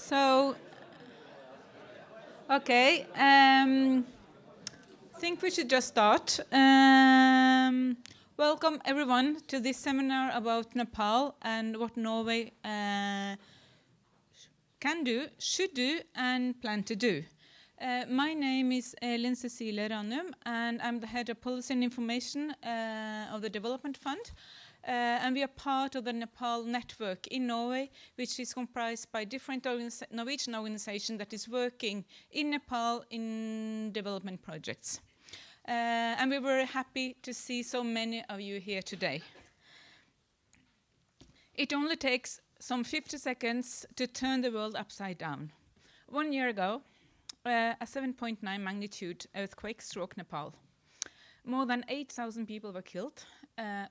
So, okay, think we should just start. Welcome everyone to this seminar about Nepal and what Norway can do, should do, and plan to do. My name is Elin Cecilie Ranum, and I'm the head of policy and information of the Development Fund. And we are part of the Nepal network in Norway, which is comprised by different Norwegian organizations that is working in Nepal in development projects. And we're very happy to see so many of you here today. It only takes some 50 seconds to turn the world upside down. 1 year ago, a 7.9 magnitude earthquake struck Nepal. More than 8,000 people were killed.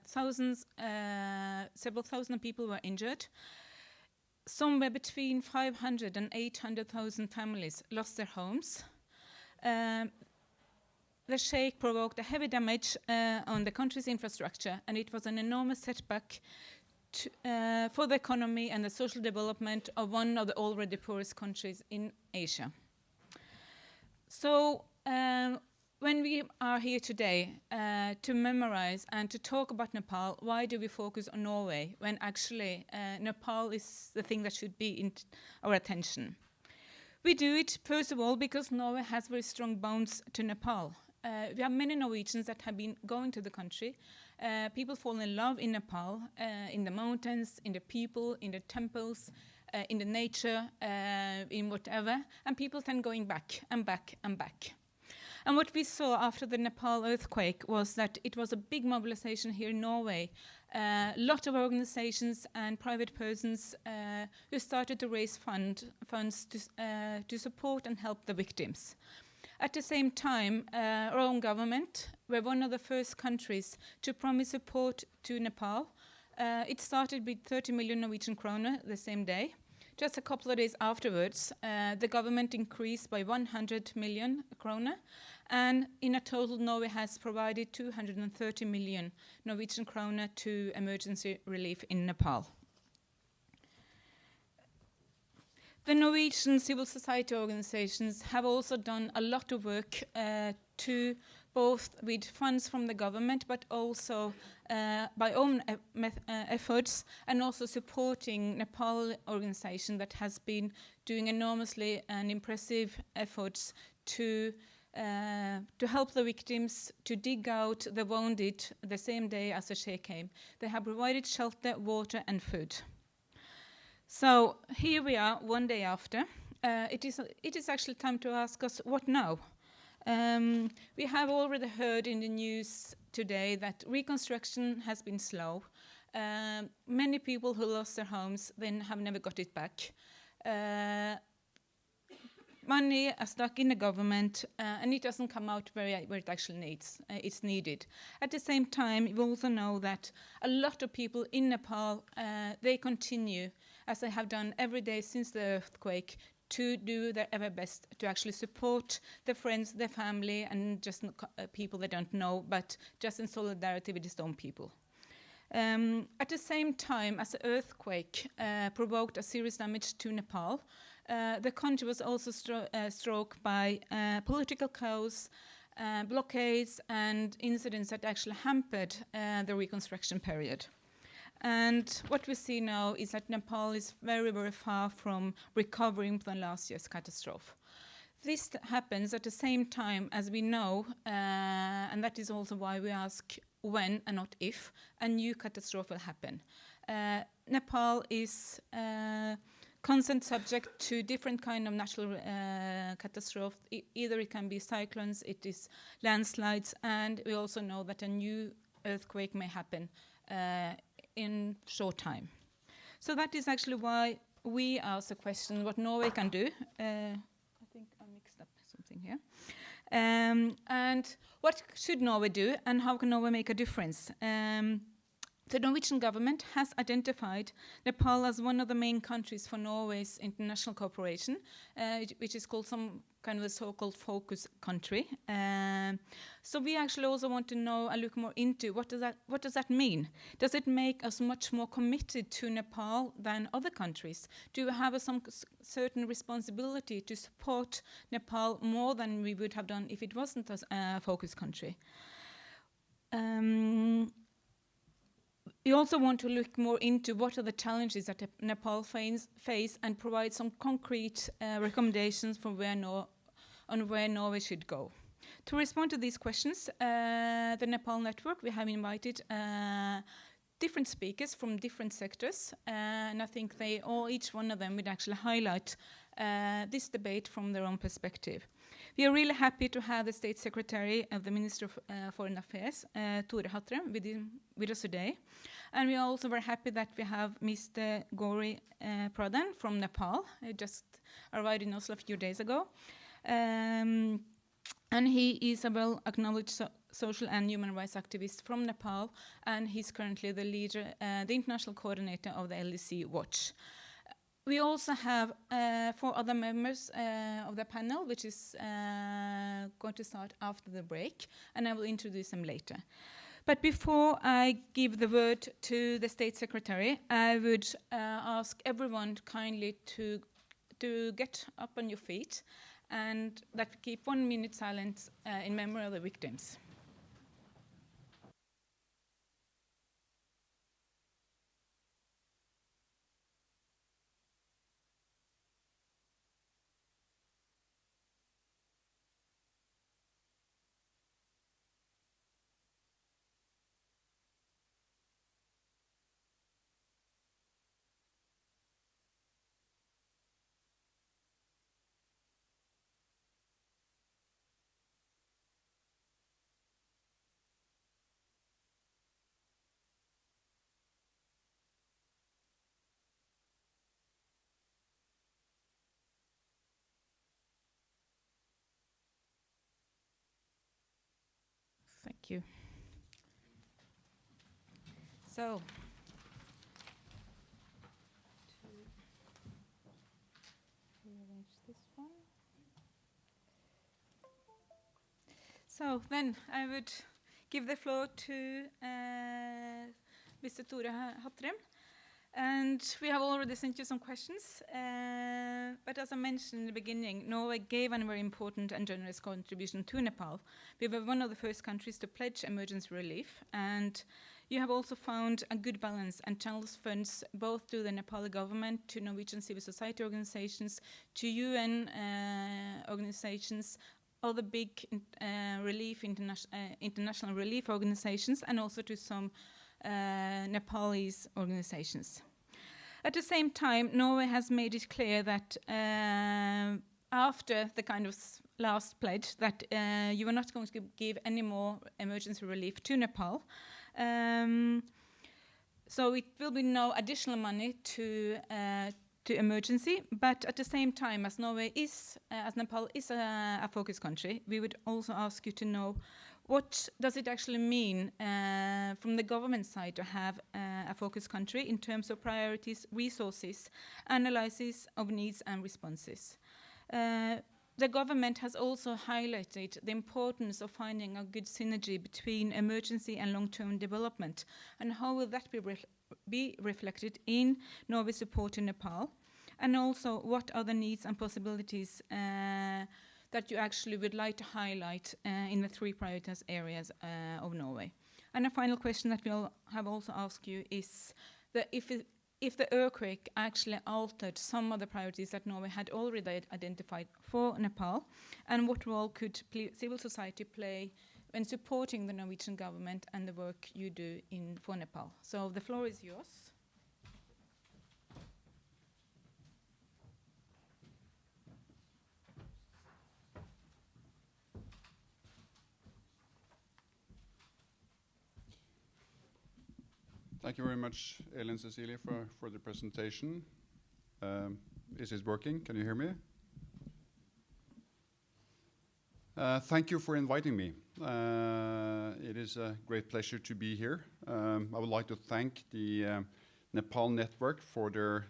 Several thousand people were injured. Somewhere between 500 and 800,000 families lost their homes. The shake provoked a heavy damage on the country's infrastructure, and it was an enormous setback for the economy and the social development of one of the already poorest countries in Asia. So, when we are here today to memorize and to talk about Nepal, why do we focus on Norway when actually Nepal is the thing that should be in our attention? We do it, first of all, because Norway has very strong bonds to Nepal. We have many Norwegians that have been going to the country. People fall in love in Nepal, in the mountains, in the people, in the temples, in the nature, in whatever, and people tend going back and back and back. And what we saw after the Nepal earthquake was that it was a big mobilization here in Norway. A lot of organizations and private persons who started to raise funds to support and help the victims. At the same time, our own government were one of the first countries to promise support to Nepal. It started with 30 million Norwegian kroner the same day. Just a couple of days afterwards, the government increased by 100 million kroner, and in a total, Norway has provided 230 million Norwegian kroner to emergency relief in Nepal. The Norwegian civil society organizations have also done a lot of work to both with funds from the government, but also by own efforts, and also supporting Nepal organization that has been doing enormously and impressive efforts to help the victims to dig out the wounded the same day as the shake came. They have provided shelter, water, and food. So here we are, 1 day after. It is actually time to ask us, what now? We have already heard in the news today that reconstruction has been slow. Many people who lost their homes then have never got it back. Money are stuck in the government, and it doesn't come out where it actually it's needed. At the same time, we also know that a lot of people in Nepal, they continue, as they have done every day since the earthquake, to do their ever best to actually support their friends, their family, and just people they don't know, but just in solidarity with their own people. At the same time as the earthquake provoked a serious damage to Nepal, the country was also struck by political chaos, blockades, and incidents that actually hampered the reconstruction period. And what we see now is that Nepal is very, very far from recovering from last year's catastrophe. This happens at the same time as we know, and that is also why we ask when and not if a new catastrophe will happen. Nepal is constant subject to different kind of natural catastrophe. Either it can be cyclones, it is landslides, and we also know that a new earthquake may happen in short time. So that is actually why we ask the question what Norway can do. I think I mixed up something here. And what should Norway do, and how can Norway make a difference? The Norwegian government has identified Nepal as one of the main countries for Norway's international cooperation, which is called some kind of a so-called focus country. So we actually also want to know and look more into what does that mean? Does it make us much more committed to Nepal than other countries? Do we have some certain responsibility to support Nepal more than we would have done if it wasn't a focus country? We also want to look more into what are the challenges that Nepal face and provide some concrete recommendations for where Norway should go. To respond to these questions, the Nepal Network, we have invited different speakers from different sectors, and I think each one of them would actually highlight this debate from their own perspective. We are really happy to have the State Secretary of the Ministry of Foreign Affairs, Tore Hatrem, with us today. And we are also very happy that we have Mr. Gauri Pradhan from Nepal, who just arrived in Oslo a few days ago. And he is a well-acknowledged social and human rights activist from Nepal, and he's currently the leader, the international coordinator of the LDC Watch. We also have 4 other members of the panel, which is going to start after the break, and I will introduce them later. But before I give the word to the State Secretary, I would ask everyone kindly to get up on your feet and that we keep 1 minute silence in memory of the victims. Thank you. So, to rearrange this one. So then I would give the floor to Mr. Tore Hatrem. And we have already sent you some questions, but as I mentioned in the beginning, Norway gave a very important and generous contribution to Nepal. We were one of the first countries to pledge emergency relief, and you have also found a good balance and channels funds both to the Nepali government, to Norwegian civil society organizations, to UN organizations, other big international relief organizations, and also to some Nepalese organizations. At the same time, Norway has made it clear that after the kind of last pledge that you are not going to give any more emergency relief to Nepal. So it will be no additional money to emergency, but at the same time, as Nepal is a focus country, we would also ask you to know what does it actually mean from the government side to have a focus country in terms of priorities, resources, analysis of needs and responses. The government has also highlighted the importance of finding a good synergy between emergency and long-term development, and how will that be reflected in Norway's support to Nepal, and also what are the needs and possibilities that you actually would like to highlight in the 3 prioritized areas of Norway. And a final question that we'll have also asked you is if the earthquake actually altered some of the priorities that Norway had already identified for Nepal, and what role could civil society play when supporting the Norwegian government and the work you do for Nepal. So the floor is yours. Thank you very much, Elin Cecilie, for the presentation. Is this working? Can you hear me? Thank you for inviting me. It is a great pleasure to be here. I would like to thank the Nepal Network for their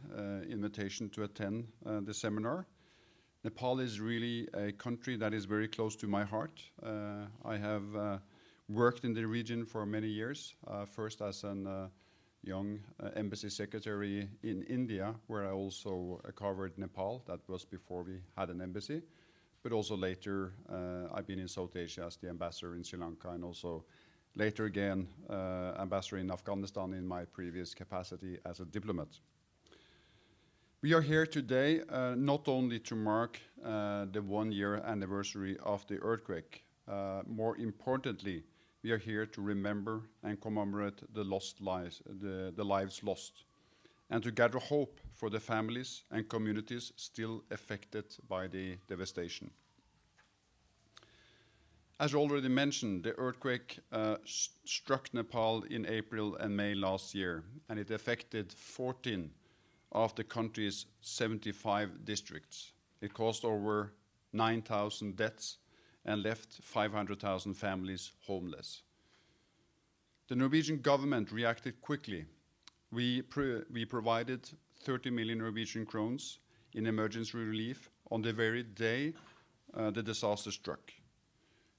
invitation to attend the seminar. Nepal is really a country that is very close to my heart. I have worked in the region for many years, first as a young embassy secretary in India, where I also covered Nepal. That was before we had an embassy. But also later, I've been in South Asia as the ambassador in Sri Lanka, and also later again, ambassador in Afghanistan in my previous capacity as a diplomat. We are here today not only to mark the 1-year anniversary of the earthquake. More importantly, we are here to remember and commemorate the lost lives, the lives lost, and to gather hope for the families and communities still affected by the devastation. As already mentioned, the earthquake struck Nepal in April and May last year, and it affected 14 of the country's 75 districts. It caused over 9,000 deaths and left 500,000 families homeless. The Norwegian government reacted quickly. We provided 30 million Norwegian crowns in emergency relief on the very day the disaster struck.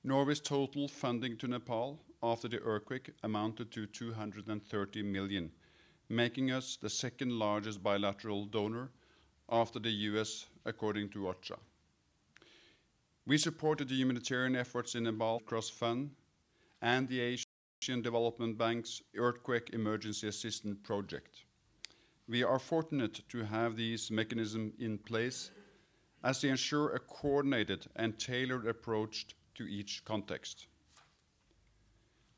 Norway's total funding to Nepal after the earthquake amounted to 230 million, making us the second largest bilateral donor after the US, according to OCHA. We supported the humanitarian efforts in Nepal Cross Fund and the Asian Development Bank's Earthquake Emergency Assistance Project. We are fortunate to have these mechanisms in place as they ensure a coordinated and tailored approach to each context.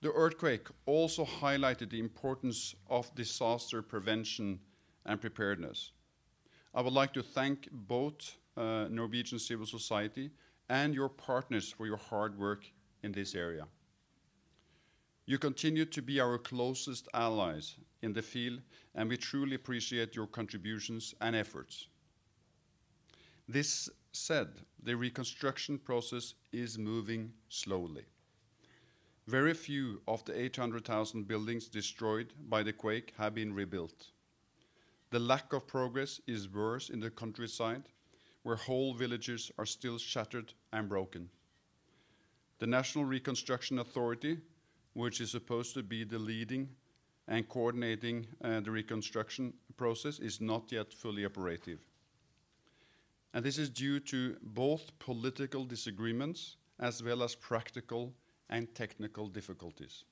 The earthquake also highlighted the importance of disaster prevention and preparedness. I would like to thank both Norwegian civil society and your partners for your hard work in this area. You continue to be our closest allies in the field, and we truly appreciate your contributions and efforts. This said, the reconstruction process is moving slowly. Very few of the 800,000 buildings destroyed by the quake have been rebuilt. The lack of progress is worse in the countryside, where whole villages are still shattered and broken. The National Reconstruction Authority, which is supposed to be the leading and coordinating the reconstruction process, is not yet fully operative. And this is due to both political disagreements as well as practical and technical difficulties.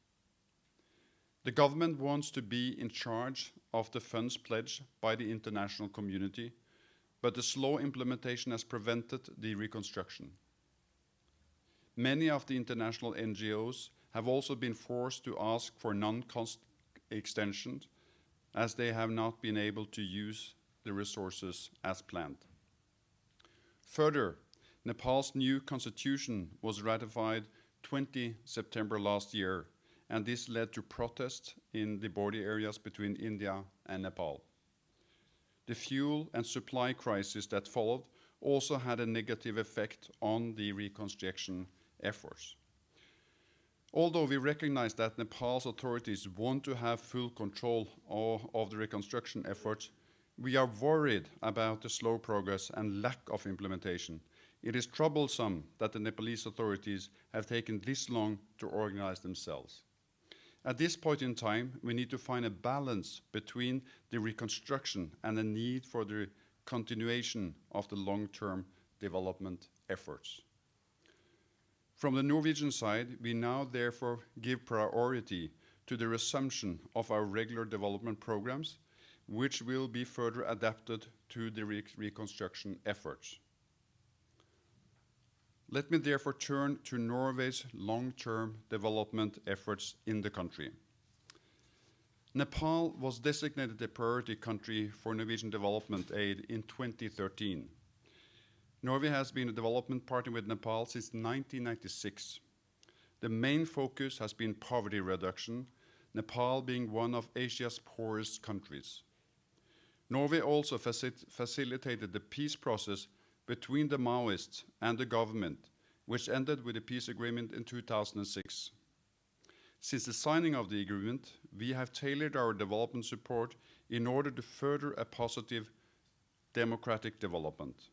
The government wants to be in charge of the funds pledged by the international community, but the slow implementation has prevented the reconstruction. Many of the international NGOs have also been forced to ask for non-cost extensions as they have not been able to use the resources as planned. Further, Nepal's new constitution was ratified 20 September last year, and this led to protests in the border areas between India and Nepal. The fuel and supply crisis that followed also had a negative effect on the reconstruction efforts. Although we recognize that Nepal's authorities want to have full control of the reconstruction efforts, we are worried about the slow progress and lack of implementation. It is troublesome that the Nepalese authorities have taken this long to organize themselves. At this point in time, we need to find a balance between the reconstruction and the need for the continuation of the long-term development efforts. From the Norwegian side, we now therefore give priority to the resumption of our regular development programs, which will be further adapted to the reconstruction efforts. Let me therefore turn to Norway's long-term development efforts in the country. Nepal was designated a priority country for Norwegian development aid in 2013. Norway has been a development partner with Nepal since 1996. The main focus has been poverty reduction, Nepal being one of Asia's poorest countries. Norway also facilitated the peace process between the Maoists and the government, which ended with a peace agreement in 2006. Since the signing of the agreement, we have tailored our development support in order to further a positive democratic development.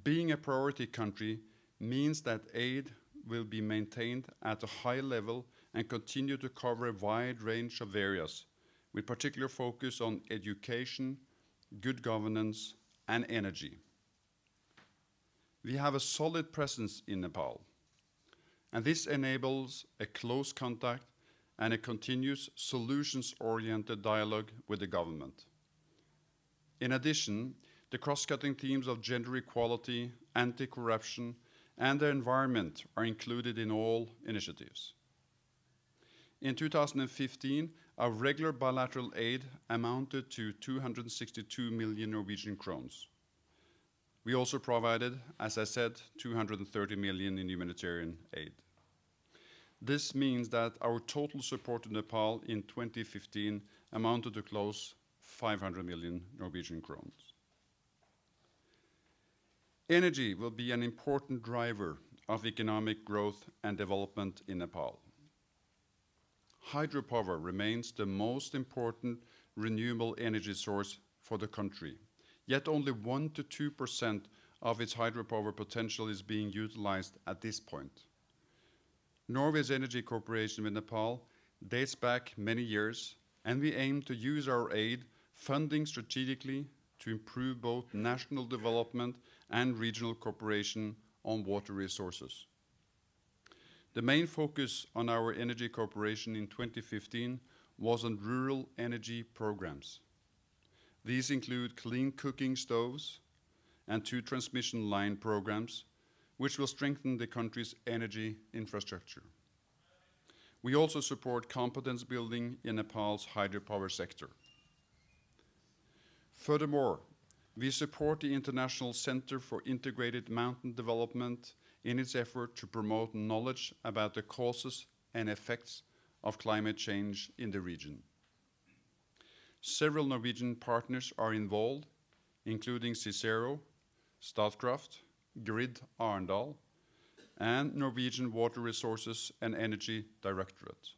Being a priority country means that aid will be maintained at a high level and continue to cover a wide range of areas, with particular focus on education, good governance, and energy. We have a solid presence in Nepal, and this enables a close contact and a continuous solutions-oriented dialogue with the government. In addition, the cross-cutting themes of gender equality, anti-corruption, and the environment are included in all initiatives. In 2015, our regular bilateral aid amounted to 262 million Norwegian crowns. We also provided, as I said, 230 million in humanitarian aid. This means that our total support to Nepal in 2015 amounted to close 500 million Norwegian crowns. Energy will be an important driver of economic growth and development in Nepal. Hydropower remains the most important renewable energy source for the country, yet only 1 to 2% of its hydropower potential is being utilized at this point. Norway's energy cooperation with Nepal dates back many years, and we aim to use our aid funding strategically to improve both national development and regional cooperation on water resources. The main focus on our energy cooperation in 2015 was on rural energy programs. These include clean cooking stoves and 2 transmission line programs, which will strengthen the country's energy infrastructure. We also support competence building in Nepal's hydropower sector. Furthermore, we support the International Center for Integrated Mountain Development in its effort to promote knowledge about the causes and effects of climate change in the region. Several Norwegian partners are involved, including Cicero, Statkraft, Grid Arendal, and Norwegian Water Resources and Energy Directorate.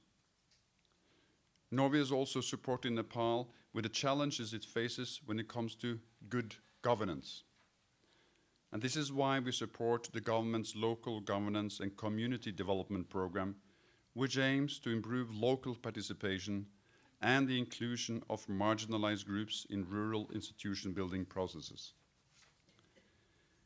Norway is also supporting Nepal with the challenges it faces when it comes to good governance. And this is why we support the government's local governance and community development program, which aims to improve local participation and the inclusion of marginalized groups in rural institution building processes.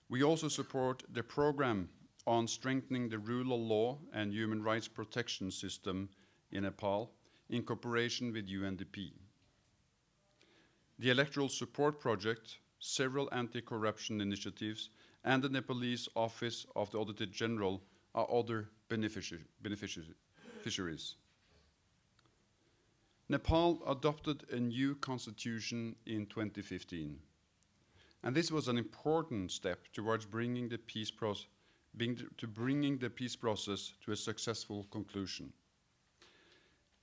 We also support the program on strengthening the rule of law and human rights protection system in Nepal in cooperation with UNDP. The Electoral Support Project, several anti-corruption initiatives, and the Nepalese Office of the Auditor General are other beneficiaries. Nepal adopted a new constitution in 2015, and this was an important step towards bringing the peace process to a successful conclusion.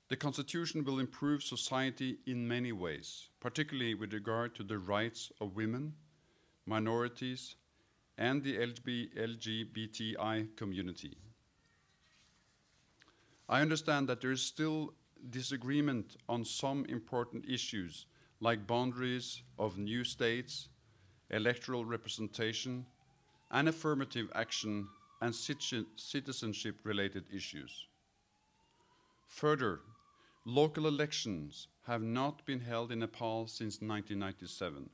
The constitution will improve society in many ways, particularly with regard to the rights of women, minorities, and the LGBTI community. I understand that there is still disagreement on some important issues like boundaries of new states, electoral representation, and affirmative action and citizenship-related issues. Further, local elections have not been held in Nepal since 1997,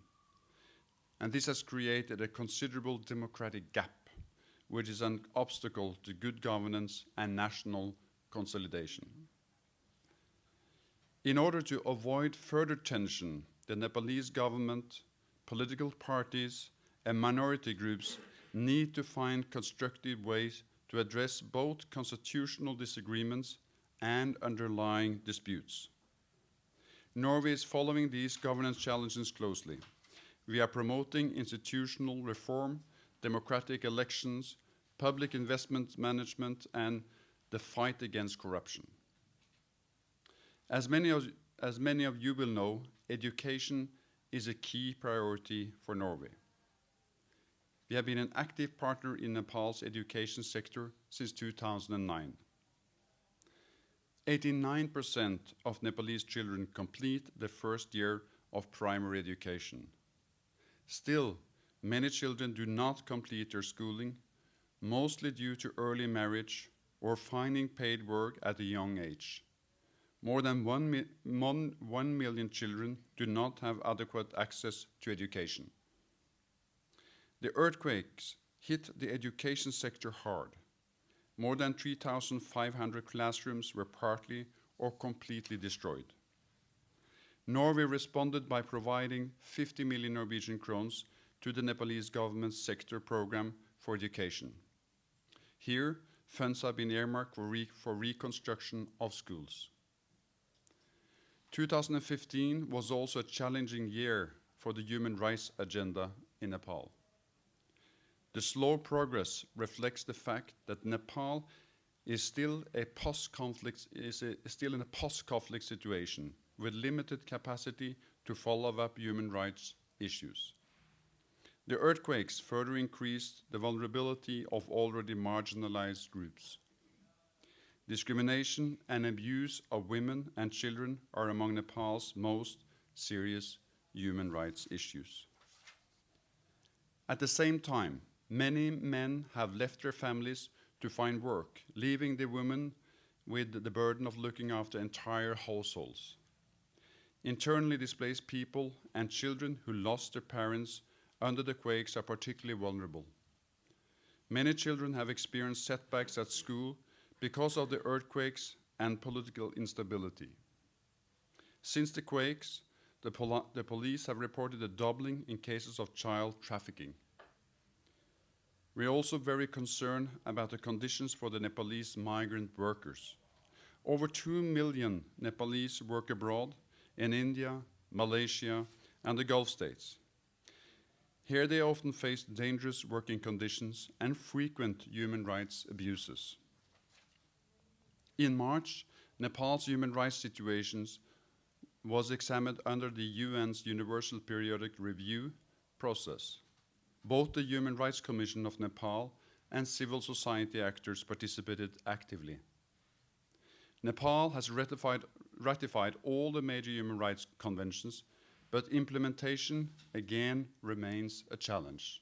and this has created a considerable democratic gap, which is an obstacle to good governance and national consolidation. In order to avoid further tension, the Nepalese government, political parties, and minority groups need to find constructive ways to address both constitutional disagreements and underlying disputes. Norway is following these governance challenges closely. We are promoting institutional reform, democratic elections, public investment management, and the fight against corruption. As many of you will know, education is a key priority for Norway. We have been an active partner in Nepal's education sector since 2009. 89% of Nepalese children complete the first year of primary education. Still, many children do not complete their schooling, mostly due to early marriage or finding paid work at a young age. More than 1 million children do not have adequate access to education. The earthquakes hit the education sector hard. More than 3,500 classrooms were partly or completely destroyed. Norway responded by providing 50 million Norwegian crowns to the Nepalese government's sector program for education. Here, funds have been earmarked for reconstruction of schools. 2015 was also a challenging year for the human rights agenda in Nepal. The slow progress reflects the fact that Nepal is still in a post-conflict situation with limited capacity to follow up human rights issues. The earthquakes further increased the vulnerability of already marginalized groups. Discrimination and abuse of women and children are among Nepal's most serious human rights issues. At the same time, many men have left their families to find work, leaving the women with the burden of looking after entire households. Internally displaced people and children who lost their parents under the quakes are particularly vulnerable. Many children have experienced setbacks at school because of the earthquakes and political instability. Since the quakes, the police have reported a doubling in cases of child trafficking. We are also very concerned about the conditions for the Nepalese migrant workers. Over 2 million Nepalese work abroad in India, Malaysia, and the Gulf states. Here they often face dangerous working conditions and frequent human rights abuses. In March, Nepal's human rights situation was examined under the UN's Universal Periodic Review process. Both the Human Rights Commission of Nepal and civil society actors participated actively. Nepal has ratified all the major human rights conventions, but implementation again remains a challenge.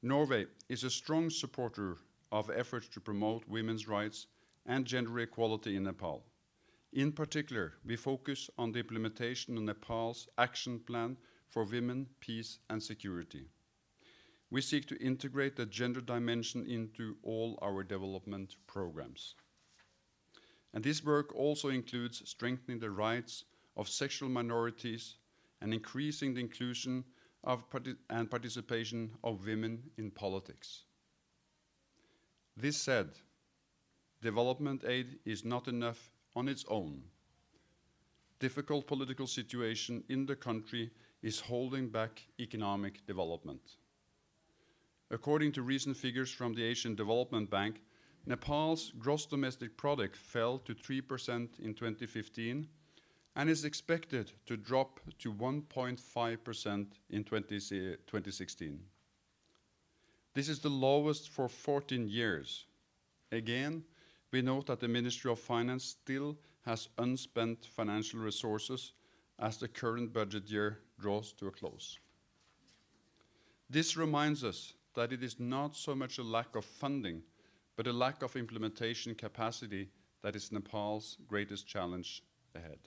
Norway is a strong supporter of efforts to promote women's rights and gender equality in Nepal. In particular, we focus on the implementation of Nepal's action plan for women, peace, and security. We seek to integrate the gender dimension into all our development programs. And this work also includes strengthening the rights of sexual minorities and increasing the inclusion of and participation of women in politics. This said, development aid is not enough on its own. Difficult political situation in the country is holding back economic development. According to recent figures from the Asian Development Bank, Nepal's gross domestic product fell to 3% in 2015 and is expected to drop to 1.5% in 2016. This is the lowest for 14 years. Again, we note that the Ministry of Finance still has unspent financial resources as the current budget year draws to a close. This reminds us that it is not so much a lack of funding, but a lack of implementation capacity that is Nepal's greatest challenge ahead.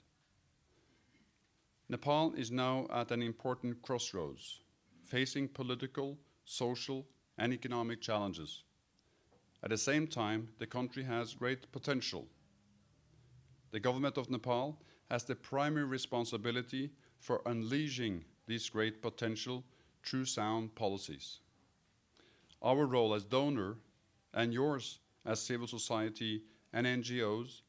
Nepal is now at an important crossroads, facing political, social, and economic challenges. At the same time, the country has great potential. The government of Nepal has the primary responsibility for unleashing this great potential through sound policies. Our role as donor, and yours as civil society and NGOs,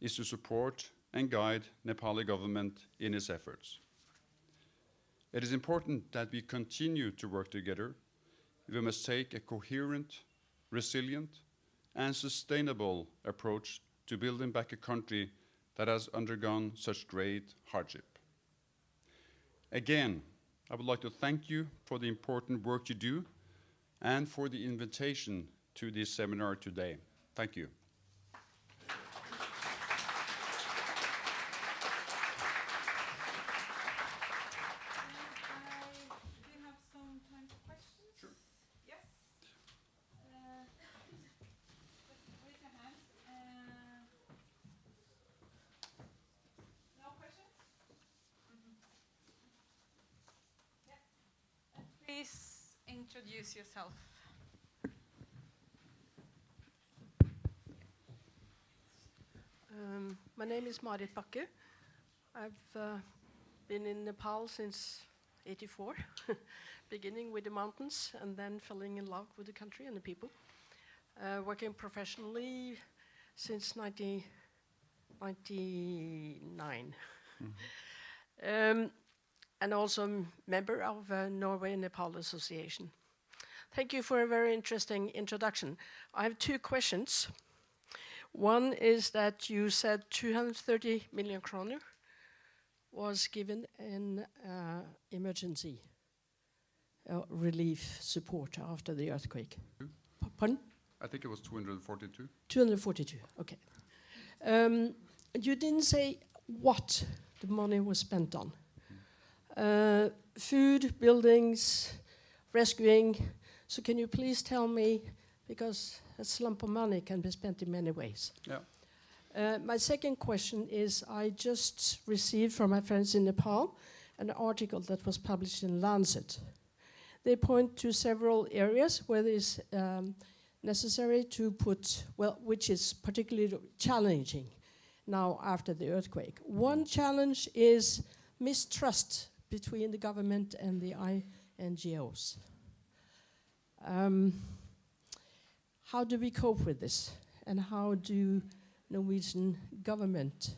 is to support and guide Nepali government in its efforts. It is important that we continue to work together. We must take a coherent, resilient, and sustainable approach to building back a country that has undergone such great hardship. Again, I would like to thank you for the important work you do and for the invitation to this seminar today. Thank you. Please introduce yourself. My name is Marit Bakke. I've been in Nepal since '84, beginning with the mountains and then falling in love with the country and the people. Working professionally since 1999. And also member of Norway-Nepal Association. Thank you for a very interesting introduction. I have two questions. One is that you said 230 million kroner was given in emergency relief support after the earthquake. Pardon? I think it was 242. 242, okay. You didn't say what the money was spent on. Food, buildings, rescuing. So can you please tell me, because a lump of money can be spent in many ways. Yeah. My second question is, I just received from my friends in Nepal an article that was published in Lancet. They point to several areas where it is necessary to put, well, which is particularly challenging now after the earthquake. One challenge is mistrust between the government and the NGOs. How do we cope with this? And how do Norwegian government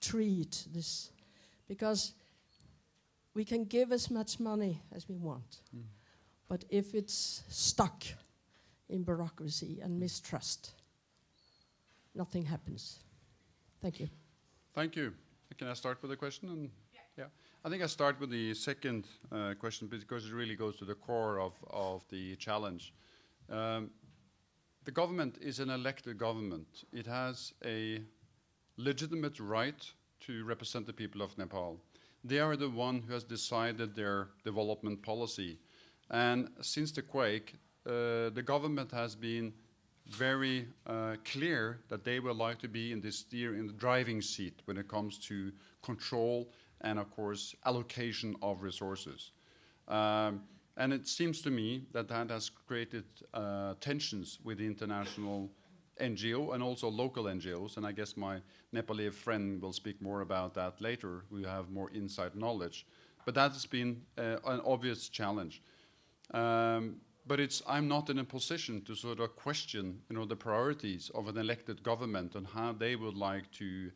treat this? Because we can give as much money as we want, but if it's stuck in bureaucracy and mistrust, nothing happens. Thank you. Thank you. Can I start with the question? Yeah. I think I start with the second question because it really goes to the core of the challenge. The government is an elected government. It has a legitimate right to represent the people of Nepal. They are the one who has decided their development policy. And since the quake, the government has been very clear that they would like to be in the driving seat when it comes to control and, of course, allocation of resources. And it seems to me that that has created tensions with the international NGO and also local NGOs, and I guess my Nepali friend will speak more about that later, who have more inside knowledge. But that has been an obvious challenge. But I'm not in a position to sort of question, the priorities of an elected government and how they would like to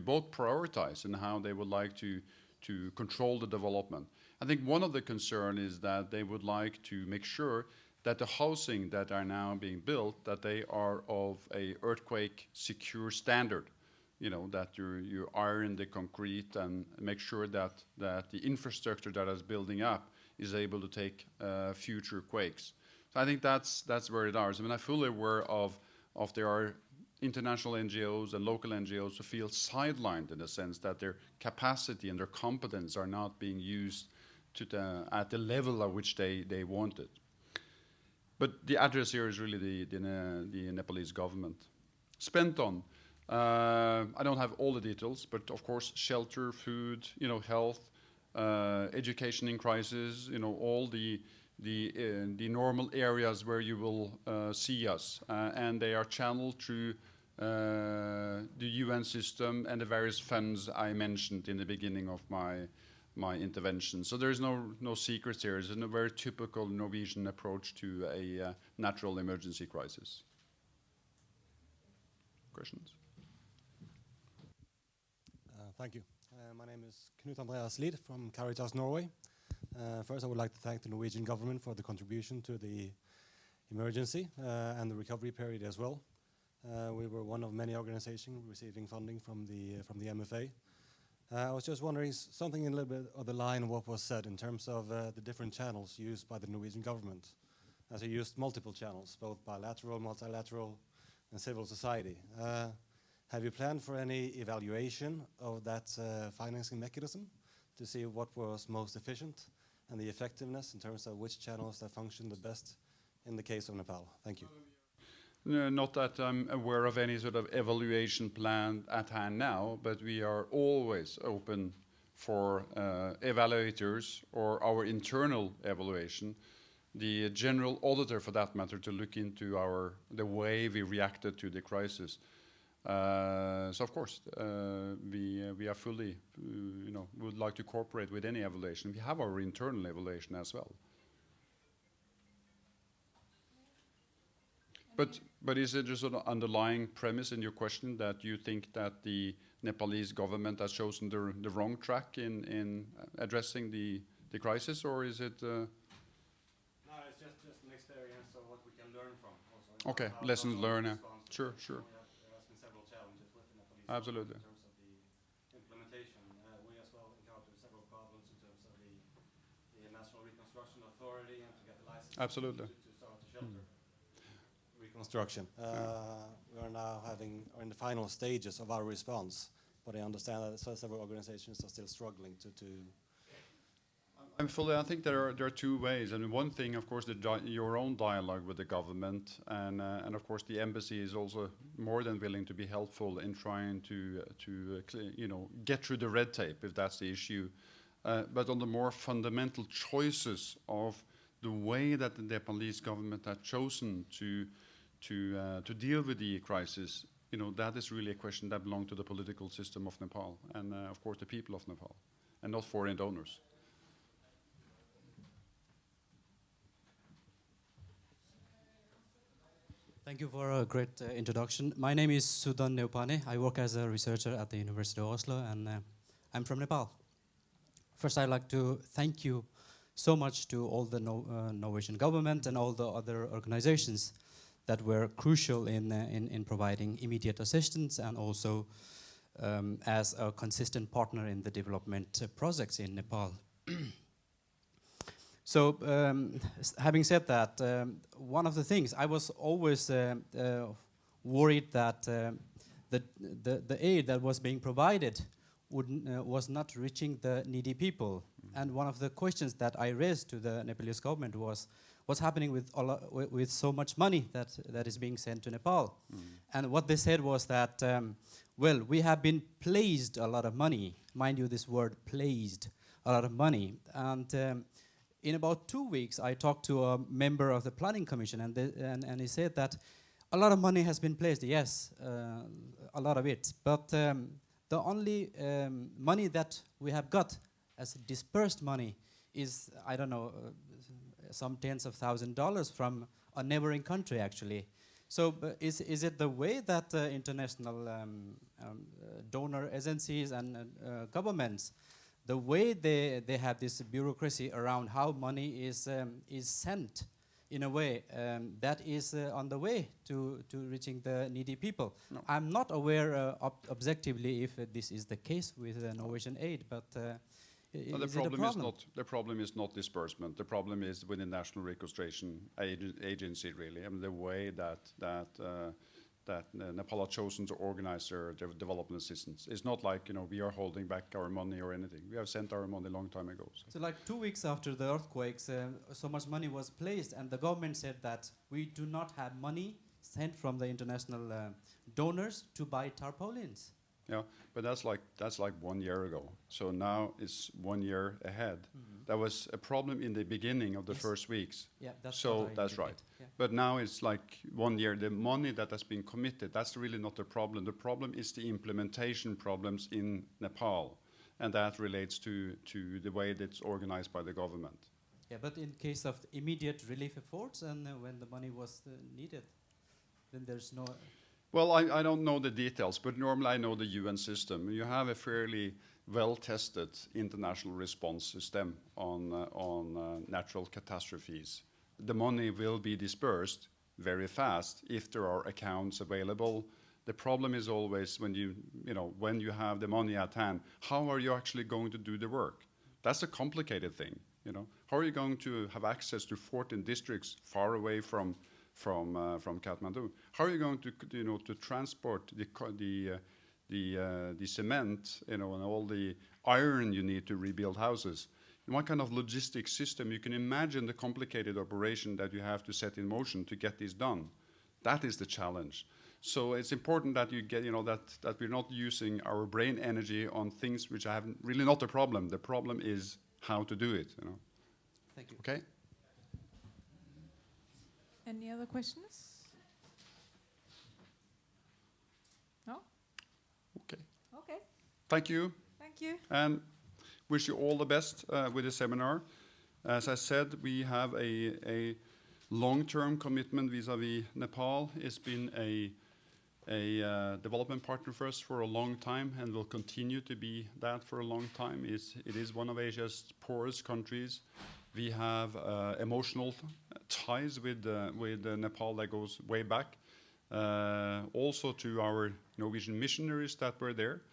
both prioritize and how they would like to control the development. I think one of the concerns is that they would like to make sure that the housing that are now being built, that they are of a earthquake secure standard. That you iron the concrete and make sure that the infrastructure that is building up is able to take future quakes. So I think that's where it is. I mean, I'm fully aware of there are international NGOs and local NGOs who feel sidelined in the sense that their capacity and their competence are not being used at the level at which they wanted. But the address here is really the Nepalese government. Spent on, I don't have all the details, but of course shelter, food, health, education in crisis, all the normal areas where you will see us, and they are channeled through the UN system and the various funds I mentioned in the beginning of my intervention. So there's no secrets here. It's a very typical Norwegian approach to a natural emergency crisis. Questions? Thank you. My name is Knut Andreas Lid from Caritas Norway. First, I would like to thank the Norwegian government for the contribution to the emergency and the recovery period as well. We were one of many organizations receiving funding from the MFA. I was just wondering something in a little bit of the line of what was said in terms of the different channels used by the Norwegian government. As you used multiple channels, both bilateral, multilateral, and civil society. Have you planned for any evaluation of that financing mechanism to see what was most efficient and the effectiveness in terms of which channels that function the best in the case of Nepal? Thank you. No, not that I'm aware of any sort of evaluation plan at hand now, but we are always open for evaluators or our internal evaluation, the general auditor for that matter, to look into the way we reacted to the crisis. So of course, we are fully, would like to cooperate with any evaluation. We have our internal evaluation as well. But is it just an underlying premise in your question that you think that the Nepalese government has chosen the wrong track in addressing the crisis, or is it? No, it's just an experience of what we can learn from. Also, okay, lessons learned. Sure. There has been several challenges with the Nepalese Absolutely. in terms of the implementation. We as well encountered several problems in terms of the National Reconstruction Authority and to get the license Absolutely. to start the shelter. Reconstruction. We are now in the final stages of our response, but I understand that several organizations are still struggling to. I think there are two ways. I mean, one thing, of course, your own dialogue with the government, and of course the embassy is also more than willing to be helpful in trying to get through the red tape if that's the issue. But on the more fundamental choices of the way that the Nepalese government has chosen to deal with the crisis, that is really a question that belongs to the political system of Nepal and, of course, the people of Nepal, and not foreign donors. Thank you for a great introduction. My name is Sudan Neupane. I work as a researcher at the University of Oslo, and I'm from Nepal. First, I'd like to thank you so much to all the Norwegian government and all the other organizations that were crucial in providing immediate assistance and also as a consistent partner in the development projects in Nepal. So, having said that, one of the things I was always worried that the aid that was being provided was not reaching the needy people. And one of the questions that I raised to the Nepalese government was, what's happening with so much money that is being sent to Nepal? And what they said was that, well, we have been placed a lot of money. Mind you, this word placed, a lot of money. And in about 2 weeks, I talked to a member of the Planning Commission, and he said that a lot of money has been placed, yes, a lot of it. But the only money that we have got as dispersed money is, I don't know, some tens of $1,000s from a neighboring country, actually. So is it the way that international donor agencies and governments, the way they have this bureaucracy around how money is sent, in a way that is on the way to reaching the needy people? No. I'm not aware objectively if this is the case with Norwegian aid, but No, the problem is not disbursement. The problem is with the National Reconstruction Agency, really. I mean, the way that Nepal has chosen to organize their development assistance. It's not like we are holding back our money or anything. We have sent our money a long time ago. So like 2 weeks after the earthquakes, so much money was placed, and the government said that we do not have money sent from the international donors to buy tarpaulins. Yeah, but that's like 1 year ago. So now it's 1 year ahead. That was a problem in the beginning of the first weeks. Yeah, that's right. Yeah. But now it's like 1 year. The money that has been committed, that's really not the problem. The problem is the implementation problems in Nepal, and that relates to the way that's organized by the government. Yeah, but in case of immediate relief efforts and when the money was needed, then there's no... Well, I don't know the details, but normally I know the UN system. You have a fairly well-tested international response system on natural catastrophes. The money will be dispersed very fast if there are accounts available The problem is always when when you have the money at hand, how are you actually going to do the work? That's a complicated thing. How are you going to have access to 14 districts far away from Kathmandu? How are you going to to transport the cement and all the iron you need to rebuild houses? And what kind of logistic system? You can imagine the complicated operation that you have to set in motion to get this done. That is the challenge. So it's important that you get that we're not using our brain energy on things which are really not the problem. The problem is how to do it. Thank you. Okay. Any other questions? No? Okay. Okay. Thank you. Thank you. And wish you all the best with the seminar. As I said, we have a long-term commitment vis-à-vis Nepal. It's been a development partner for us for a long time and will continue to be that for a long time. It is one of Asia's poorest countries. We have emotional ties with Nepal that goes way back. Also to our Norwegian missionaries that were there.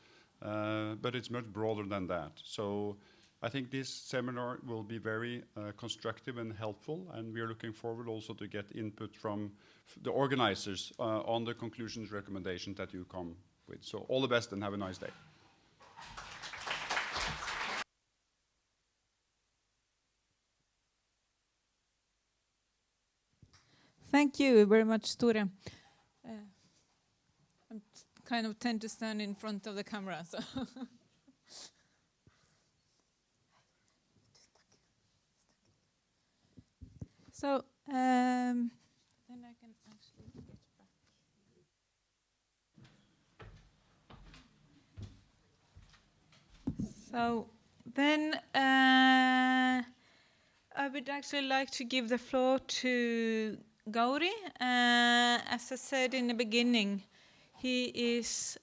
But it's much broader than that. So I think this seminar will be very constructive and helpful, and we are looking forward also to get input from the organizers on the conclusions recommendations that you come with. So all the best and have a nice day. Thank you very much, Tore. I kind of tend to stand in front of the camera, so. So then I can actually get back. So then I would actually like to give the floor to Gauri. As I said in the beginning, he is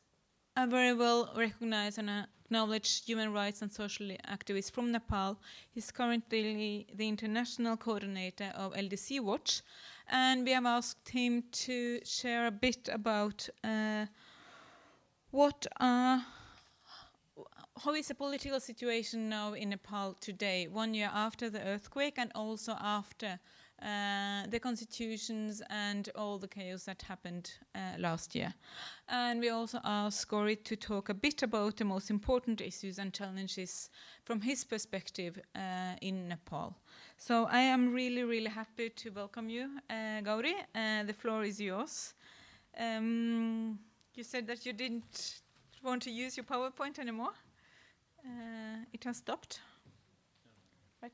a very well recognized and acknowledged human rights and social activist from Nepal. He's currently the international coordinator of LDC Watch, and we have asked him to share a bit about how is the political situation now in Nepal today, 1 year after the earthquake and also after the constitutions and all the chaos that happened last year. And we also asked Gauri to talk a bit about the most important issues and challenges from his perspective in Nepal. So I am really, really happy to welcome you, Gauri. The floor is yours. You said that you didn't want to use your PowerPoint anymore. It has stopped. Right.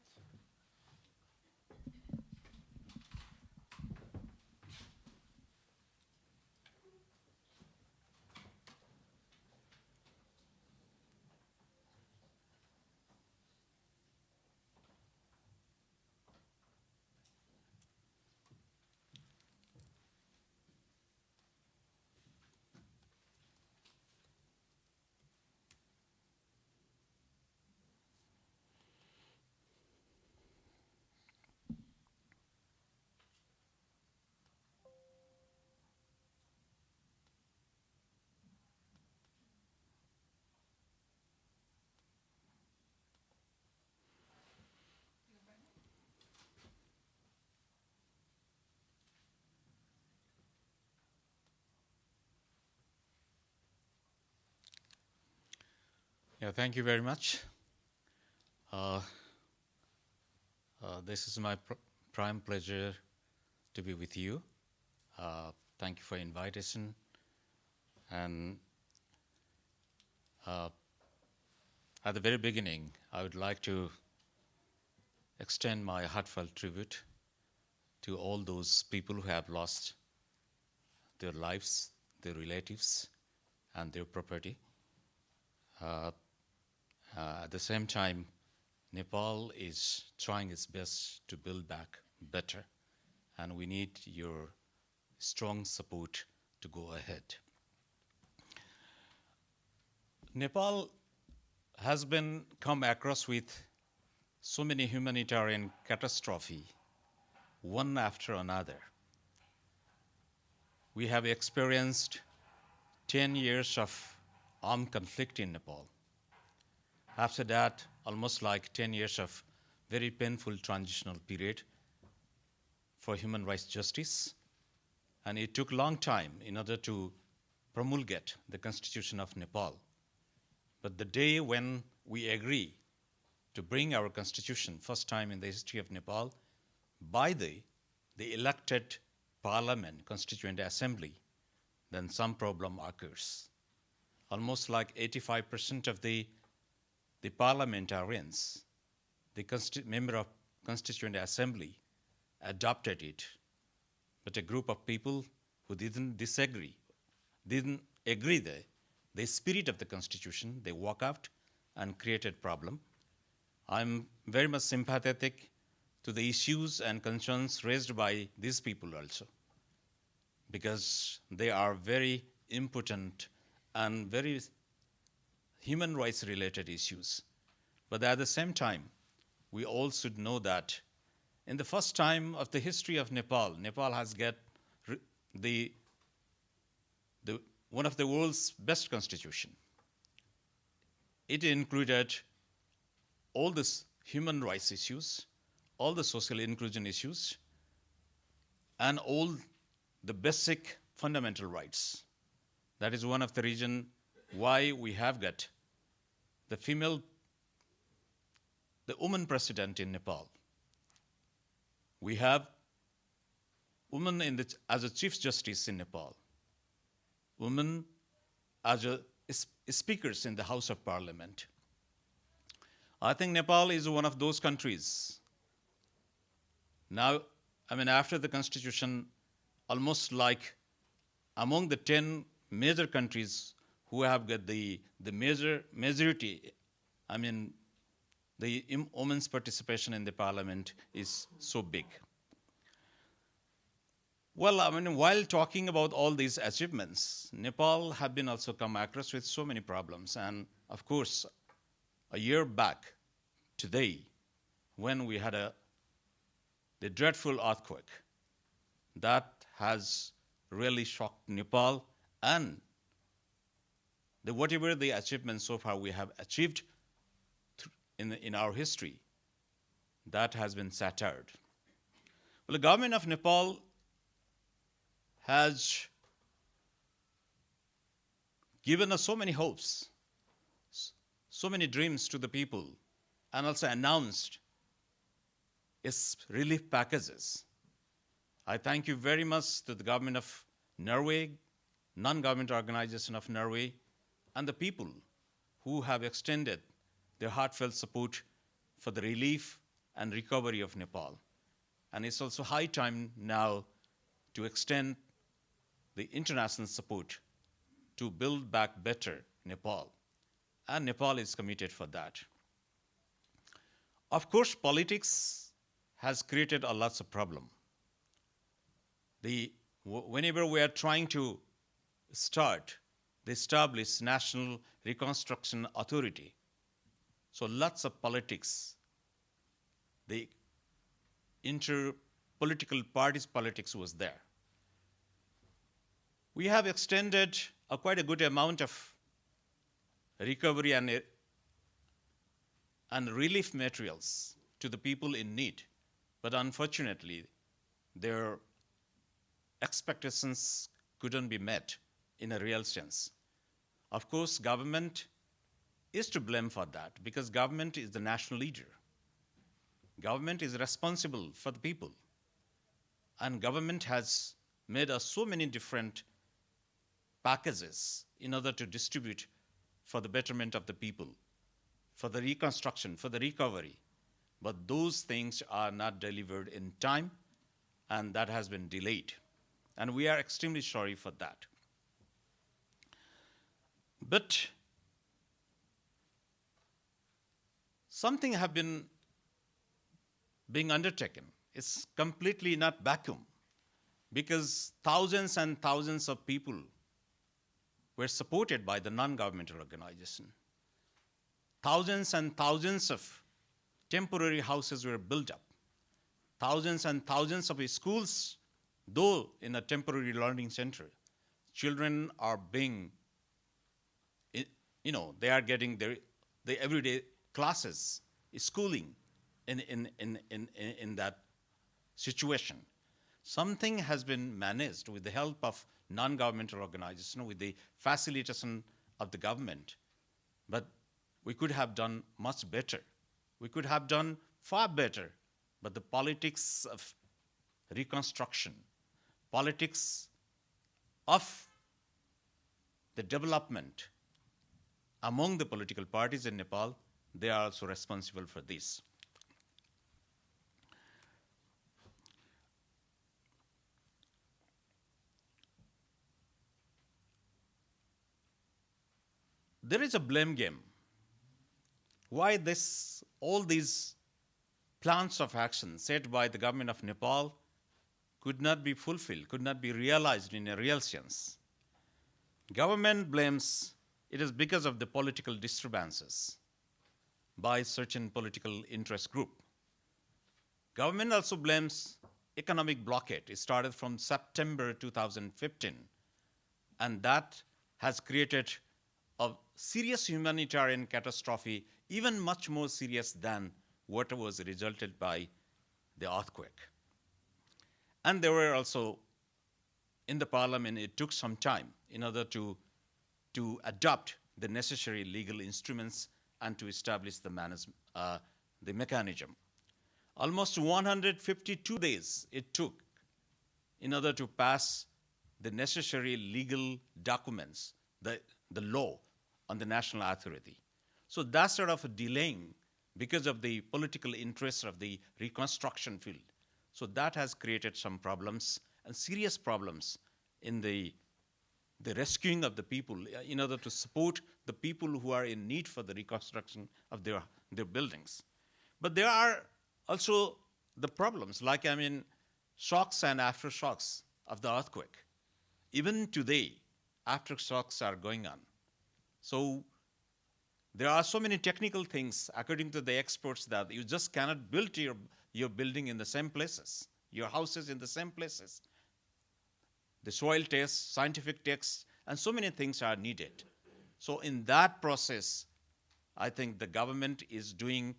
Yeah, thank you very much. This is my prime pleasure to be with you. Thank you for invitation. And at the very beginning, I would like to extend my heartfelt tribute to all those people who have lost their lives, their relatives, and their property. At the same time, Nepal is trying its best to build back better, and we need your strong support to go ahead. Nepal has been come across with so many humanitarian catastrophe, one after another. We have experienced 10 years of armed conflict in Nepal. After that, almost like 10 years of very painful transitional period for human rights justice. And it took a long time in order to promulgate the Constitution of Nepal. But the day when we agree to bring our Constitution, first time in the history of Nepal, by the elected parliament, Constituent Assembly, then some problem occurs. Almost like 85% of the parliamentarians, the member of Constituent Assembly, adopted it. But a group of people who didn't agree the spirit of the Constitution, they walk out and created problem. I'm very much sympathetic to the issues and concerns raised by these people also, because they are very important and very human rights related issues. But at the same time, we all should know that in the first time of the history of Nepal, Nepal has got one of the world's best constitution. It included all these human rights issues, all the social inclusion issues, and all the basic fundamental rights. That is one of the reasons why we have got the woman president in Nepal. We have women as a chief justice in Nepal, women as speakers in the House of Parliament. I think Nepal is one of those countries. Now, after the constitution, almost like among the 10 major countries who have got the majority, the women's participation in the parliament is so big. Well, while talking about all these achievements, Nepal have been also come across with so many problems. And of course, a year back today, when we had the dreadful earthquake, that has really shocked Nepal, and whatever the achievements so far we have achieved in our history, that has been shattered. Well, the government of Nepal has given us so many hopes, so many dreams to the people, and also announced its relief packages. I thank you very much to the government of Norway, non-government organization of Norway, and the people who have extended their heartfelt support for the relief and recovery of Nepal. And it's also high time now to extend the international support to build back better Nepal. And Nepal is committed for that. Of course, politics has created a lots of problem. Whenever we are trying to establish National Reconstruction Authority, so lots of politics, the inter-political parties politics was there. We have extended quite a good amount of recovery and relief materials to the people in need. But unfortunately, their expectations couldn't be met in a real sense. Of course, government is to blame for that, because government is the national leader. Government is responsible for the people. And government has made us so many different packages in order to distribute for the betterment of the people, for the reconstruction, for the recovery. But those things are not delivered in time, and that has been delayed. And we are extremely sorry for that. But something have been being undertaken. It's completely not vacuum, because thousands and thousands of people were supported by the non-governmental organization. Thousands and thousands of temporary houses were built up. Thousands and thousands of schools, though in a temporary learning center, children are being they are getting their everyday classes, schooling in that situation. Something has been managed with the help of non-governmental organizations, with the facilitation of the government. But we could have done much better. We could have done far better. But the politics of reconstruction, politics of the development among the political parties in Nepal, they are also responsible for this. There is a blame game. Why all these plans of action set by the government of Nepal could not be fulfilled, could not be realized in a real sense? Government blames it is because of the political disturbances by certain political interest group. Government also blames economic blockade. It started from September 2015, and that has created a serious humanitarian catastrophe, even much more serious than what was resulted by the earthquake. And there were also, in the parliament, it took some time in order to adopt the necessary legal instruments and to establish the mechanism. Almost 152 days it took in order to pass the necessary legal documents, the law on the national authority. So that sort of delaying because of the political interests of the reconstruction field. So that has created some problems and serious problems in the rescuing of the people in order to support the people who are in need for the reconstruction of their buildings. But there are also the problems, like, shocks and aftershocks of the earthquake. Even today, aftershocks are going on. So there are so many technical things, according to the experts, that you just cannot build your building in the same places, your houses in the same places. The soil tests, scientific tests, and so many things are needed. So in that process, I think the government is doing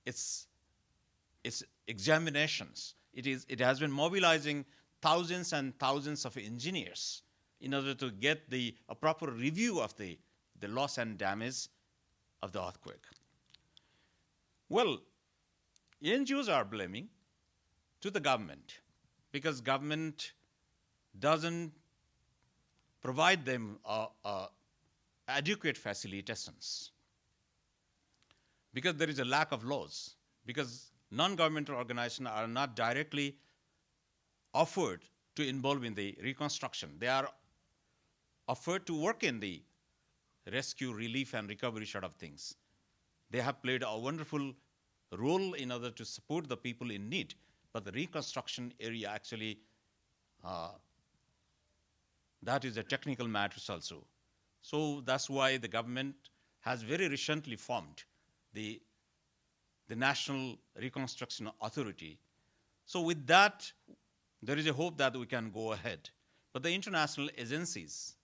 its examinations. It has been mobilizing thousands and thousands of engineers in order to get a proper review of the loss and damage of the earthquake. Well, NGOs are blaming to the government because government doesn't provide them adequate facilitations, because there is a lack of laws, because non-governmental organizations are not directly offered to involve in the reconstruction. They are offered to work in the rescue, relief, and recovery sort of things. They have played a wonderful role in order to support the people in need, but the reconstruction area actually, that is a technical matter also. So that's why the government has very recently formed the National Reconstruction Authority. So with that, there is a hope that we can go ahead. But the international agencies,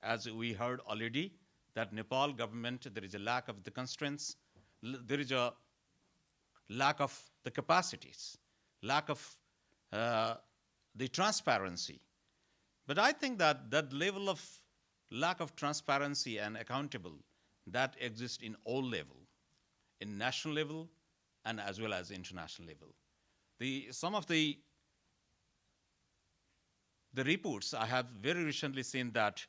as we heard already, that Nepal government, there is a lack of the constraints, there is a lack of the capacities, lack of the transparency. But I think that level of lack of transparency and accountable, that exists in all level, in national level and as well as international level. Some of the reports I have very recently seen that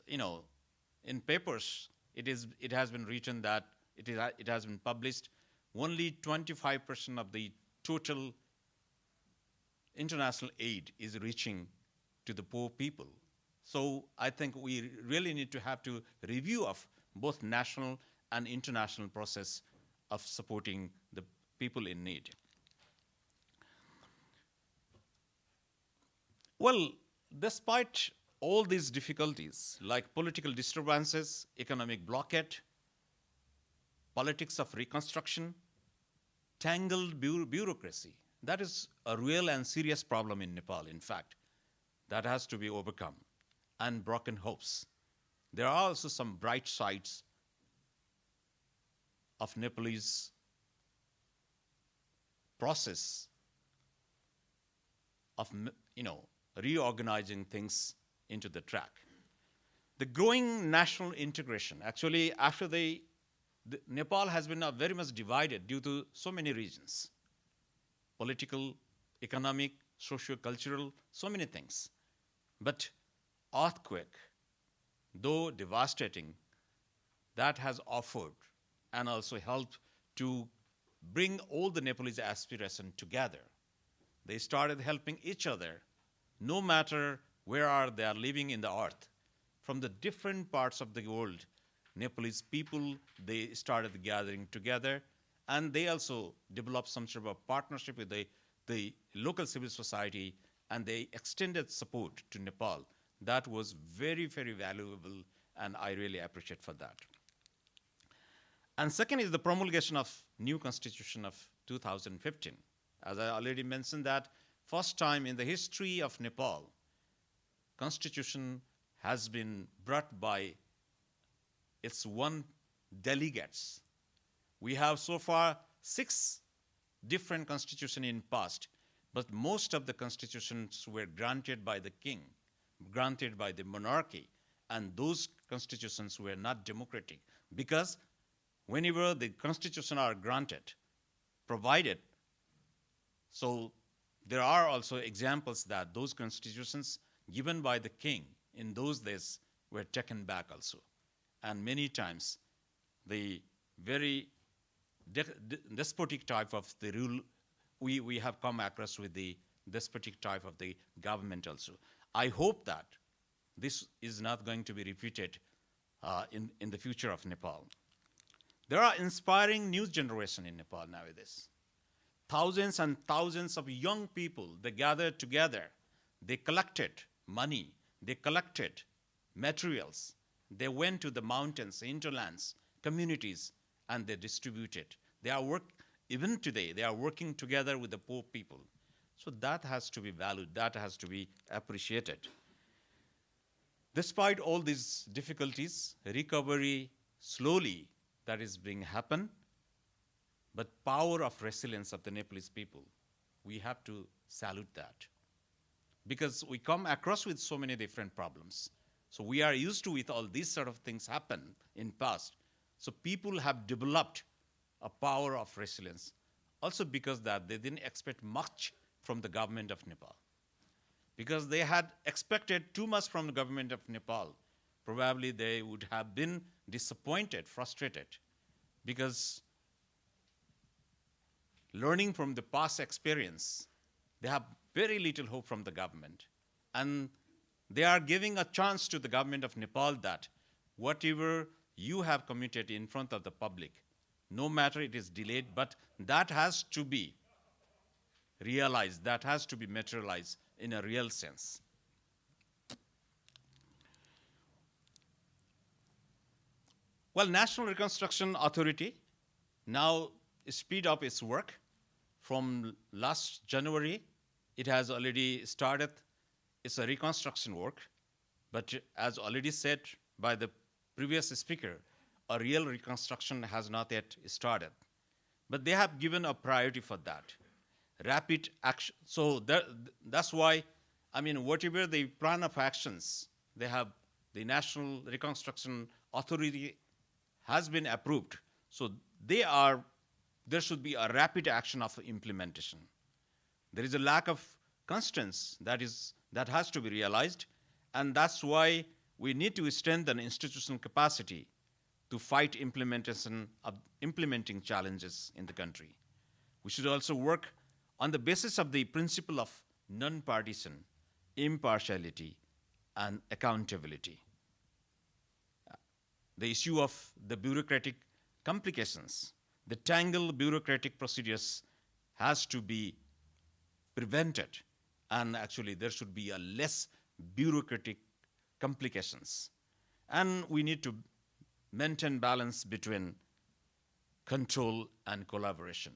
in papers it has been written that it has been published only 25% of the total international aid is reaching to the poor people. So I think we really need to have to review of both national and international process of supporting the people in need. Well, despite all these difficulties, like political disturbances, economic blockade, politics of reconstruction, tangled bureaucracy, that is a real and serious problem in Nepal, in fact, that has to be overcome, and broken hopes. there are also some bright sides of Nepalese process of reorganizing things into the track. The growing national integration, actually after the Nepal has been very much divided due to so many reasons, political, economic, socio-cultural, so many things. But earthquake, though devastating, that has offered and also helped to bring all the Nepalese aspirations together. They started helping each other, no matter where they are living in the earth. From the different parts of the world, Nepalese people, they started gathering together, and they also developed some sort of a partnership with the local civil society, and they extended support to Nepal. That was very, very valuable, and I really appreciate for that. And second is the promulgation of new constitution of 2015. As I already mentioned, that first time in the history of Nepal, constitution has been brought by its one delegates. We have so far 6 different constitutions in past, but most of the constitutions were granted by the king, granted by the monarchy, and those constitutions were not democratic, because whenever the constitution are granted, provided, so there are also examples that those constitutions given by the king in those days were taken back also. And many times the very despotic type of the rule, we have come across with the despotic type of the government also. I hope that this is not going to be repeated in the future of Nepal. There are inspiring new generation in Nepal nowadays. Thousands and thousands of young people, they gathered together, they collected money, they collected materials, they went to the mountains, hinterlands, communities, and they distributed. Even today, they are working together with the poor people. So that has to be valued, that has to be appreciated. Despite all these difficulties, recovery slowly that is being happen, but power of resilience of the Nepalese people, we have to salute that. Because we come across with so many different problems. So we are used to with all these sort of things happen in past. So people have developed a power of resilience. Also because that they didn't expect much from the government of Nepal. Because they had expected too much from the government of Nepal, probably they would have been disappointed, frustrated. Because learning from the past experience, they have very little hope from the government. And they are giving a chance to the government of Nepal that whatever you have committed in front of the public, no matter it is delayed, but that has to be realized, that has to be materialized in a real sense. Well, National Reconstruction Authority now speed up its work. From last January, it has already started. It's a reconstruction work, but as already said by the previous speaker, a real reconstruction has not yet started. But they have given a priority for that. Rapid action. So that's why, whatever the plan of actions, they have, the National Reconstruction Authority has been approved. So there should be a rapid action of implementation. There is a lack of constraints that has to be realized, and that's why we need to strengthen institutional capacity to fight implementing challenges in the country. We should also work on the basis of the principle of non-partisan, impartiality, and accountability. The issue of the bureaucratic complications, the tangled bureaucratic procedures has to be prevented, and actually there should be a less bureaucratic complications. And we need to maintain balance between control and collaboration.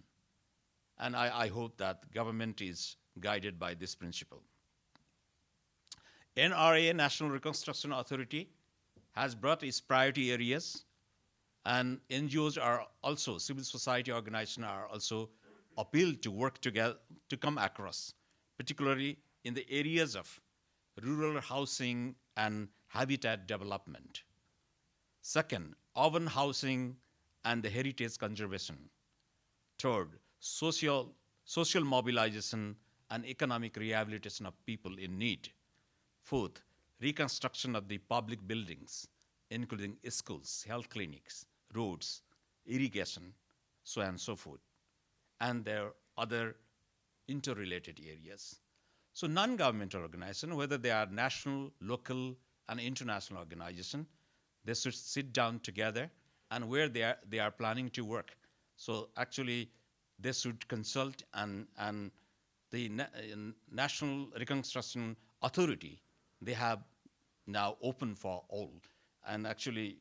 And I hope that government is guided by this principle. NRA, National Reconstruction Authority, has brought its priority areas, and NGOs are also, civil society organizations are also appealed to work together to come across, particularly in the areas of rural housing and habitat development. Second, urban housing and the heritage conservation. Third, social mobilization and economic rehabilitation of people in need. Fourth, reconstruction of the public buildings, including schools, health clinics, roads, irrigation, so on and so forth. And there are other interrelated areas. So non-governmental organizations, whether they are national, local, and international organizations, they should sit down together and where they are planning to work. So actually, they should consult, and the National Reconstruction Authority, they have now open for all. And actually,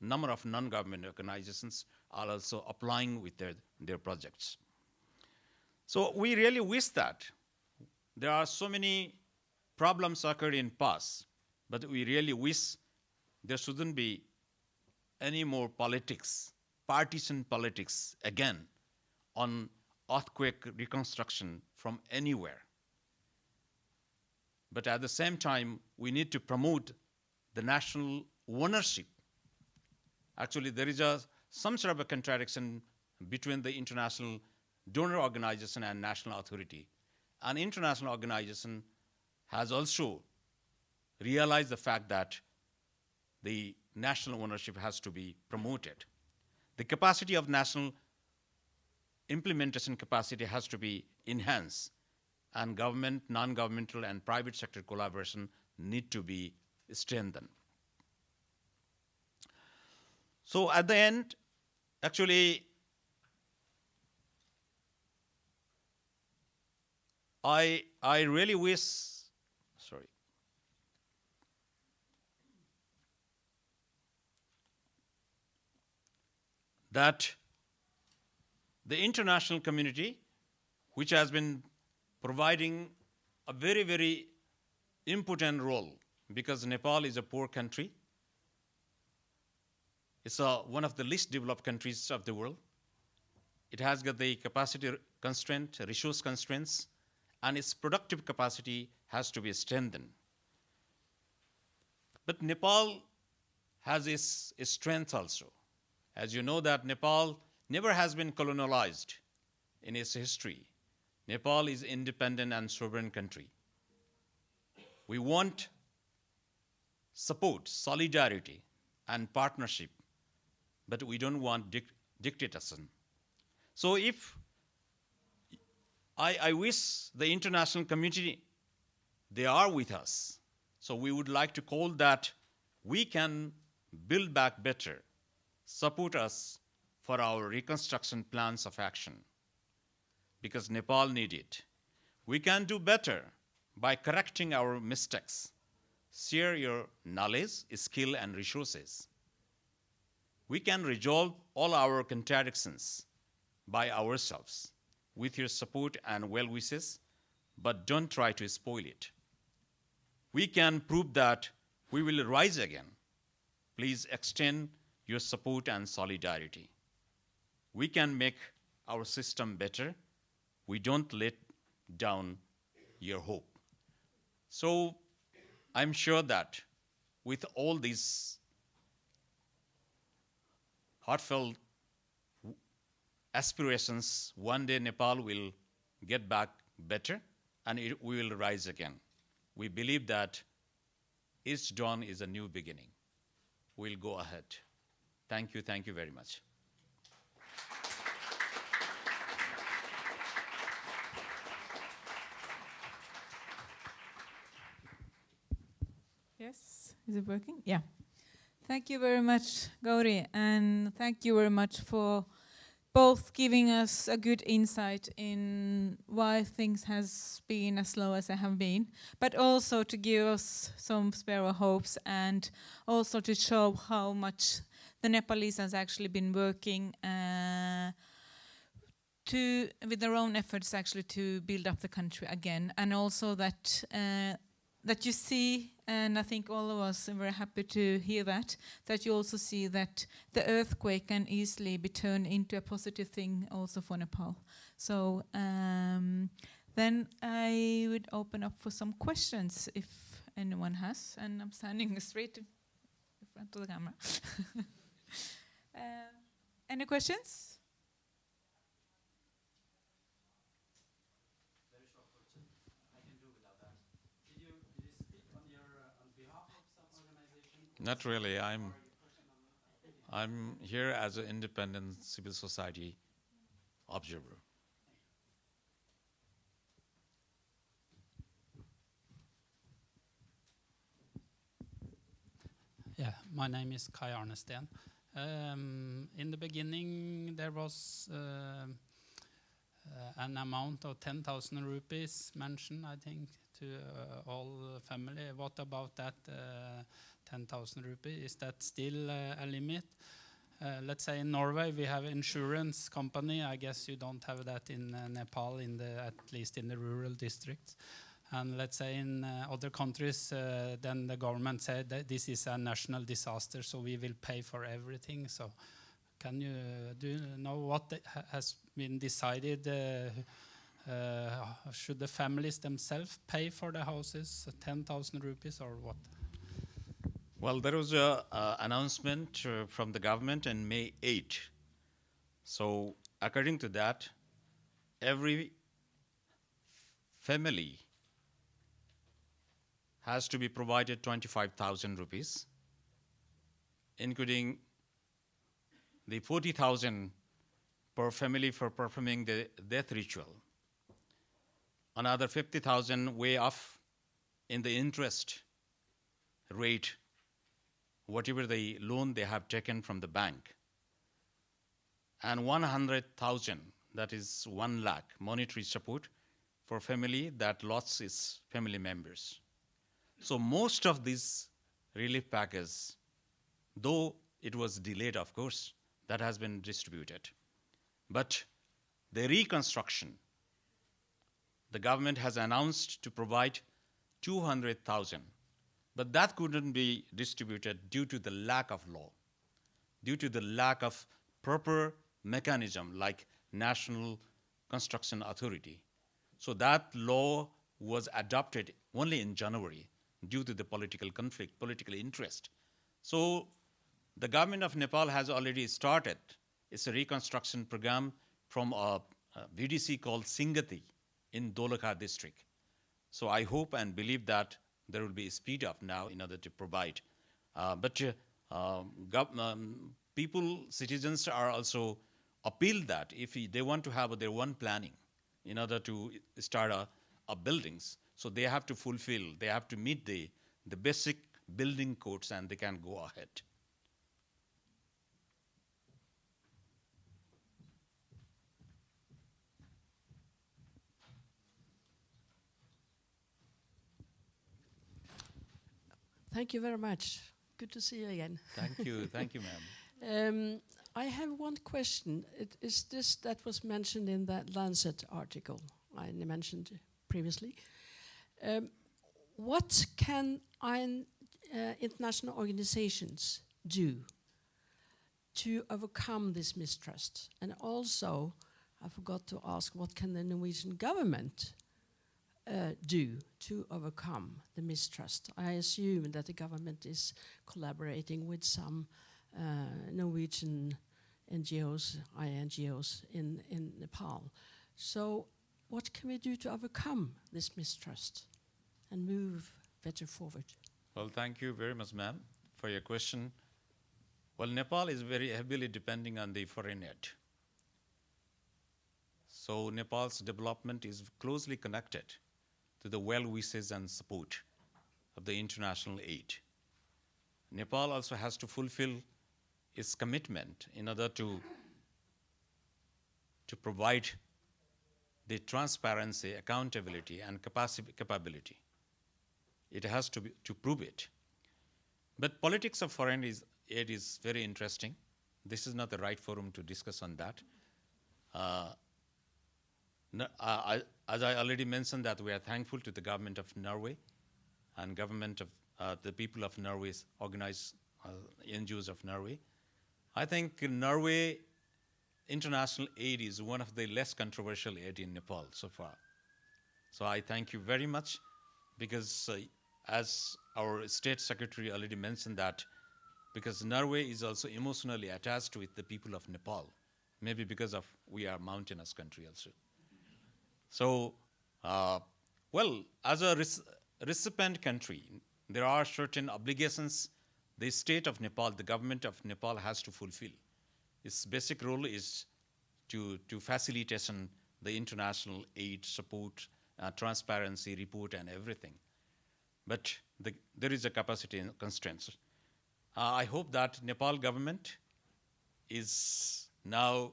number of non-government organizations are also applying with their projects. So we really wish that there are so many problems occurred in past, but we really wish there shouldn't be any more politics, partisan politics again on earthquake reconstruction from anywhere. But at the same time, we need to promote the national ownership. Actually, there is some sort of a contradiction between the international donor organization and national authority. An international organization has also realized the fact that the national ownership has to be promoted. The capacity of national implementation capacity has to be enhanced, and government, non-governmental, and private sector collaboration need to be strengthened. So at the end, actually, I really wish, that the international community, which has been providing a very, very important role, because Nepal is a poor country. It's one of the least developed countries of the world. It has got the capacity constraint, resource constraints, and its productive capacity has to be strengthened. But Nepal has its strength also. As you know that Nepal never has been colonialized in its history. Nepal is an independent and sovereign country. We want support, solidarity, and partnership, but we don't want dictatorship. So if I wish the international community, they are with us. So we would like to call that we can build back better, support us for our reconstruction plans of action, because Nepal needs it. We can do better by correcting our mistakes. Share your knowledge, skill, and resources. We can resolve all our contradictions by ourselves with your support and well wishes, but don't try to spoil it. We can prove that we will rise again. Please extend your support and solidarity. We can make our system better. We don't let down your hope. So I'm sure that with all these heartfelt aspirations, one day Nepal will get back better and we will rise again. We believe that each dawn is a new beginning. We'll go ahead. Thank you very much. Yes, is it working? Yeah. Thank you very much, Gauri, and thank you very much for both giving us a good insight in why things has been as slow as they have been, but also to give us some spare hopes and also to show how much the Nepalese has actually been working with their own efforts actually to build up the country again, and also that that you see, and I think all of us are very happy to hear that you also see that the earthquake can easily be turned into a positive thing also for Nepal. So then I would open up for some questions if anyone has, and I'm standing straight in front of the camera. Any questions? Not really. I'm here as an independent civil society observer. Yeah, my name is Kai Arnesten. In the beginning, there was an amount of 10,000 rupees mentioned, I think, to all family. What about that 10,000 rupees? Is that still a limit? Let's say in Norway we have insurance company. I guess you don't have that in Nepal, at least in the rural districts. And let's say in other countries, then the government said that this is a national disaster, so we will pay for everything. So do you know what has been decided? Should the families themselves pay for the houses, 10,000 rupees or what? Well, there was an announcement from the government on May 8. So according to that, every family has to be provided 25,000 rupees, including the 40,000 per family for performing the death ritual. Another 50,000 way off in the interest rate, whatever the loan they have taken from the bank. And 100,000, that is 1 lakh, monetary support for family that lost its family members. So most of these relief packages, though it was delayed, of course, that has been distributed. But the reconstruction, the government has announced to provide 200,000, but that couldn't be distributed due to the lack of law, due to the lack of proper mechanism like National Construction Authority. So that law was adopted only in January due to the political conflict, political interest. So the government of Nepal has already started its reconstruction program from a VDC called Singati in Dolakha district. So I hope and believe that there will be a speed up now in order to provide. People, citizens are also appealed that if they want to have their own planning in order to start a buildings, so they have to fulfill, they have to meet the basic building codes and they can go ahead. Thank you very much. Good to see you again. Thank you, ma'am. I have one question. It is this that was mentioned in that Lancet article I mentioned previously. What can international organizations do to overcome this mistrust? And also, I forgot to ask, what can the Norwegian government do to overcome the mistrust? I assume that the government is collaborating with some Norwegian NGOs, INGOs in Nepal. So what can we do to overcome this mistrust and move better forward? Well, thank you very much, ma'am, for your question. Well, Nepal is very heavily depending on the foreign aid. So Nepal's development is closely connected to the well wishes and support of the international aid. Nepal also has to fulfill its commitment in order to provide the transparency, accountability, and capability. It has to prove it. But politics of foreign aid is very interesting. This is not the right forum to discuss on that. As I already mentioned, that we are thankful to the government of Norway and government of the people of Norway, organized NGOs of Norway. I think Norway international aid is one of the less controversial aid in Nepal so far. So I thank you very much, because as our state secretary already mentioned that, because Norway is also emotionally attached with the people of Nepal, maybe because of we are mountainous country also. So, well, as a recipient country, there are certain obligations the state of Nepal, the government of Nepal has to fulfill. Its basic role is to facilitation the international aid, support, transparency, report, and everything. But there is a capacity constraints. I hope that Nepal government is now,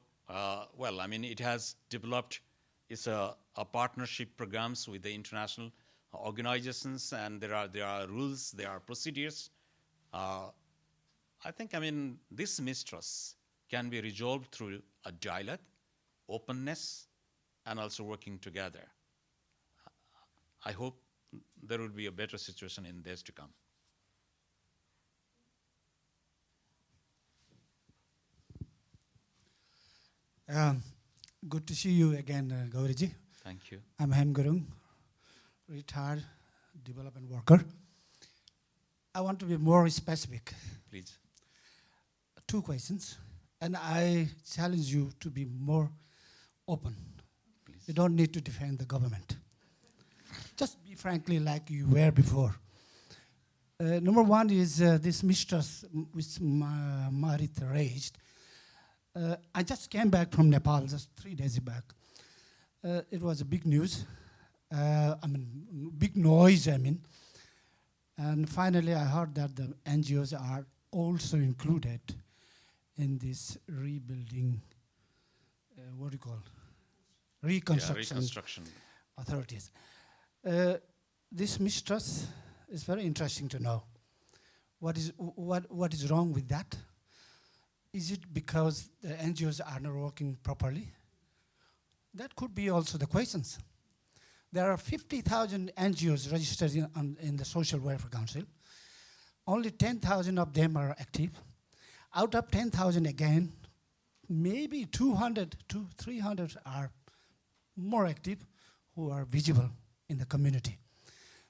well, I mean, it has developed its a partnership programs with the international organizations, and there are rules, there are procedures. I think, I mean, this mistrust can be resolved through a dialogue, openness, and also working together. I hope there will be a better situation in days to come. Good to see you again, Gauriji. Thank you. I'm Hem Gurung, retired development worker. I want to be more specific. Please. 2 questions, and I challenge you to be more open. Please. You don't need to defend the government. Just be frankly like you were before. Number 1 is this mistrust which Marit raised. I just came back from Nepal just 3 days back. It was a big news. Big noise, And finally, I heard that the NGOs are also included in this rebuilding, what do you call, reconstruction authorities. This mistrust is very interesting to know. What is wrong with that? Is it because the NGOs are not working properly? That could be also the questions. There are 50,000 NGOs registered in the Social Welfare Council. Only 10,000 of them are active. Out of 10,000 again, maybe 200 to 300 are more active, who are visible in the community.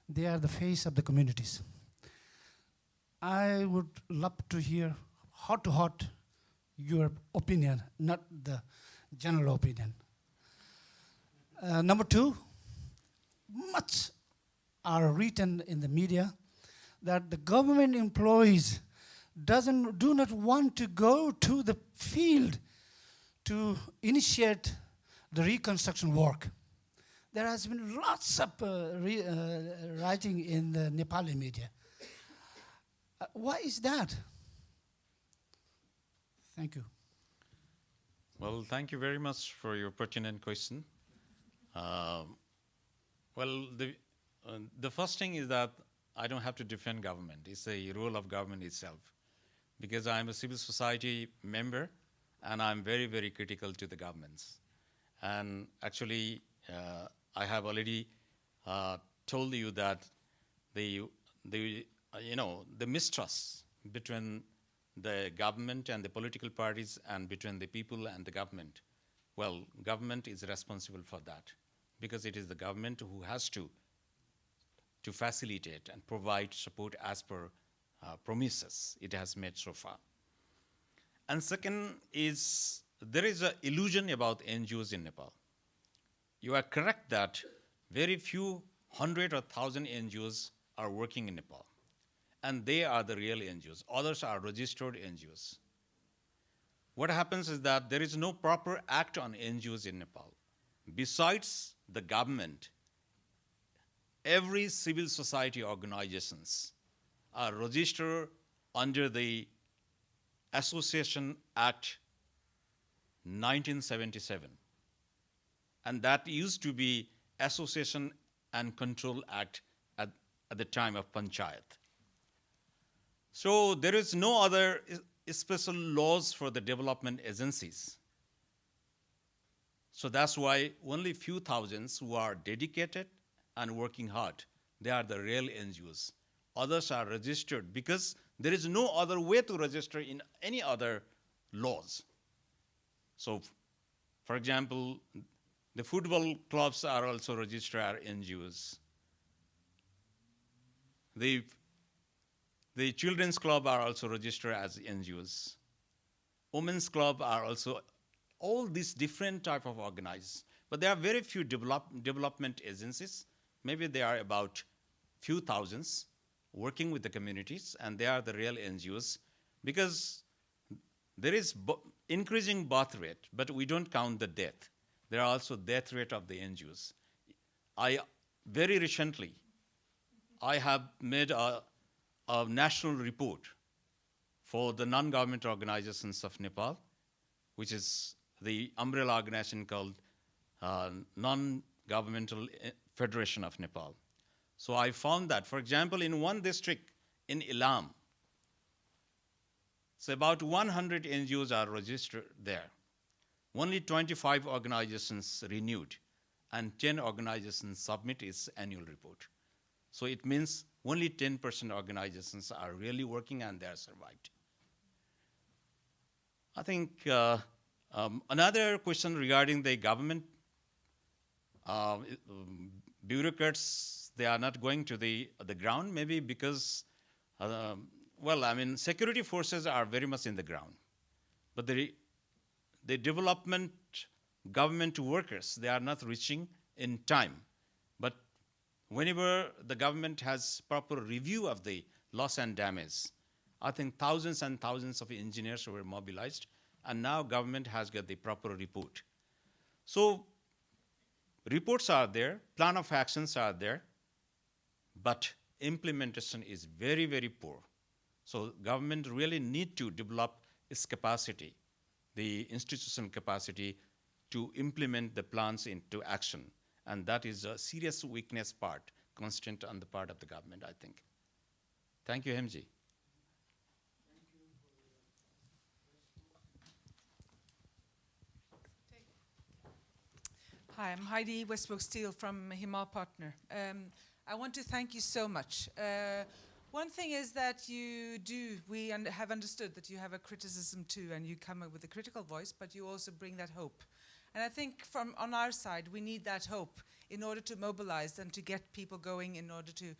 They are the face of the communities. I would love to hear heart to heart your opinion, not the general opinion. Number 2, much are written in the media that the government employees do not want to go to the field to initiate the reconstruction work. There has been lots of writing in the Nepali media. Why is that? Thank you. Well, thank you very much for your pertinent question. Well, the first thing is that I don't have to defend government. It's a role of government itself. Because I'm a civil society member, and I'm very, very critical to the governments. And actually, I have already told you that the mistrust between the government and the political parties and between the people and the government, well, government is responsible for that, because it is the government who has to facilitate and provide support as per promises it has made so far. And second is, there is an illusion about NGOs in Nepal. You are correct that very few 100 or 1,000 NGOs are working in Nepal. And they are the real NGOs. Others are registered NGOs. What happens is that there is no proper act on NGOs in Nepal. Besides the government, every civil society organizations are registered under the Association Act 1977. And that used to be Association and Control Act at the time of Panchayat. So there is no other special laws for the development agencies. So that's why only few thousands who are dedicated and working hard They are the real NGOs. Others are registered because there is no other way to register in any other laws. So, for example, the football clubs are also registered as NGOs. The children's club are also registered as NGOs. Women's club are also, all these different type of organizations. But there are very few development agencies. Maybe there are about few thousands working with the communities, and they are the real NGOs, because there is increasing birth rate, but we don't count the death. There are also death rate of the NGOs. Very recently, I have made a national report for the non-government organizations of Nepal, which is the umbrella organization called Non-Governmental Federation of Nepal. So I found that, for example, in one district in Ilam, so about 100 NGOs are registered there. Only 25 organizations renewed, and 10 organizations submit its annual report. So it means only 10% organizations are really working and they are survived. I think another question regarding the government, bureaucrats, they are not going to the ground, maybe because, security forces are very much in the ground. But the development government workers, they are not reaching in time. But whenever the government has proper review of the loss and damage, I think thousands and thousands of engineers were mobilized, and now government has got the proper report. So reports are there, plan of actions are there, but implementation is very, very poor. So government really need to develop its capacity, the institutional capacity to implement the plans into action. And that is a serious weakness part, constant on the part of the government, I think. Thank you, MG. Hi, I'm Heidi Westbrook-Steele from Himal Partner. I want to thank you so much. One thing is that we have understood that you have a criticism too, and you come up with a critical voice, but you also bring that hope. And I think on our side, we need that hope in order to mobilize and to get people going in order to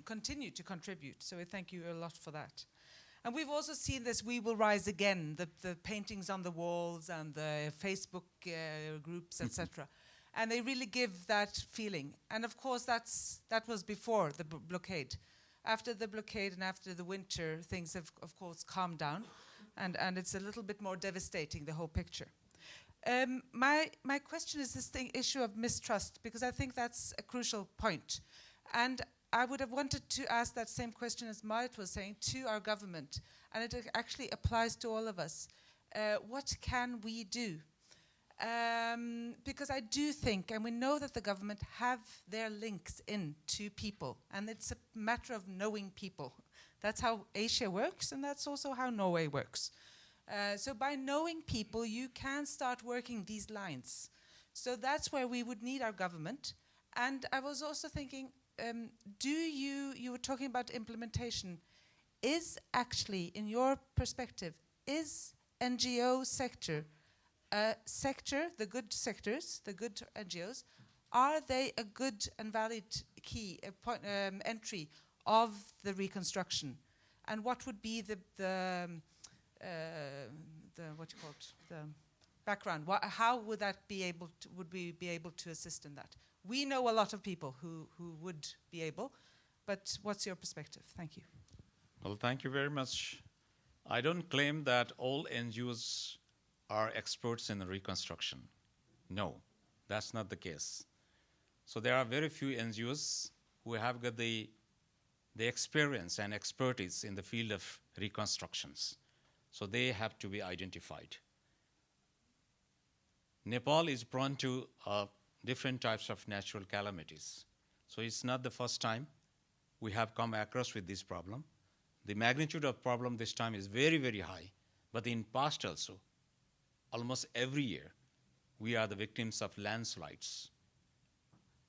continue to contribute. So we thank you a lot for that. And we've also seen this We Will Rise Again, the paintings on the walls and the Facebook groups, etc. And they really give that feeling. And of course, that was before the blockade. After the blockade and after the winter, things have, of course, calmed down. And it's a little bit more devastating, the whole picture. My question is this issue of mistrust, because I think that's a crucial point. And I would have wanted to ask that same question as Marit was saying to our government, and it actually applies to all of us. What can we do? Because I do think, and we know that the government have their links in to people, and it's a matter of knowing people. That's how Asia works, and that's also how Norway works. So by knowing people, you can start working these lines. So that's where we would need our government. And I was also thinking, you were talking about implementation. Is actually, in your perspective, is NGO sector a sector, the good sectors, the good NGOs, are they a good and valid key, entry of the reconstruction? And what would be the background? How would that be able to, would we be able to assist in that? We know a lot of people who would be able, but what's your perspective? Thank you. Well, thank you very much. I don't claim that all NGOs are experts in reconstruction. No, that's not the case. So there are very few NGOs who have got the experience and expertise in the field of reconstructions. So they have to be identified. Nepal is prone to different types of natural calamities. So it's not the first time we have come across with this problem. The magnitude of problem this time is very, very high. But in past also, almost every year, we are the victims of landslides.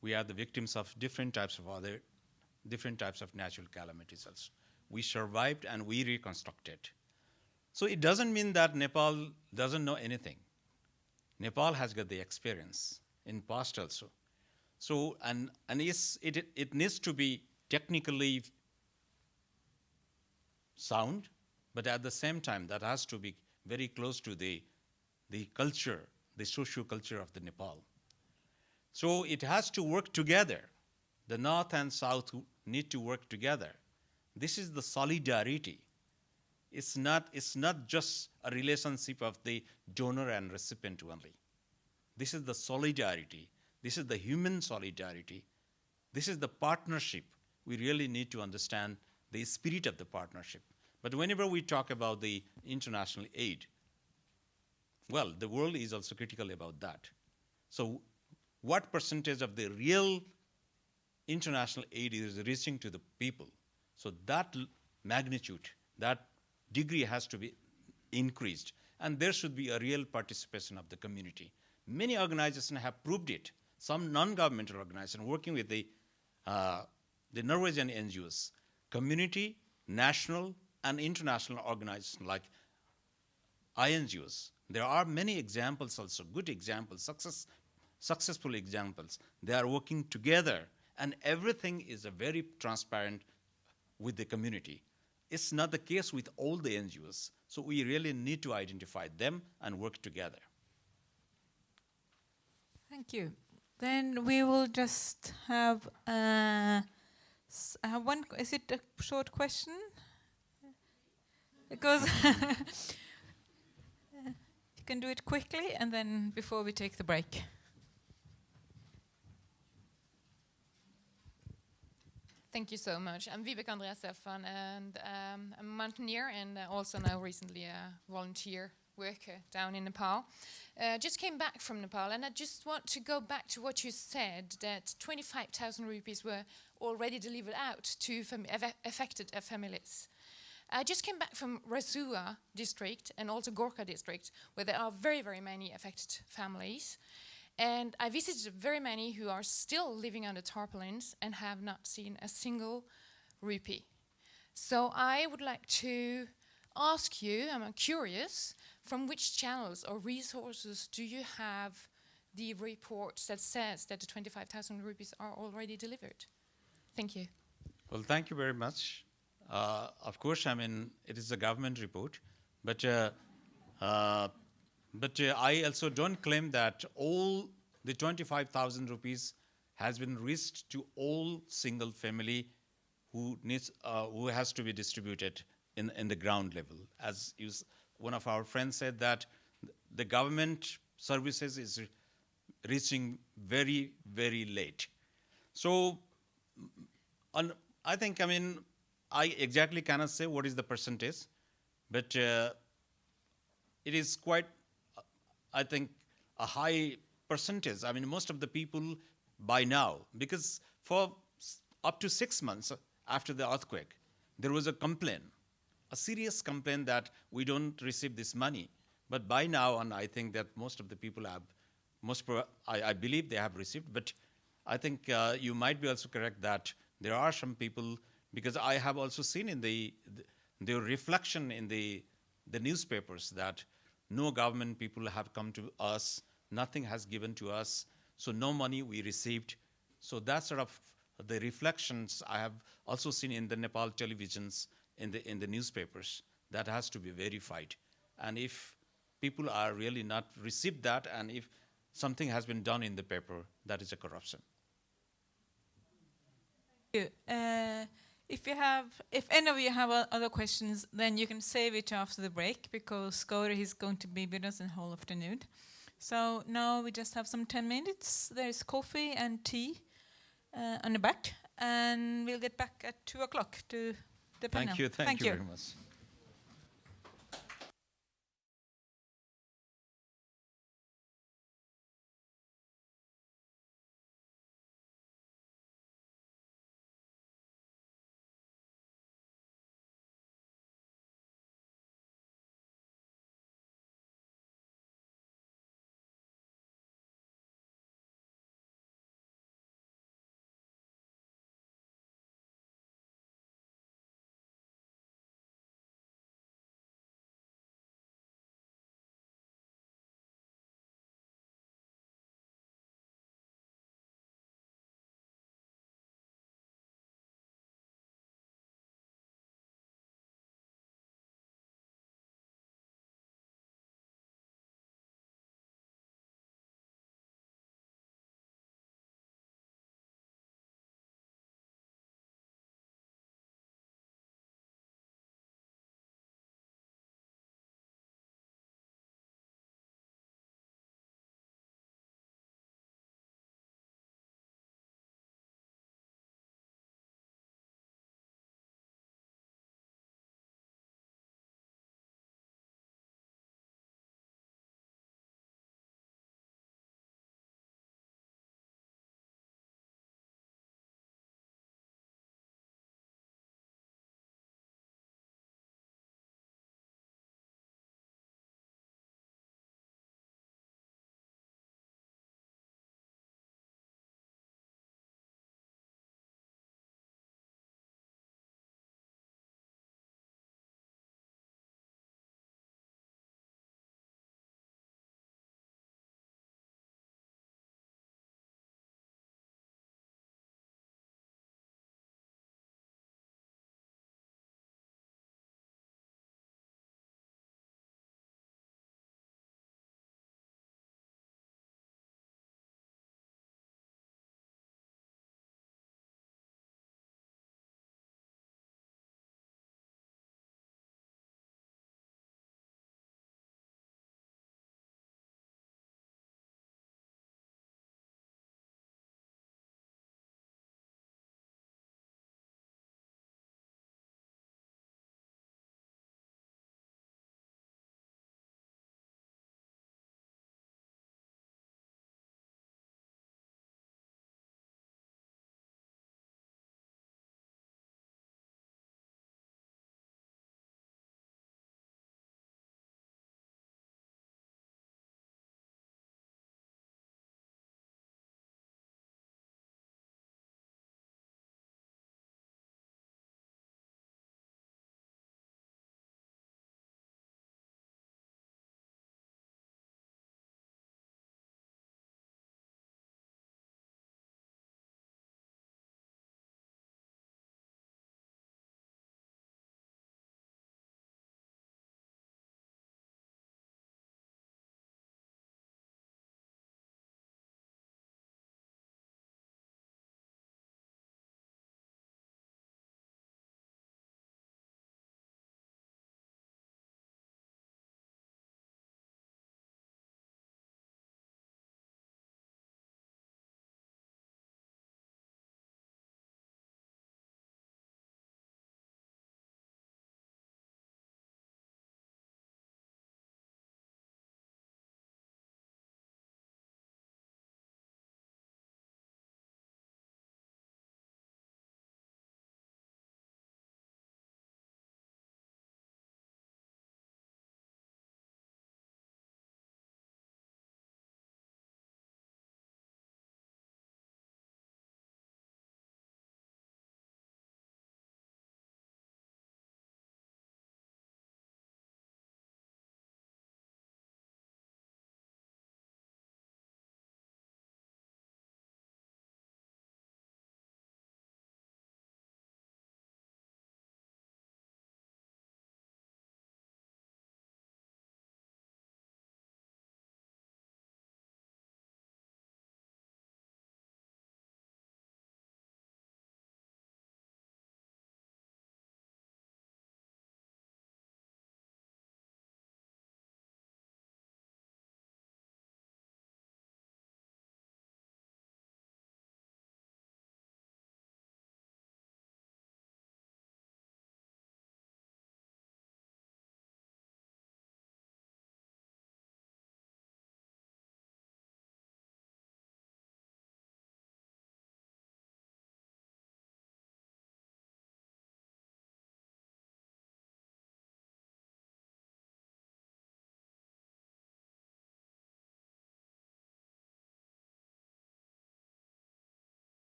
We are the victims of different types of other different types of natural calamities also. We survived and we reconstructed. So it doesn't mean that Nepal doesn't know anything. Nepal has got the experience in past also. So, and it needs to be technically sound, but at the same time, that has to be very close to the culture, the socio-culture of the Nepal. So it has to work together. The North and South need to work together. This is the solidarity. It's not just a relationship of the donor and recipient only. This is the solidarity. This is the human solidarity. This is the partnership. We really need to understand the spirit of the partnership. But whenever we talk about the international aid, well, the world is also critical about that. So what percentage of the real international aid is reaching to the people? So that magnitude, that degree has to be increased. And there should be a real participation of the community. Many organizations have proved it. Some non-governmental organizations working with the Norwegian NGOs, community, national, and international organizations like INGOs. There are many examples also, good examples, successful examples. They are working together, and everything is very transparent with the community. It's not the case with all the NGOs, so we really need to identify them and work together. Thank you. Then we will just have one. Is it a short question? Because you can do it quickly, and then before we take the break. Thank you so much. I'm Vivek Andreas Stefan, and I'm a mountaineer and also now recently a volunteer worker down in Nepal. Just came back from Nepal, and I just want to go back to what you said, that 25,000 rupees were already delivered out to affected families. I just came back from Rasua district and also Gorkha district, where there are very, very many affected families. And I visited very many who are still living under tarpaulins and have not seen a single rupee. So I would like to ask you, I'm curious, from which channels or resources do you have the reports that says that the 25,000 rupees are already delivered? Thank you. Well, thank you very much. Of course, I mean, it is a government report, but I also don't claim that all the 25,000 rupees has been reached to all single family who has to be distributed in the ground level. As one of our friends said, that the government services is reaching very, very late. So I think, I mean, I exactly cannot say what is the percentage, but it is quite, I think, a high percentage. I mean, most of the people by now, because for up to 6 months after the earthquake, there was a complaint, a serious complaint that we don't receive this money. But by now, and I think that most of the people have, I believe they have received, but I think you might be also correct that there are some people, because I have also seen in the reflection in the newspapers that no government people have come to us, nothing has given to us, so no money we received. So that's sort of the reflections I have also seen in the Nepal televisions, in the newspapers. That has to be verified. And if people are really not received that, and if something has been done in the paper, that is a corruption. Thank you. If any of you have other questions, then you can save it after the break, because Skåre is going to be with us the whole afternoon. So now we just have some 10 minutes. There's coffee and tea on the back, and we'll get back at 2 o'clock to the panel. Thank you very much.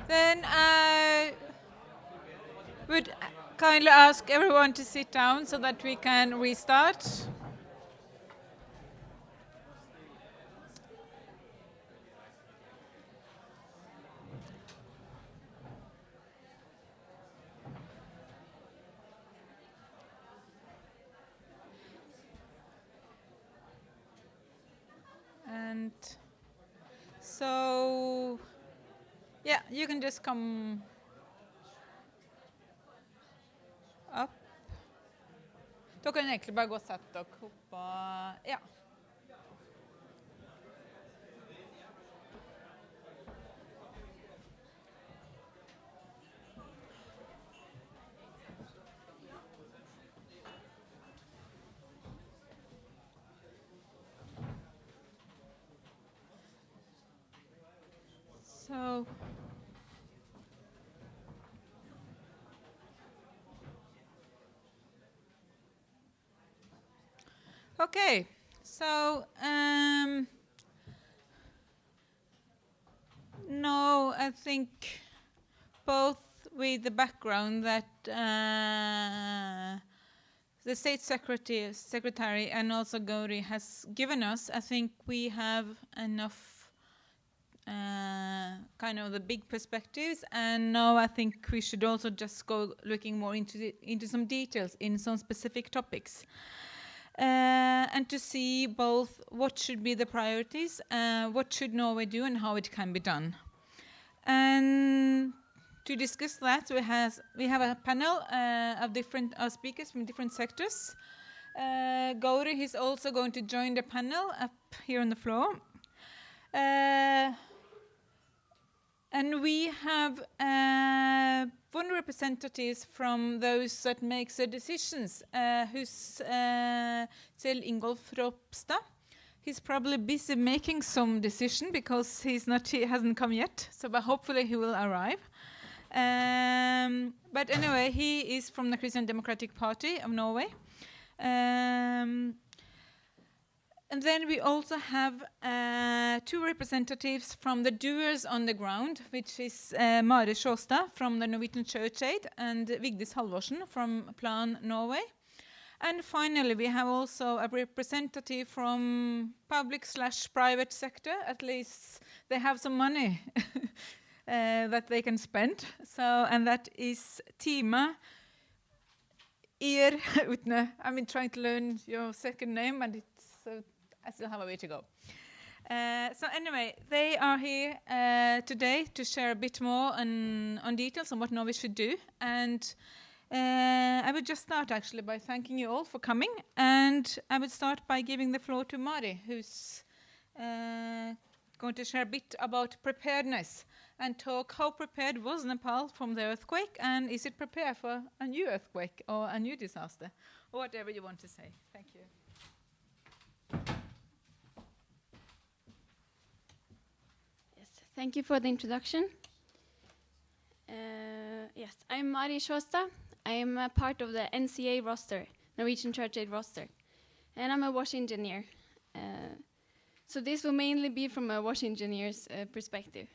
Then I would kindly ask everyone to sit down so that we can restart. And so, yeah, you can just come up. Dere kan egentlig bare gå og sette dere opp og, ja. So, okay, so now I think both with the background that the State Secretary and also Gauri has given us, I think we have enough kind of the big perspectives, and now I think we should also just go looking more into some details in some specific topics. And to see both what should be the priorities, what should Norway do, and how it can be done. And to discuss that, we have a panel of different speakers from different sectors. Gauri is also going to join the panel up here on the floor. And we have one representative from those that makes the decisions, who's Kjell Ingolf Ropstad. He's probably busy making some decision because he hasn't come yet. So, but hopefully he will arrive. But anyway, he is from the Christian Democratic Party of Norway. And then we also have two representatives from the doers on the ground, which is Mari Sjåstad from the Norwegian Church Aid and Vigdis Halvorsen from Plan Norway. And finally, we have also a representative from public/private sector. At least they have some money that they can spend. So, and that is Tima Utne. I've been trying to learn your second name, and I still have a way to go. So anyway, they are here today to share a bit more on details on what Norway should do. And I would just start actually by thanking you all for coming. And I would start by giving the floor to Mari, who's going to share a bit about preparedness and talk how prepared was Nepal from the earthquake, and is it prepared for a new earthquake or a new disaster, or whatever you want to say. Thank you. Thank you for the introduction. Yes, I'm Mari Sjåstad. I am a part of the NCA roster, Norwegian Church Aid roster, and I'm a wash engineer. So this will mainly be from a wash engineer's perspective.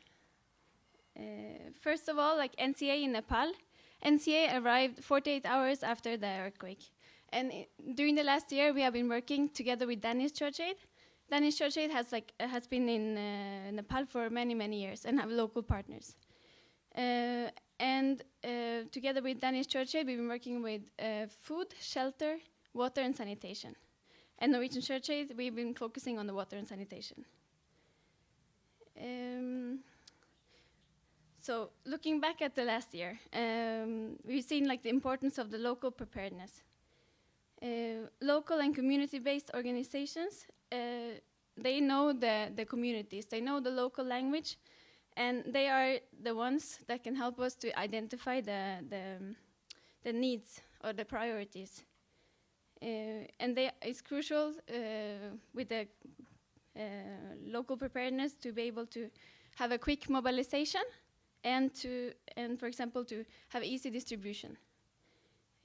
First of all, like NCA in Nepal, NCA arrived 48 hours after the earthquake. And during the last year, we have been working together with Danish Church Aid. Danish Church Aid has been in Nepal for many, many years and have local partners. And together with Danish Church Aid, we've been working with food, shelter, water, and sanitation. And Norwegian Church Aid, we've been focusing on the water and sanitation. So looking back at the last year, we've seen like the importance of the local preparedness. Local and community-based organizations, they know the communities, they know the local language, and they are the ones that can help us to identify the needs or the priorities. And it's crucial with the local preparedness to be able to have a quick mobilization and for example, to have easy distribution.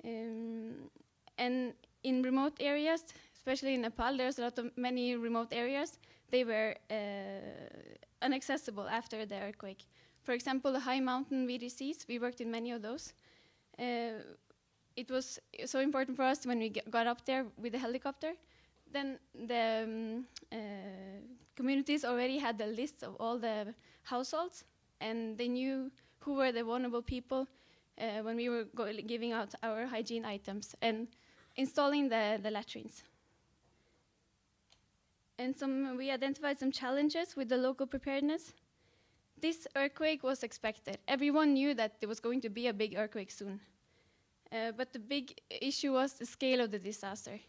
And in remote areas, especially in Nepal, there's many remote areas. They were inaccessible after the earthquake. For example, the high mountain VDCs, we worked in many of those. It was so important for us when we got up there with the helicopter. Then the communities already had the list of all the households, and they knew who were the vulnerable people when we were giving out our hygiene items and installing the latrines. And we identified some challenges with the local preparedness. This earthquake was expected. Everyone knew that there was going to be a big earthquake soon. But the big issue was the scale of the disaster.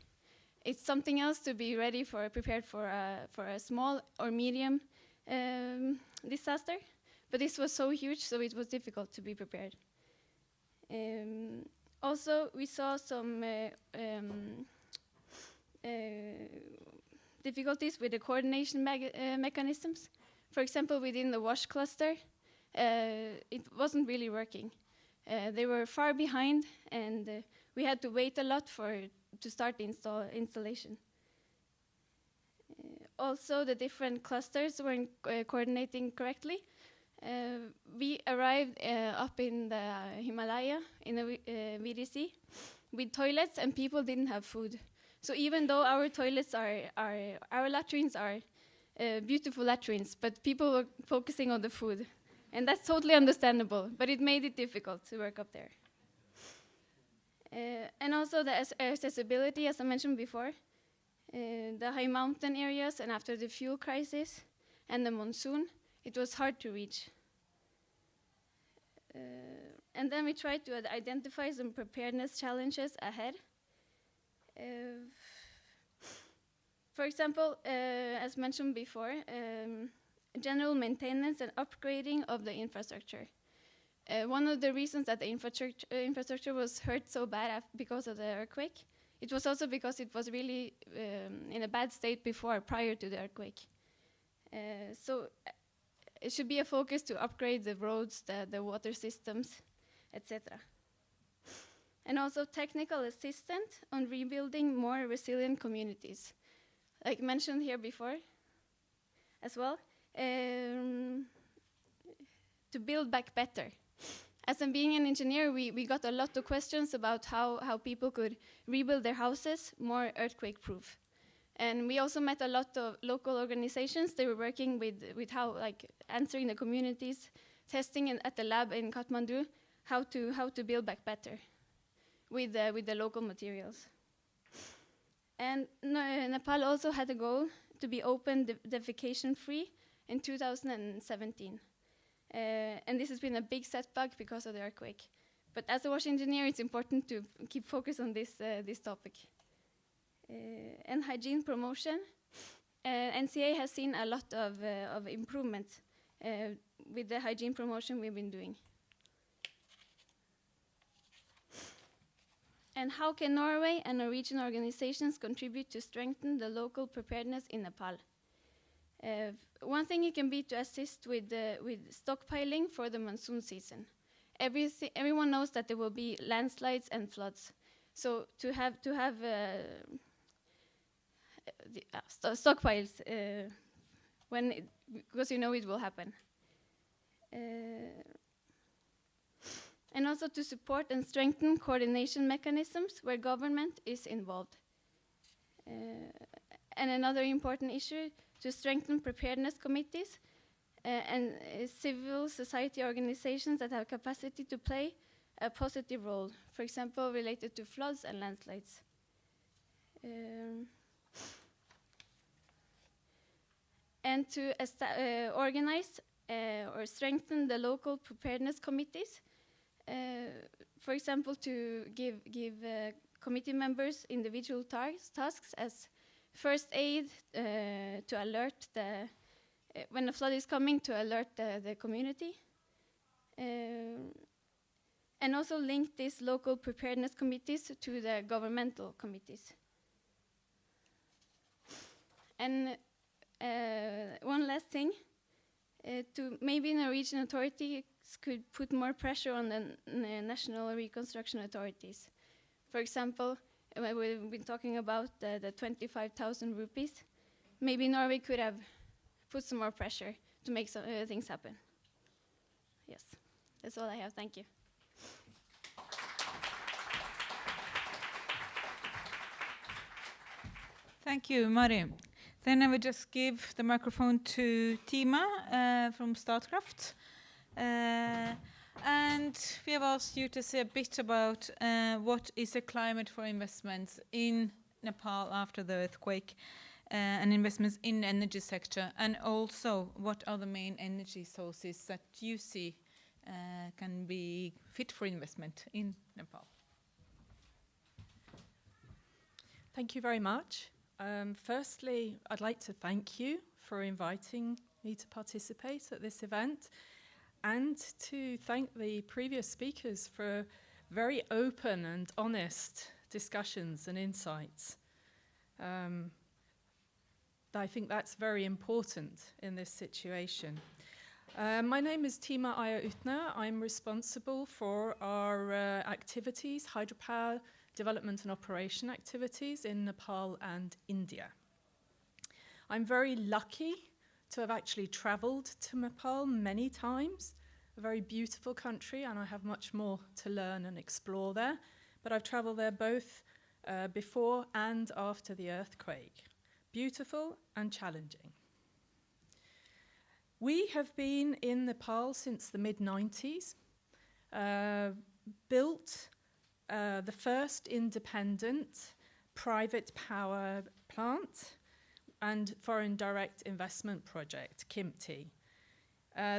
It's something else to be ready prepared for a small or medium disaster, but this was so huge, so it was difficult to be prepared. Also, we saw some difficulties with the coordination mechanisms. For example, within the WASH cluster, it wasn't really working. They were far behind, and we had to wait a lot to start the installation. Also, the different clusters weren't coordinating correctly. We arrived up in the Himalaya, in a VDC, with toilets, and people didn't have food. So even though our toilets our latrines are beautiful latrines, but people were focusing on the food. And that's totally understandable, but it made it difficult to work up there. And also the accessibility, as I mentioned before, the high mountain areas, and after the fuel crisis and the monsoon, it was hard to reach. And then we tried to identify some preparedness challenges ahead. For example, as mentioned before, general maintenance and upgrading of the infrastructure. One of the reasons that the infrastructure was hurt so bad because of the earthquake, it was also because it was really in a bad state prior to the earthquake. So it should be a focus to upgrade the roads, the water systems, etc. And also technical assistance on rebuilding more resilient communities. Like mentioned here before as well, to build back better. As I'm being an engineer, we got a lot of questions about how people could rebuild their houses more earthquake-proof. And we also met a lot of local organizations. They were working with how, like, answering the communities, testing at the lab in Kathmandu, how to build back better with the local materials. And Nepal also had a goal to be open defecation-free in 2017. And this has been a big setback because of the earthquake. But as a WASH engineer, it's important to keep focus on this topic. And hygiene promotion. NCA has seen a lot of improvement with the hygiene promotion we've been doing. And how can Norway and Norwegian organizations contribute to strengthen the local preparedness in Nepal? One thing it can be to assist with stockpiling for the monsoon season. Everyone knows that there will be landslides and floods. So to have stockpiles because you know it will happen. And also to support and strengthen coordination mechanisms where government is involved. And another important issue, to strengthen preparedness committees and civil society organizations that have capacity to play a positive role, for example, related to floods and landslides. And to organize or strengthen the local preparedness committees, for example, to give committee members individual tasks as first aid, to alert when a flood is coming, to alert the community, and also link these local preparedness committees to the governmental committees. And one last thing, to maybe Norwegian authorities could put more pressure on the national reconstruction authorities. For example, we've been talking about the 25,000 rupees. Maybe Norway could have put some more pressure to make some things happen. yes, that's all I have. Thank you. Thank you, Mari. Then I will just give the microphone to Tima from Statkraft. And we have asked you to say a bit about what is the climate for investments in Nepal after the earthquake and investments in the energy sector, and also what are the main energy sources that you see can be fit for investment in Nepal. Thank you very much. Firstly, I'd like to thank you for inviting me to participate at this event, and to thank the previous speakers for very open and honest discussions and insights. I think that's very important in this situation. My name is Tima Aya-Utna. I'm responsible for our activities, hydropower development and operation activities in Nepal and India. I'm very lucky to have actually traveled to Nepal many times, a very beautiful country, and I have much more to learn and explore there. But I've traveled there both before and after the earthquake. Beautiful and challenging. We have been in Nepal since the mid-90s, built the first independent private power plant and foreign direct investment project, KIMTI.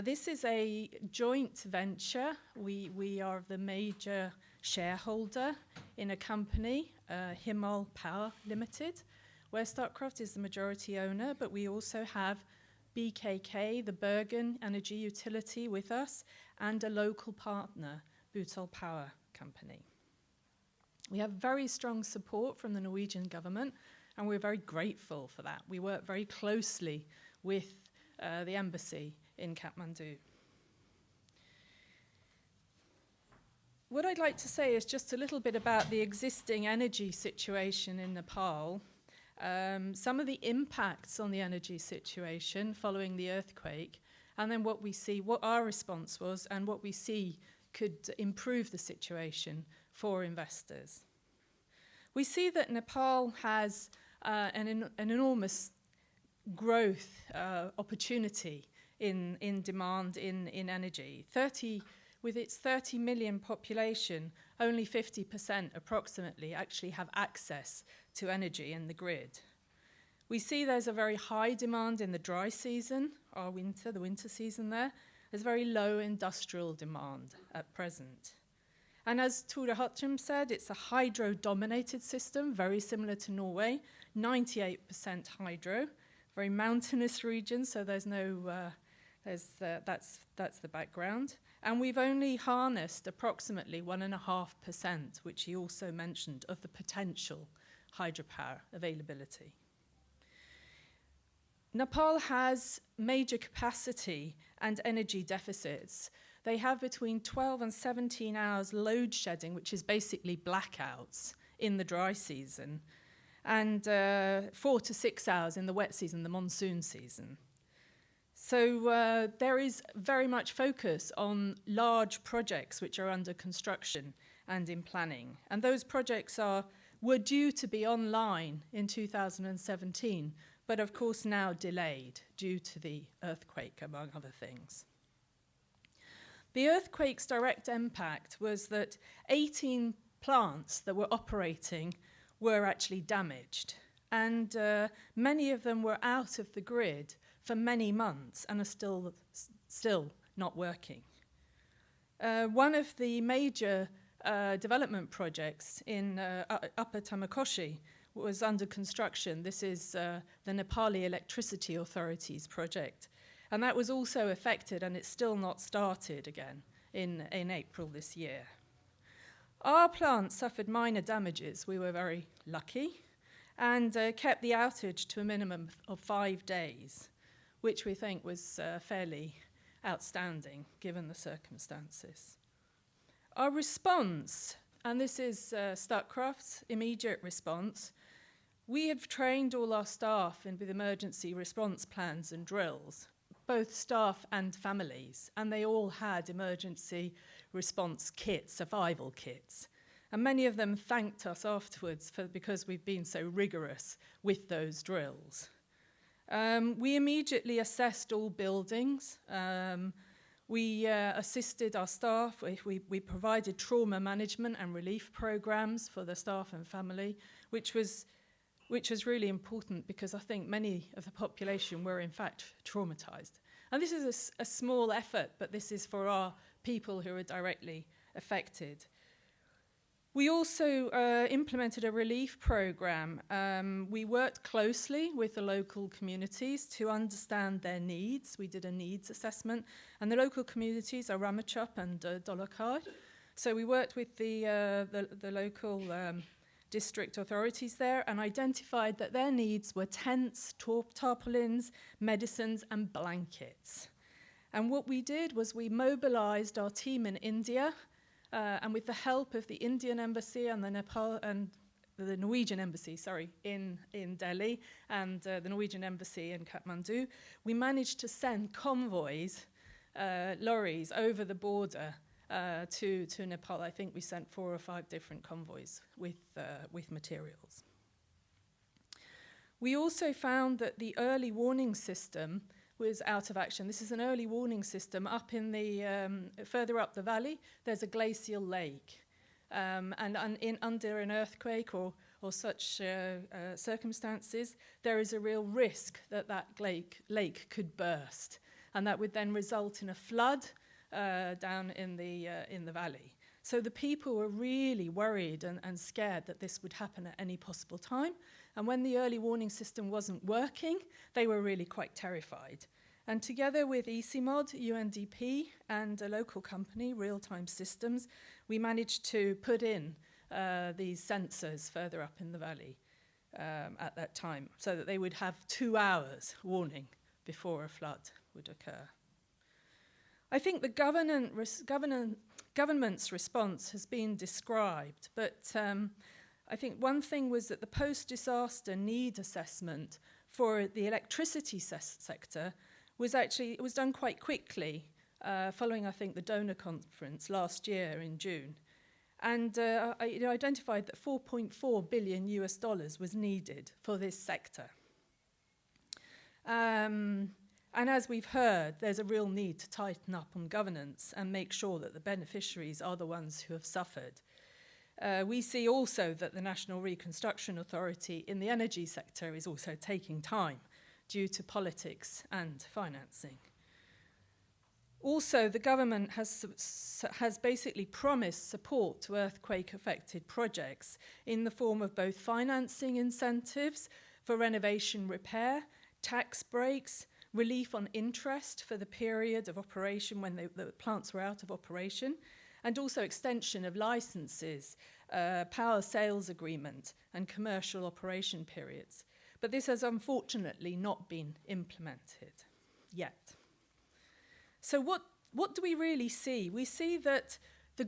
This is a joint venture. We are the major shareholder in a company, Himal Power Limited, where Statkraft is the majority owner, but we also have BKK, the Bergen Energy Utility, with us, and a local partner, Bhutal Power Company. We have very strong support from the Norwegian government, and we're very grateful for that. We work very closely with the embassy in Kathmandu. What I'd like to say is just a little bit about the existing energy situation in Nepal, some of the impacts on the energy situation following the earthquake, and then what we see, what our response was, and what we see could improve the situation for investors. We see that Nepal has an enormous growth opportunity in demand in energy. With its 30 million population, only 50% approximately actually have access to energy in the grid. We see there's a very high demand in the dry season, the winter season there. There's very low industrial demand at present. And as Tore Hattrem said, it's a hydro-dominated system, very similar to Norway, 98% hydro, very mountainous region, so there's no, that's the background. And we've only harnessed approximately 1.5%, which he also mentioned, of the potential hydropower availability. Nepal has major capacity and energy deficits. They have between 12 and 17 hours load shedding, which is basically blackouts in the dry season, and 4 to 6 hours in the wet season, the monsoon season. So there is very much focus on large projects which are under construction and in planning. And those projects were due to be online in 2017, but of course now delayed due to the earthquake, among other things. The earthquake's direct impact was that 18 plants that were operating were actually damaged, and many of them were out of the grid for many months and are still not working. One of the major development projects in Upper Tamakoshi was under construction. This is the Nepali Electricity Authority's project. And that was also affected, and it's still not started again in April this year. Our plant suffered minor damages. We were very lucky, and kept the outage to a minimum of 5 days, which we think was fairly outstanding given the circumstances. Our response, and this is Statkraft's immediate response, we have trained all our staff with emergency response plans and drills, both staff and families, and they all had emergency response kits, survival kits. And many of them thanked us afterwards because we've been so rigorous with those drills. We immediately assessed all buildings. We assisted our staff. We provided trauma management and relief programs for the staff and family, which was really important because I think many of the population were in fact traumatized. And this is a small effort, but this is for our people who are directly affected. We also implemented a relief program. We worked closely with the local communities to understand their needs. We did a needs assessment, and the local communities are Ramachop and Dolakar. So we worked with the local district authorities there and identified that their needs were tents, tarpaulins, medicines, and blankets. And what we did was we mobilized our team in India. And with the help of the Indian embassy and the Nepal and the Norwegian embassy, in Delhi and the Norwegian embassy in Kathmandu, we managed to send convoys, lorries over the border to Nepal. I think we sent 4 or 5 different convoys with materials. We also found that the early warning system was out of action. This is an early warning system up in the further up the valley. There's a glacial lake, and under an earthquake or such circumstances, there is a real risk that lake could burst, and that would then result in a flood down in the valley. So the people were really worried and scared that this would happen at any possible time. And when the early warning system wasn't working, they were really quite terrified. And together with ECMOD, UNDP, and a local company, Real Time Systems, we managed to put in these sensors further up in the valley at that time, so that they would have 2 hours warning before a flood would occur. I think the government's response has been described, but I think one thing was that the post-disaster need assessment for the electricity sector was done quite quickly, following, I think, the donor conference last year in June. And it identified that $4.4 billion was needed for this sector. And as we've heard, there's a real need to tighten up on governance and make sure that the beneficiaries are the ones who have suffered. We see also that the National Reconstruction Authority in the energy sector is also taking time due to politics and financing. Also, the government has basically promised support to earthquake-affected projects in the form of both financing incentives for renovation repair, tax breaks, relief on interest for the period of operation when the plants were out of operation, and also extension of licenses, power sales agreement, and commercial operation periods. But this has unfortunately not been implemented yet. So what do we really see? We see that the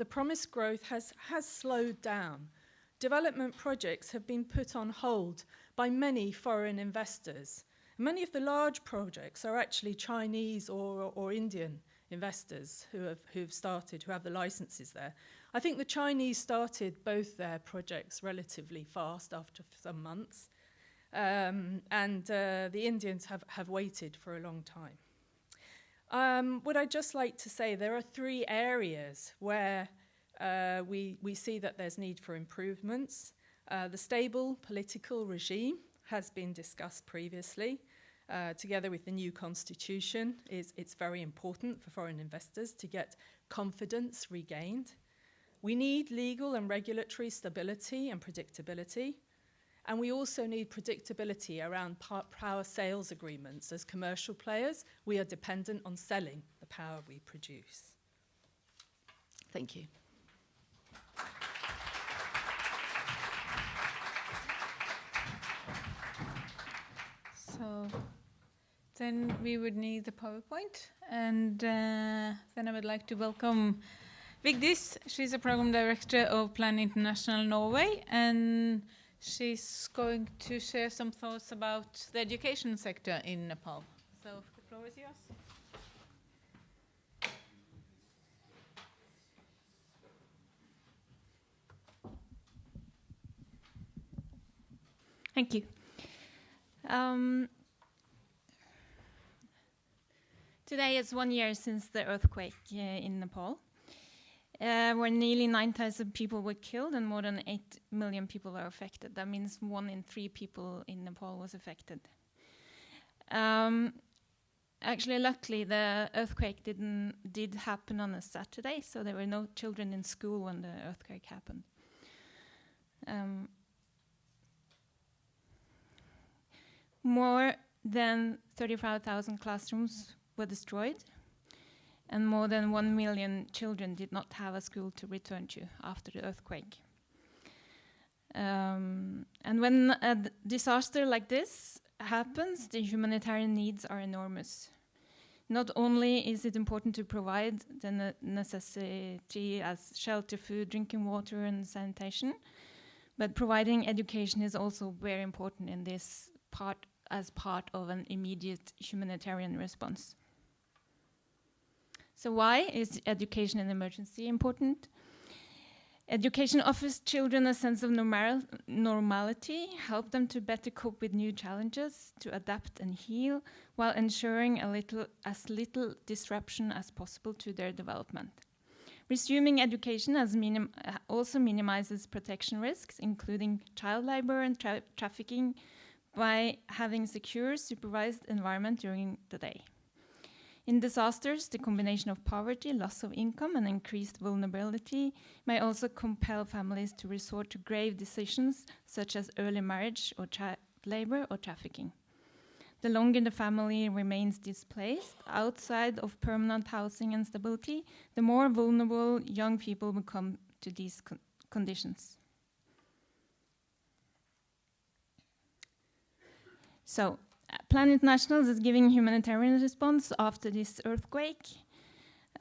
promised growth has slowed down. Development projects have been put on hold by many foreign investors. Many of the large projects are actually Chinese or Indian investors who have the licenses there. I think the Chinese started both their projects relatively fast after some months, and the Indians have waited for a long time. What I'd just like to say, there are 3 areas where we see that there's need for improvements. The stable political regime has been discussed previously. Together with the new constitution, it's very important for foreign investors to get confidence regained. We need legal and regulatory stability and predictability. And we also need predictability around power sales agreements. As commercial players, we are dependent on selling the power we produce. Thank you. So then we would need the PowerPoint, and then I would like to welcome Vigdis. She's a program director of Plan International Norway, and she's going to share some thoughts about the education sector in Nepal. So floor is yours. Thank you. Today is 1 year since the earthquake in Nepal, where nearly 9,000 people were killed and more than 8 million people are affected. That means 1 in 3 people in Nepal was affected. Actually, luckily, the earthquake did happen on a Saturday, so there were no children in school when the earthquake happened. More than 35,000 classrooms were destroyed, and more than 1 million children did not have a school to return to after the earthquake. And when a disaster like this happens, the humanitarian needs are enormous. Not only is it important to provide the necessity as shelter, food, drinking water, and sanitation, but providing education is also very important in this part as part of an immediate humanitarian response. So why is education in emergency important? Education offers children a sense of normality, help them to better cope with new challenges, to adapt and heal, while ensuring as little disruption as possible to their development. Resuming education also minimizes protection risks, including child labor and trafficking, by having secure, supervised environment during the day. In disasters, the combination of poverty, loss of income, and increased vulnerability may also compel families to resort to grave decisions such as early marriage or child labor or trafficking. The longer the family remains displaced outside of permanent housing and stability, the more vulnerable young people become to these conditions. So, Plan International is giving humanitarian response after this earthquake.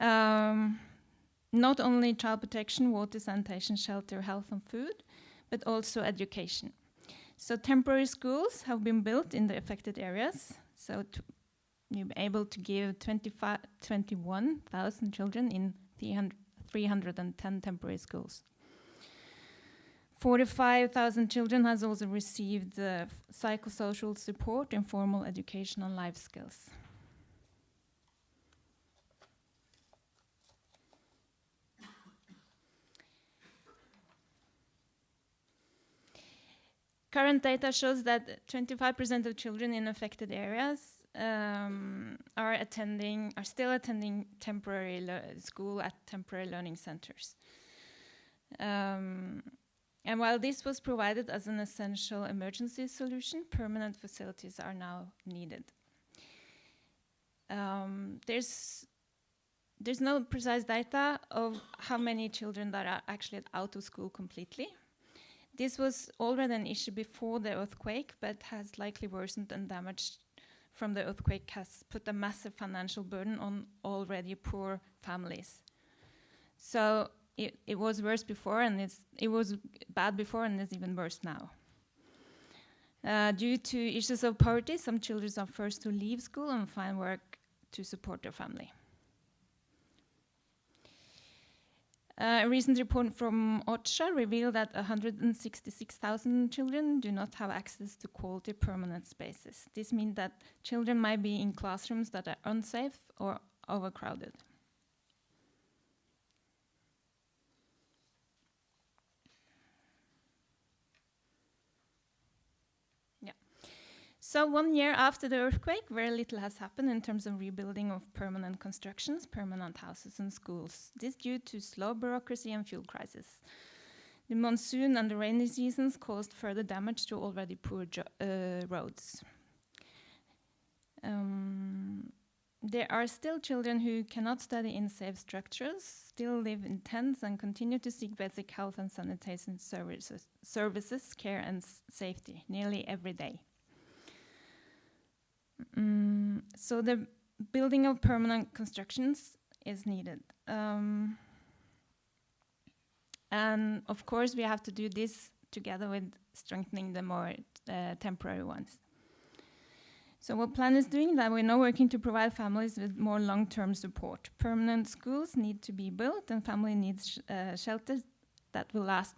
Not only child protection, water, sanitation, shelter, health and food, but also education. So temporary schools have been built in the affected areas. So you'll be able to give 21,000 children in 310 temporary schools. 45,000 children has also received psychosocial support, informal education and life skills. Current data shows that 25% of children in affected areas are still attending temporary school at temporary learning centers. And while this was provided as an essential emergency solution, permanent facilities are now needed. There's no precise data of how many children that are actually out of school completely. This was already an issue before the earthquake, but has likely worsened, and damage from the earthquake has put a massive financial burden on already poor families. So it was worse before, and it was bad before, and it's even worse now. Due to issues of poverty, some children are forced to leave school and find work to support their family. A recent report from OCHA revealed that 166,000 children do not have access to quality permanent spaces. This means that children might be in classrooms that are unsafe or overcrowded. So 1 year after the earthquake, very little has happened in terms of rebuilding of permanent constructions, permanent houses and schools. This due to slow bureaucracy and fuel crisis. The monsoon and the rainy seasons caused further damage to already poor roads. There are still children who cannot study in safe structures, still live in tents and continue to seek basic health and sanitation services, care and safety nearly every day. So the building of permanent constructions is needed. And of course we have to do this together with strengthening the more temporary ones. So what Plan is doing, that we're now working to provide families with more long-term support. Permanent schools need to be built, and family needs shelters that will last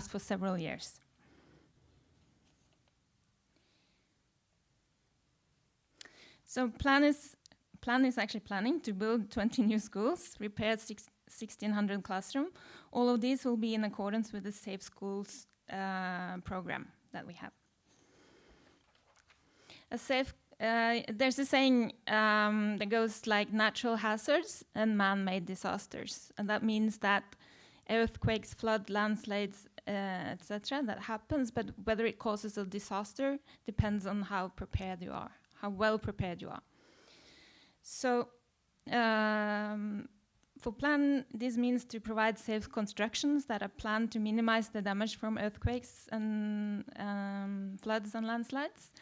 for several years. So Plan is actually planning to build 20 new schools, repair 1,600 classrooms. All of these will be in accordance with the Safe Schools program that we have. There's a saying that goes like natural hazards and man-made disasters, and that means that earthquakes, flood, landslides, etc. that happens, but whether it causes a disaster depends on how prepared you are, how well prepared you are. So for Plan, this means to provide safe constructions that are planned to minimize the damage from earthquakes and floods and landslides.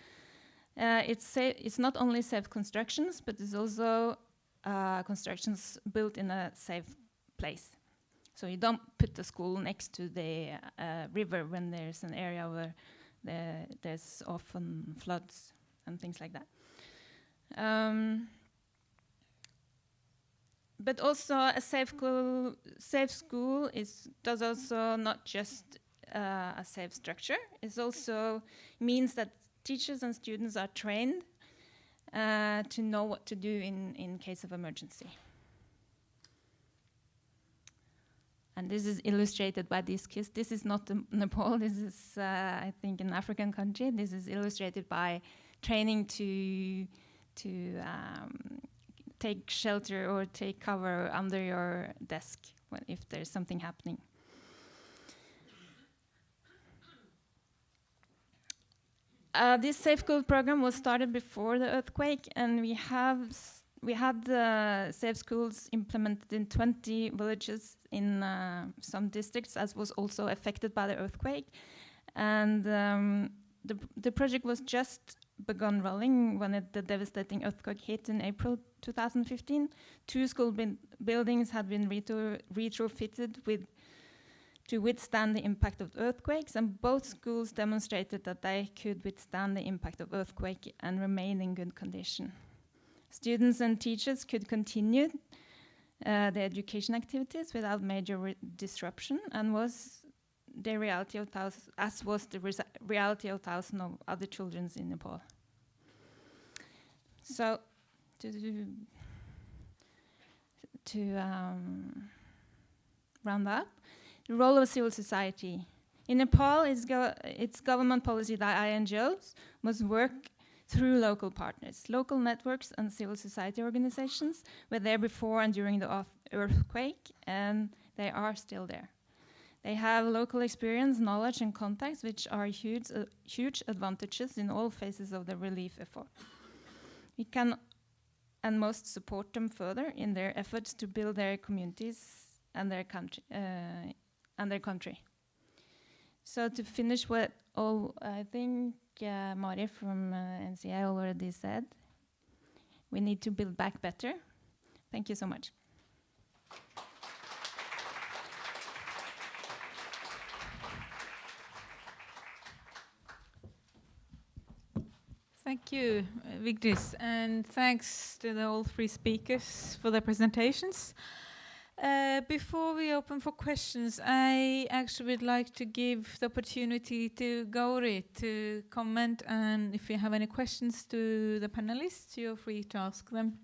It's not only safe constructions, but it's also constructions built in a safe place. So you don't put the school next to the river when there's an area where there's often floods and things like that. But also a safe school does also not just a safe structure. It also means that teachers and students are trained to know what to do in case of emergency. And this is illustrated by these kids. This is not Nepal. This is, I think, an African country. This is illustrated by training to take shelter or take cover under your desk if there's something happening. This Safe School program was started before the earthquake, and we had safe schools implemented in 20 villages in some districts, as was also affected by the earthquake. And the project was just begun rolling when the devastating earthquake hit in April 2015. 2 school buildings had been retrofitted to withstand the impact of earthquakes, and both schools demonstrated that they could withstand the impact of earthquake and remain in good condition. Students and teachers could continue the education activities without major disruption, and was the reality of reality of thousands of other children in Nepal. So, to round up, the role of civil society. In Nepal, it's government policy that NGOs must work through local partners. Local networks and civil society organizations were there before and during the earthquake, and they are still there. They have local experience, knowledge, and contacts, which are huge advantages in all phases of the relief effort. We can and must support them further in their efforts to build their communities and their country. So to finish what I think Mari from NCI already said, we need to build back better. Thank you so much. Thank you, Vigdis, and thanks to all 3 speakers for their presentations. Before we open for questions, I actually would like to give the opportunity to Gauri to comment, and if you have any questions to the panelists, you're free to ask them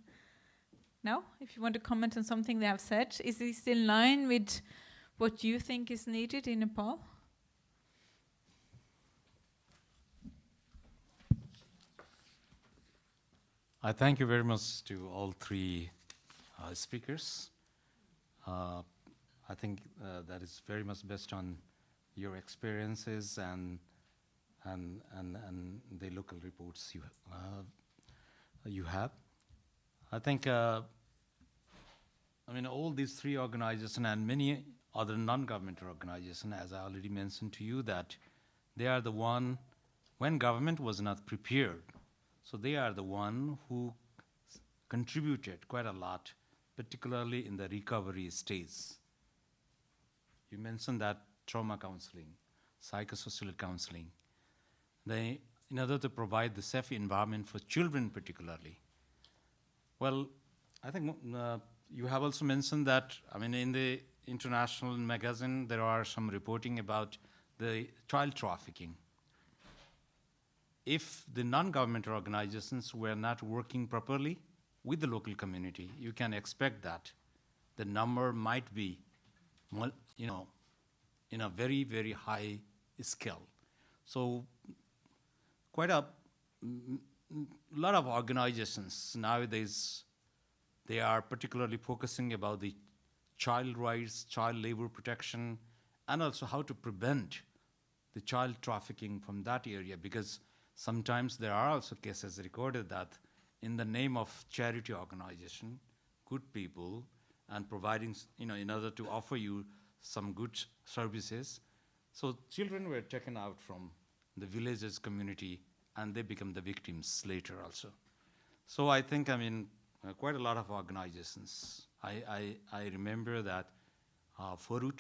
now. If you want to comment on something they have said, is this in line with what you think is needed in Nepal? I thank you very much to all 3 speakers. I think that is very much based on your experiences and the local reports you have. I think all these 3 organizations and many other non-governmental organizations, as I already mentioned to you, that they are the one when government was not prepared. So they are the one who contributed quite a lot, particularly in the recovery stage. You mentioned that trauma counseling, psychosocial counseling. in order to provide the safe environment for children particularly? Well, I think you have also mentioned that, I mean, in the international magazine, there are some reporting about the child trafficking. If the non-governmental organizations were not working properly with the local community, you can expect that the number might be, you know, in a very, very high scale. So quite a lot of organizations nowadays, they are particularly focusing about the child rights, child labor protection, and also how to prevent the child trafficking from that area, because sometimes there are also cases recorded that in the name of charity organization, good people, and providing, you know, in order to offer you some good services, so children were taken out from the villages community and they become the victims later also. So I think, I mean, quite a lot of organizations. I remember that Foto,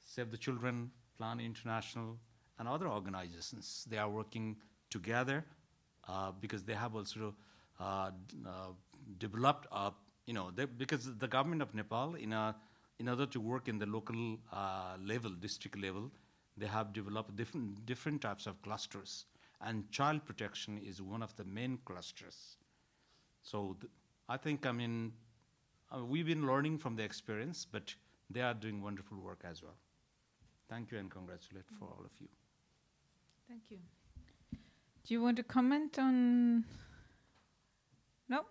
Save the Children, Plan International, and other organizations, they are working together because they have also developed, you know, because the government of Nepal, in order to work in the local level, district level, they have developed different types of clusters, and child protection is one of the main clusters. So I think, I mean, we've been learning from the experience, but they are doing wonderful work as well. Thank you and congratulate for all of you. Thank you. Do you want to comment on? No?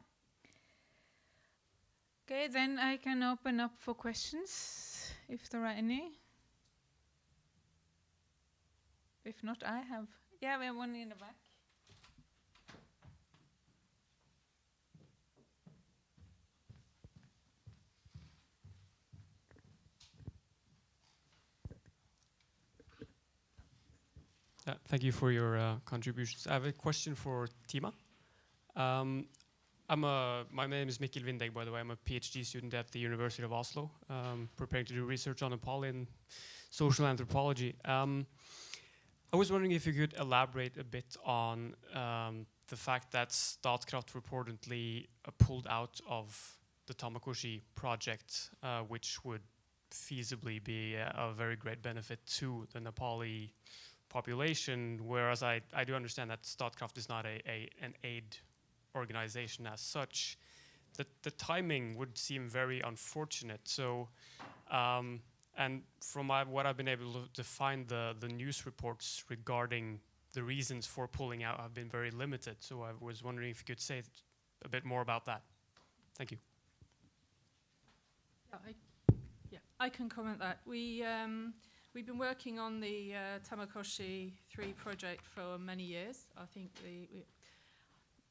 Okay, then I can open up for questions, if there are any. If not, I have. Yeah, we have one in the back. Thank you for your contributions. I have a question for Tima. My name is Mikkel Vindeg, by the way. I'm a PhD student at the University of Oslo, preparing to do research on Nepal in social anthropology. I was wondering if you could elaborate a bit on the fact that Statkraft reportedly pulled out of the Ngakhusi project, which would feasibly be a very great benefit to the Nepali population, whereas I do understand that Statkraft is not an aid organization as such. The timing would seem very unfortunate. So, and from what I've been able to find, the news reports regarding the reasons for pulling out have been very limited. So I was wondering if you could say a bit more about that. Thank you. I can comment that. We've been working on the Ngakhusi 3 project for many years. I think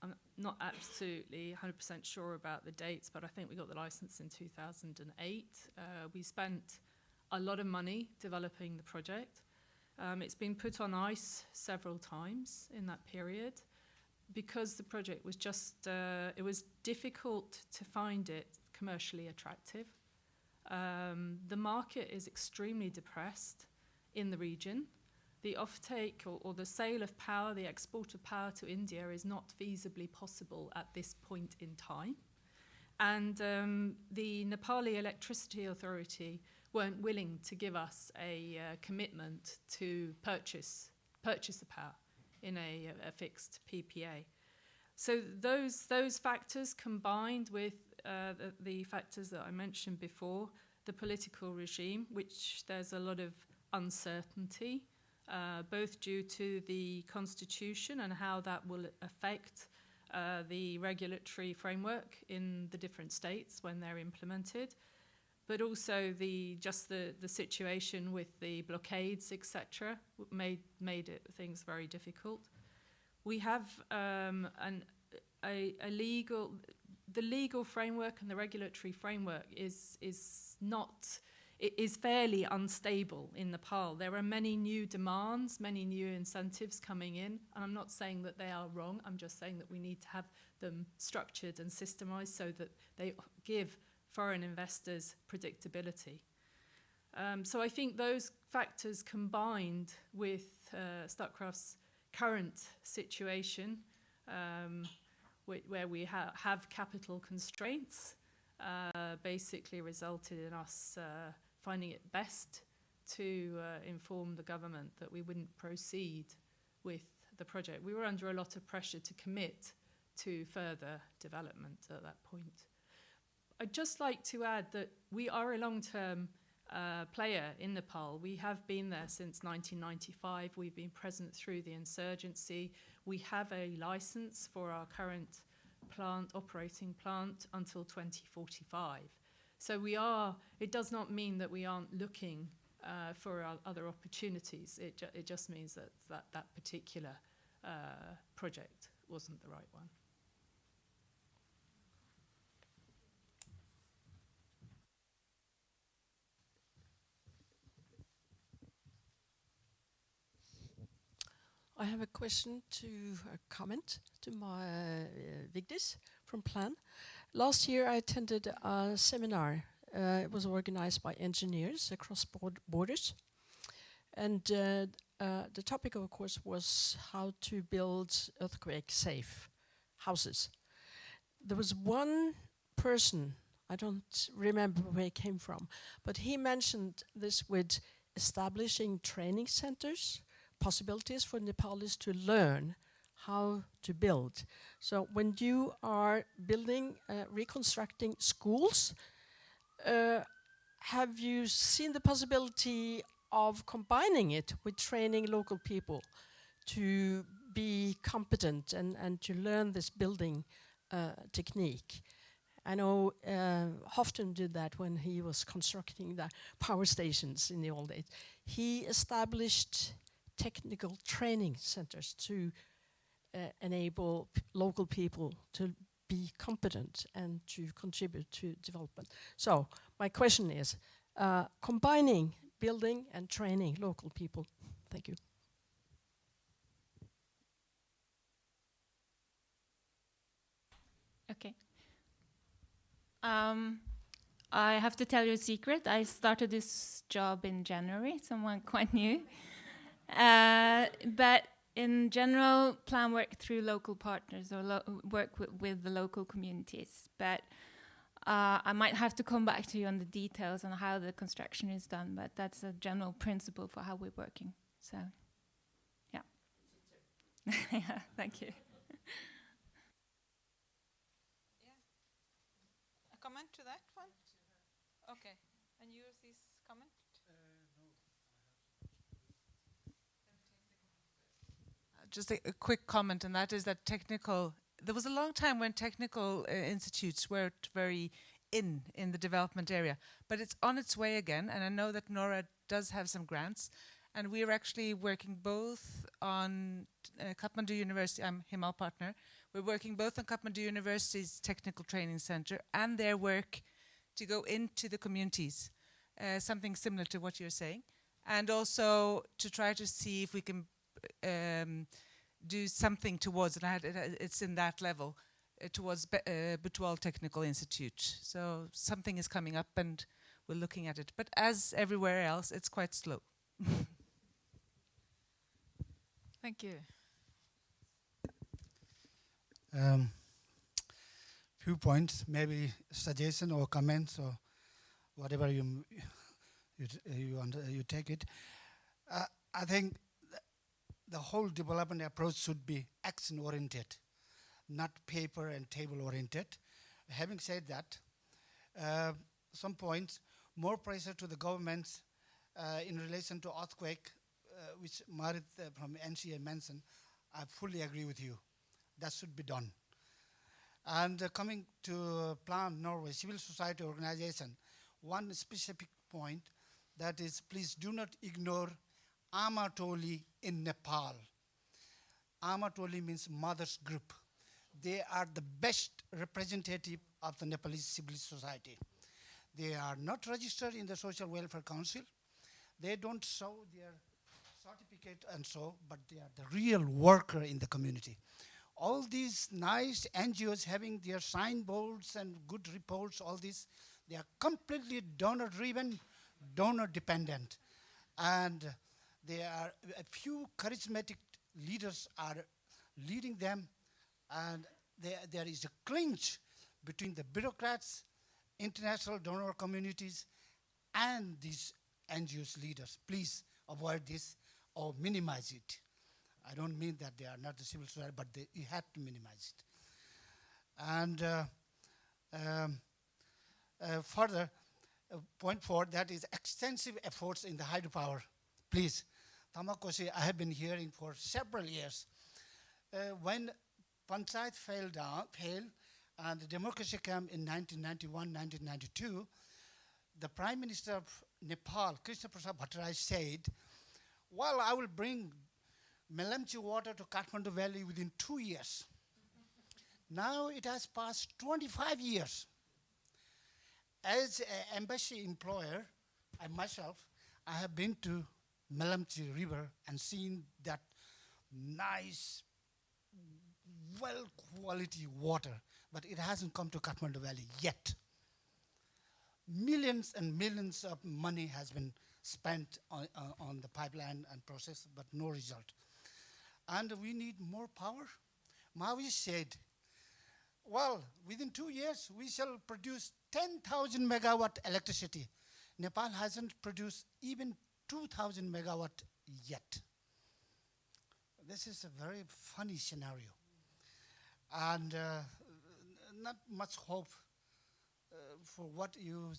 I'm not absolutely 100% sure about the dates, but I think we got the license in 2008. We spent a lot of money developing the project. It's been put on ice several times in that period because the project was just, it was difficult to find it commercially attractive. The market is extremely depressed in the region. The offtake or the sale of power, the export of power to India is not feasibly possible at this point in time. And the Nepali Electricity Authority weren't willing to give us a commitment to purchase the power in a fixed PPA. So those factors combined with the factors that I mentioned before, the political regime, which there's a lot of uncertainty, both due to the constitution and how that will affect the regulatory framework in the different states when they're implemented, but also the situation with the blockades, etc., made things very difficult. We have the legal framework and the regulatory framework is fairly unstable in Nepal. There are many new demands, many new incentives coming in, and I'm not saying that they are wrong. I'm just saying that we need to have them structured and systemized so that they give foreign investors predictability. So I think those factors combined with Statkraft's current situation where we have capital constraints basically resulted in us finding it best to inform the government that we wouldn't proceed with the project. We were under a lot of pressure to commit to further development at that point. I'd just like to add that we are a long-term player in Nepal. We have been there since 1995. We've been present through the insurgency. We have a license for our current operating plant until 2045. So it does not mean that we aren't looking for other opportunities. It just means that particular project wasn't the right one. I have a question a comment to my Vigdis from Plan. Last year I attended a seminar. It was organized by engineers across borders. And the topic, of course, was how to build earthquake-safe houses. There was one person, I don't remember where he came from, but he mentioned this with establishing training centers, possibilities for Nepalis to learn how to build. So when you are building, reconstructing schools, have you seen the possibility of combining it with training local people to be competent and to learn this building technique? I know Houghton did that when he was constructing the power stations in the old days. He established technical training centers to enable local people to be competent and to contribute to development. So my question is, combining building and training local people. Thank you. Okay. I have to tell you a secret. I started this job in January, someone quite new. But in general, plan work through local partners or work with the local communities. But I might have to come back to you on the details on how the construction is done, but that's a general principle for how we're working. So, yeah. Yeah, thank you. A comment to that one? Okay. And yours is comment? Just a quick comment, and that is that there was a long time when technical institutes weren't very in the development area, but it's on its way again, and I know that Nora does have some grants, and we're actually working both on Kathmandu University, I'm Himal partner, we're working both on Kathmandu University's Technical Training Center and their work to go into the communities, something similar to what you're saying, and also to try to see if we can do something towards, and it's in that level, towards Butwal Technical Institute. So something is coming up and we're looking at it. But as everywhere else, it's quite slow. Thank you. Few points, maybe suggestion or comments or whatever you take it. I think the whole development approach should be action-oriented, not paper and table-oriented. Having said that, some points, more pressure to the governments in relation to earthquake, which Marit from NCA mentioned, I fully agree with you. That should be done. And coming to Plan Norway, civil society organization, one specific point, that is, please do not ignore Amatoli in Nepal. Amatoli means mothers group. They are the best representative of the Nepalese civil society. They are not registered in the Social Welfare Council. They don't show their certificate and so, but they are the real worker in the community. All these nice NGOs having their signboards and good reports, all this, they are completely donor-driven, donor-dependent. And there are a few charismatic leaders are leading them, and there is a clinch between the bureaucrats, international donor communities, and these NGOs leaders. Please avoid this or minimize it. I don't mean that they are not the civil society, but you have to minimize it. And further, point 4, that is extensive efforts in the hydropower. Please, Ngakhusi, I have been hearing for several years. When Panchayat failed, and the democracy came in 1991, 1992, the Prime Minister of Nepal, Prasad said, well, I will bring Melamchi water to Kathmandu Valley within 2 years. Now it has passed 25 years. As an embassy employer, I myself, I have been to Melamchi River and seen that nice, well-quality water, but it hasn't come to Kathmandu Valley yet. Millions and millions of money has been spent on the pipeline and process, but no result. And we need more power. Mavi said, well, within 2 years, we shall produce 10,000 megawatt electricity. Nepal hasn't produced even 2,000 megawatt yet. This is a very funny scenario. And not much hope for what you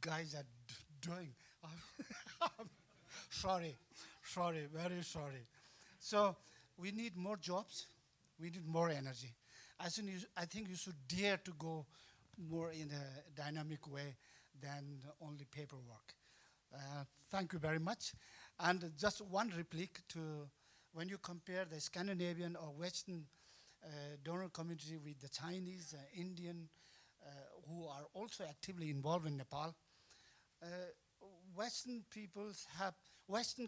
guys are doing. Sorry, very sorry. So we need more jobs, we need more energy. I think you should dare to go more in a dynamic way than only paperwork. Thank you very much. And just one replique to when you compare the Scandinavian or Western donor community with the Chinese, Indian, who are also actively involved in Nepal, Western peoples have, Western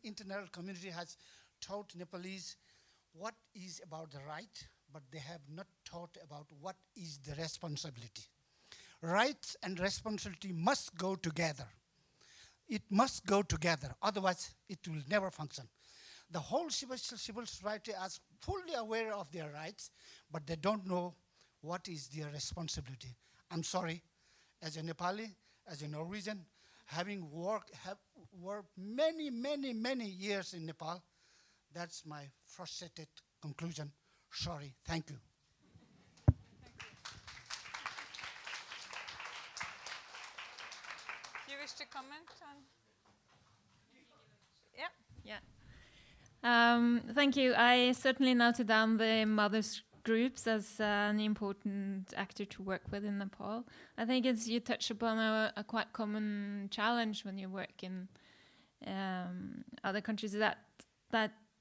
international community has taught Nepalese what is about the right, but they have not taught about what is the responsibility. Rights and responsibility must go together. It must go together, otherwise it will never function. The whole civil society is fully aware of their rights, but they don't know what is their responsibility. I'm sorry, as a Nepali, as a Norwegian, having worked many years in Nepal, that's my frustrated conclusion. Sorry, thank you. Do you wish to comment on? Yeah. Thank you. I certainly noted down the mothers groups as an important actor to work with in Nepal. I think you touch upon a quite common challenge when you work in other countries, that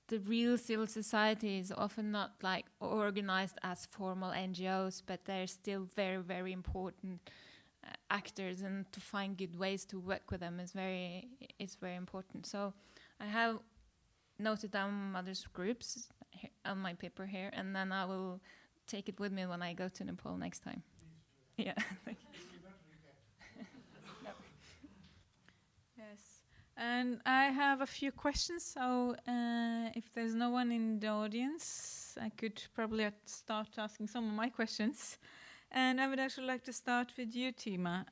the real civil society is often not like organized as formal NGOs, but they're still very important actors, and to find good ways to work with them is very important. So I have noted down mothers groups on my paper here, and then I will take it with me when I go to Nepal next time. Yeah. Yes, and I have a few questions, so if there's no one in the audience, I could probably start asking some of my questions. And I would actually like to start with you, Tima.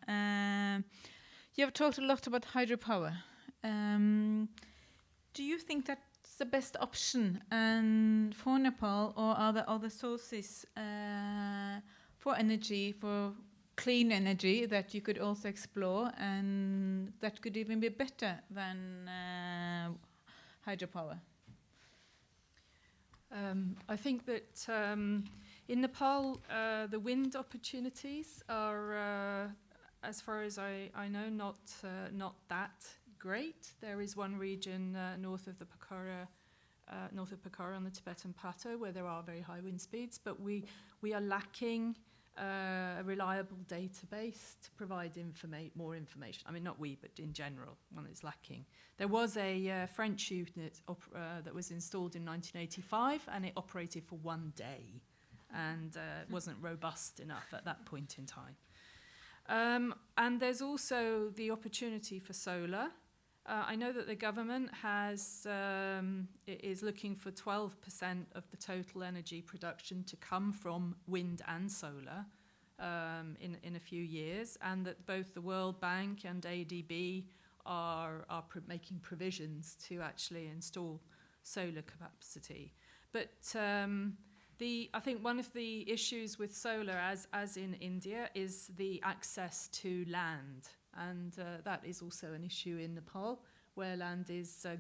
You have talked a lot about hydropower. Do you think that's the best option for Nepal, or are there other sources for energy, for clean energy, that you could also explore and that could even be better than hydropower? I think that in Nepal, the wind opportunities are, as far as I know, not that great. There is one region north of Pokhara on the Tibetan Plateau where there are very high wind speeds, but we are lacking a reliable database to provide more information. I mean, not we, but in general, one is lacking. There was a French unit that was installed in 1985, and it operated for 1 day, and wasn't robust enough at that point in time. And there's also the opportunity for solar. I know that the government is looking for 12% of the total energy production to come from wind and solar in a few years, and that both the World Bank and ADB are making provisions to actually install solar capacity. But I think one of the issues with solar, as in India, is the access to land. And that is also an issue in Nepal, where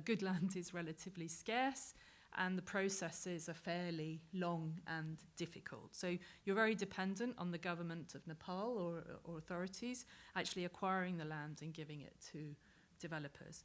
good land is relatively scarce, and the processes are fairly long and difficult. So you're very dependent on the government of Nepal or authorities actually acquiring the land and giving it to developers.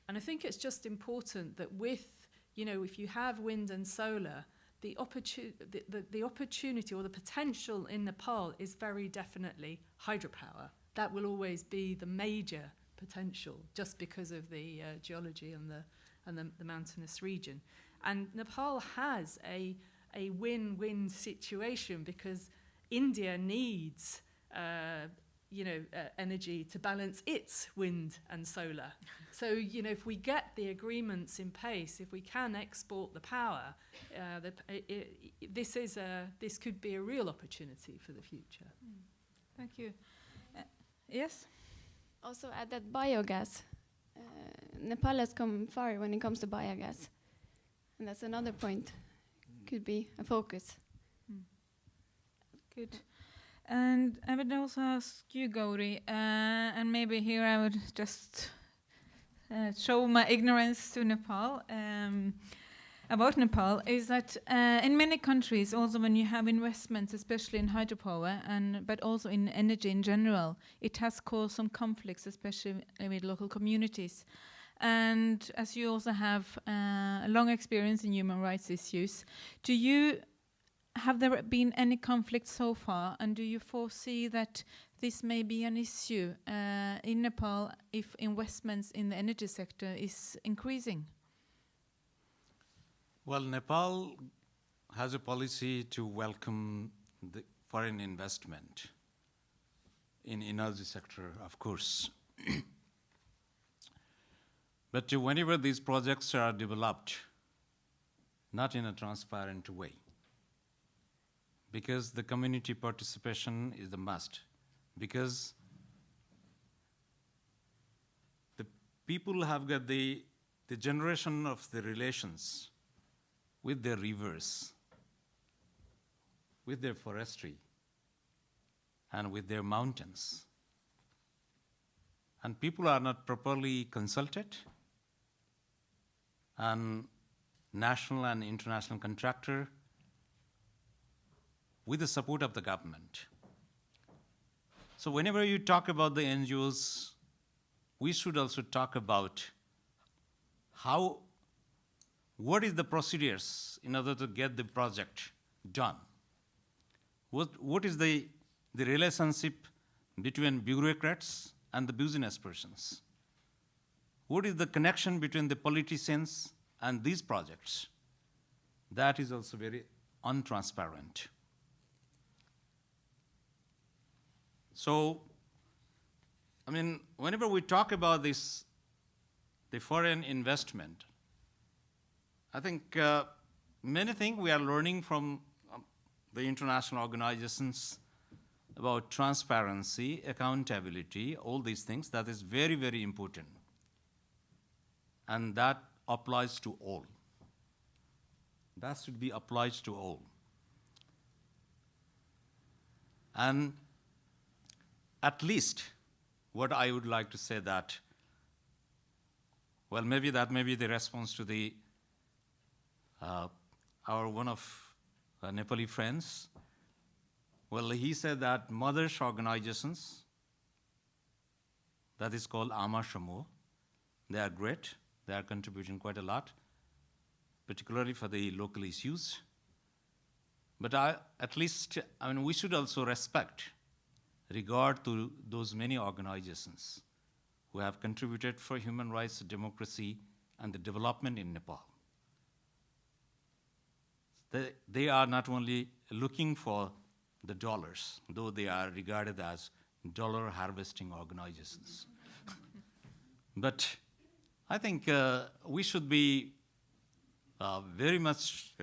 And I think it's just important that if you have wind and solar, the opportunity or the potential in Nepal is very definitely hydropower. That will always be the major potential, just because of the geology and the mountainous region. And Nepal has a win-win situation, because India needs energy to balance its wind and solar. So if we get the agreements in place, if we can export the power, this could be a real opportunity for the future. Thank you. Yes? Also add that biogas. Nepal has come far when it comes to biogas. And that's another point. Could be a focus. Good. And I would also ask you, Gauri, and maybe here I would just show my ignorance to Nepal. About Nepal is that in many countries, also when you have investments, especially in hydropower, but also in energy in general, it has caused some conflicts, especially with local communities. And as you also have a long experience in human rights issues, have there been any conflicts so far, and do you foresee that this may be an issue in Nepal if investments in the energy sector is increasing? Well, Nepal has a policy to welcome the foreign investment in energy sector, of course. But whenever these projects are developed, not in a transparent way, because the community participation is the must, because the people have got the generation of the relations with their rivers, with their forestry, and with their mountains. And people are not properly consulted, and national and international contractor, with the support of the government. So whenever you talk about the NGOs, we should also talk about what is the procedures in order to get the project done? What is the relationship between bureaucrats and the business persons? What is the connection between the politicians and these projects? That is also very untransparent. So, whenever we talk about this, the foreign investment, I think many things we are learning from the international organizations about transparency, accountability, all these things. That is very, very important. And that applies to all. That should be applied to all. And at least what I would like to say that, well, maybe that may be the response to the our one of Nepali friends. Well, he said that mothers' organizations, that is called Ama Samuh, they are great. They are contributing quite a lot, particularly for the local issues. But we should also regard to those many organizations who have contributed for human rights, democracy, and the development in Nepal. They are not only looking for the dollars, though they are regarded as dollar harvesting organizations. But I think we should be very much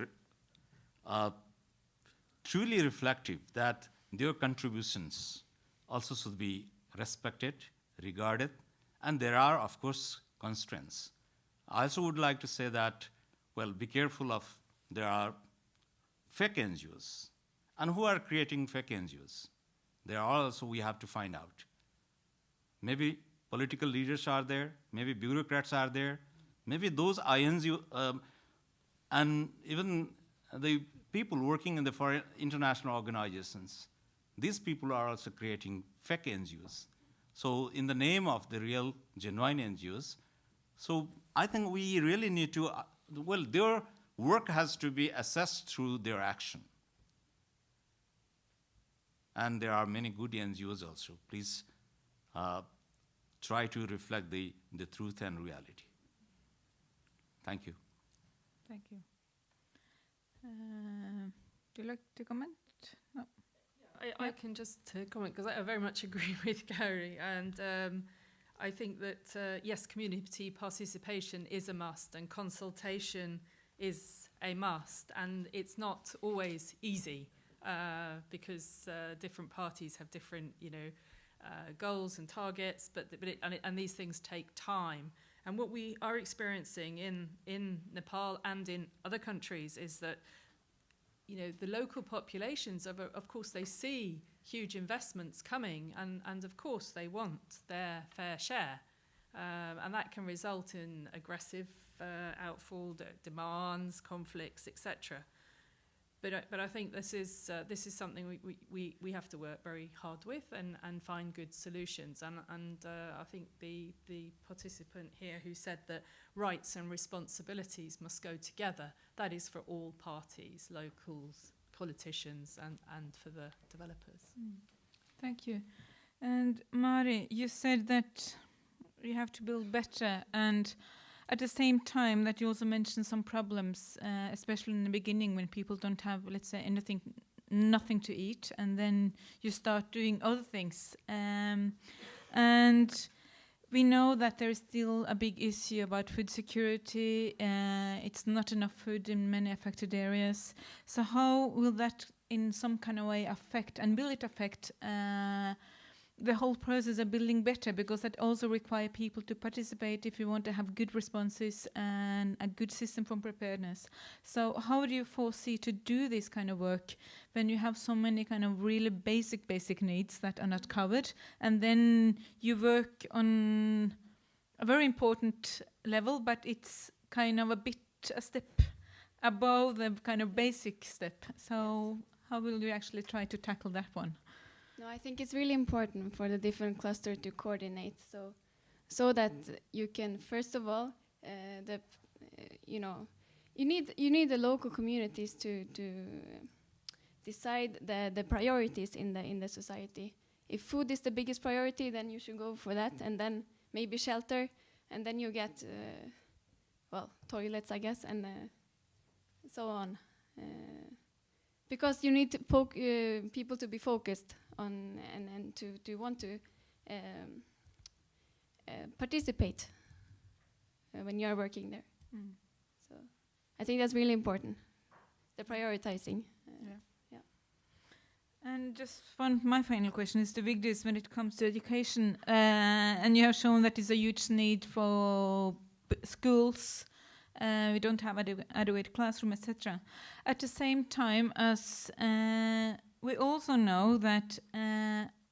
truly reflective that their contributions also should be respected, regarded, and there are, of course, constraints. I also would like to say that, well, be careful of, there are fake NGOs. And who are creating fake NGOs? There are also, we have to find out. Maybe political leaders are there, maybe bureaucrats are there, maybe those INGOs, and even the people working in the foreign international organizations, these people are also creating fake NGOs. So in the name of the real, genuine NGOs, so I think we really need to, well, their work has to be assessed through their action. And there are many good NGOs also. Please try to reflect the truth and reality. Thank you. Thank you. Do you like to comment? No. I can just comment, because I very much agree with Gary, and I think that yes, community participation is a must, and consultation is a must, and it's not always easy because different parties have different, goals and targets, and these things take time. And what we are experiencing in Nepal and in other countries is that, the local populations, of course, they see huge investments coming, and of course they want their fair share. And that can result in aggressive outfall, demands, conflicts, etc. But I think this is something we have to work very hard with and find good solutions. And I think the participant here who said that rights and responsibilities must go together, that is for all parties, locals, politicians, and for the developers. Thank you. And Mari, you said that you have to build better, and at the same time that you also mentioned some problems, especially in the beginning when people don't have, let's say, nothing to eat, and then you start doing other things. And we know that there is still a big issue about food security. It's not enough food in many affected areas. So how will that in some kind of way affect, and will it affect the whole process of building better, because that also requires people to participate if you want to have good responses and a good system for preparedness. So how do you foresee to do this kind of work when you have so many kind of really basic needs that are not covered, and then you work on a very important level, but it's kind of a step above the kind of basic step. So how will you actually try to tackle that one? No, I think it's really important for the different clusters to coordinate, so that you can, first of all, you need the local communities to decide the priorities in the society. If food is the biggest priority, then you should go for that, and then maybe shelter, and then you get toilets, I guess, and so on. Because you need people to be focused on and to want to participate when you are working there. So I think that's really important, the prioritizing. Yeah. And just my final question is to Vigdis when it comes to education. And you have shown that there's a huge need for schools. We don't have adequate classroom, etc. At the same time as we also know that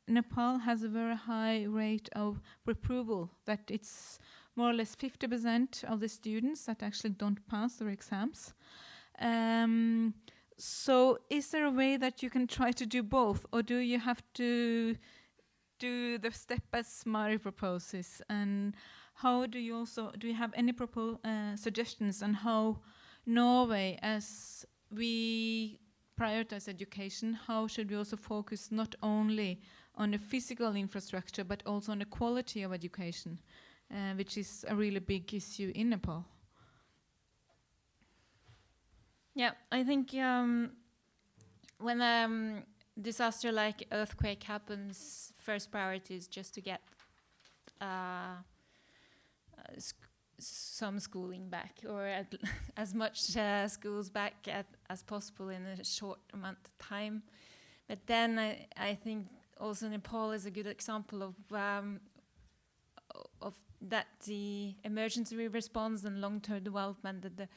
Nepal has a very high rate of reproval, that it's more or less 50% of the students that actually don't pass their exams. So is there a way that you can try to do both, or do you have to do the step as Mari proposes? And how do you have any suggestions on how Norway, as we prioritize education, how should we also focus not only on the physical infrastructure but also on the quality of education, which is a really big issue in Nepal? Yeah, I think when a disaster like earthquake happens, first priority is just to get some schooling back, or as much schools back as possible in a short amount of time. But then I think also Nepal is a good example of that the emergency response and long-term development, that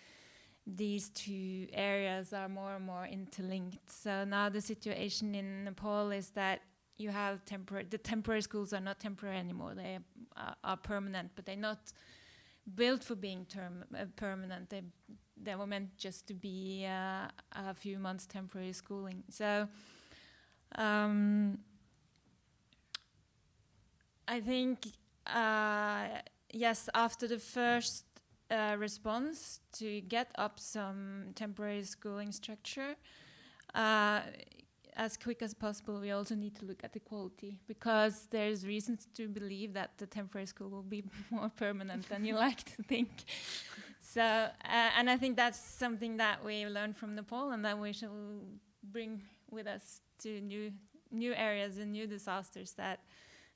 these two areas are more and more interlinked. So now the situation in Nepal is that you have the temporary schools are not temporary anymore. They are permanent, but they're not built for being permanent. They were meant just to be a few months temporary schooling. So I think, yes, after the first response to get up some temporary schooling structure, as quick as possible, we also need to look at the quality, because there's reasons to believe that the temporary school will be more permanent than you like to think. So, and I think that's something that we learned from Nepal, and that we shall bring with us to new areas and new disasters, that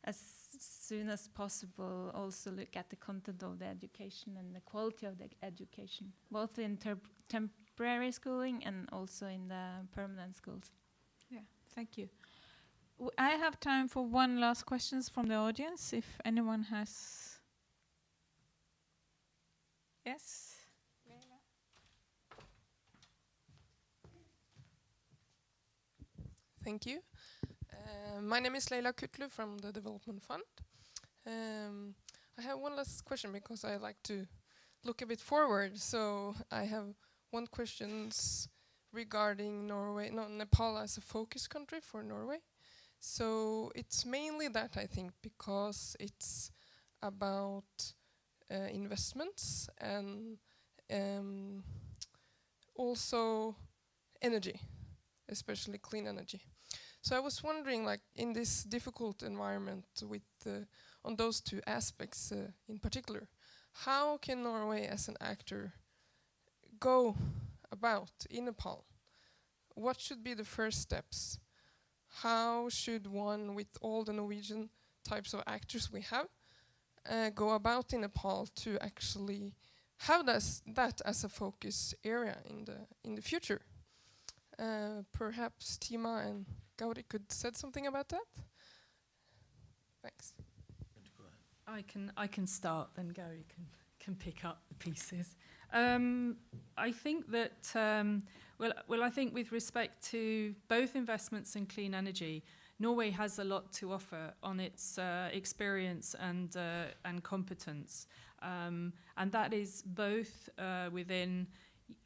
as soon as possible also look at the content of the education and the quality of the education, both in temporary schooling and also in the permanent schools. Yeah, thank you. I have time for one last question from the audience, if anyone has. Yes? Thank you. My name is Leila Kutlu from the Development Fund. I have one last question, because I like to look a bit forward. So I have one question regarding Nepal as a focus country for Norway. So it's mainly that, I think, because it's about investments and also energy, especially clean energy. So I was wondering, like, in this difficult environment with on those two aspects in particular, how can Norway as an actor go about in Nepal? What should be the first steps? How should one, with all the Norwegian types of actors we have, go about in Nepal to actually have that as a focus area in the future? Perhaps Tima and Gauri could say something about that. Thanks. I can start, then Gauri can pick up the pieces. I think that I think with respect to both investments in clean energy, Norway has a lot to offer on its experience and competence, and that is both within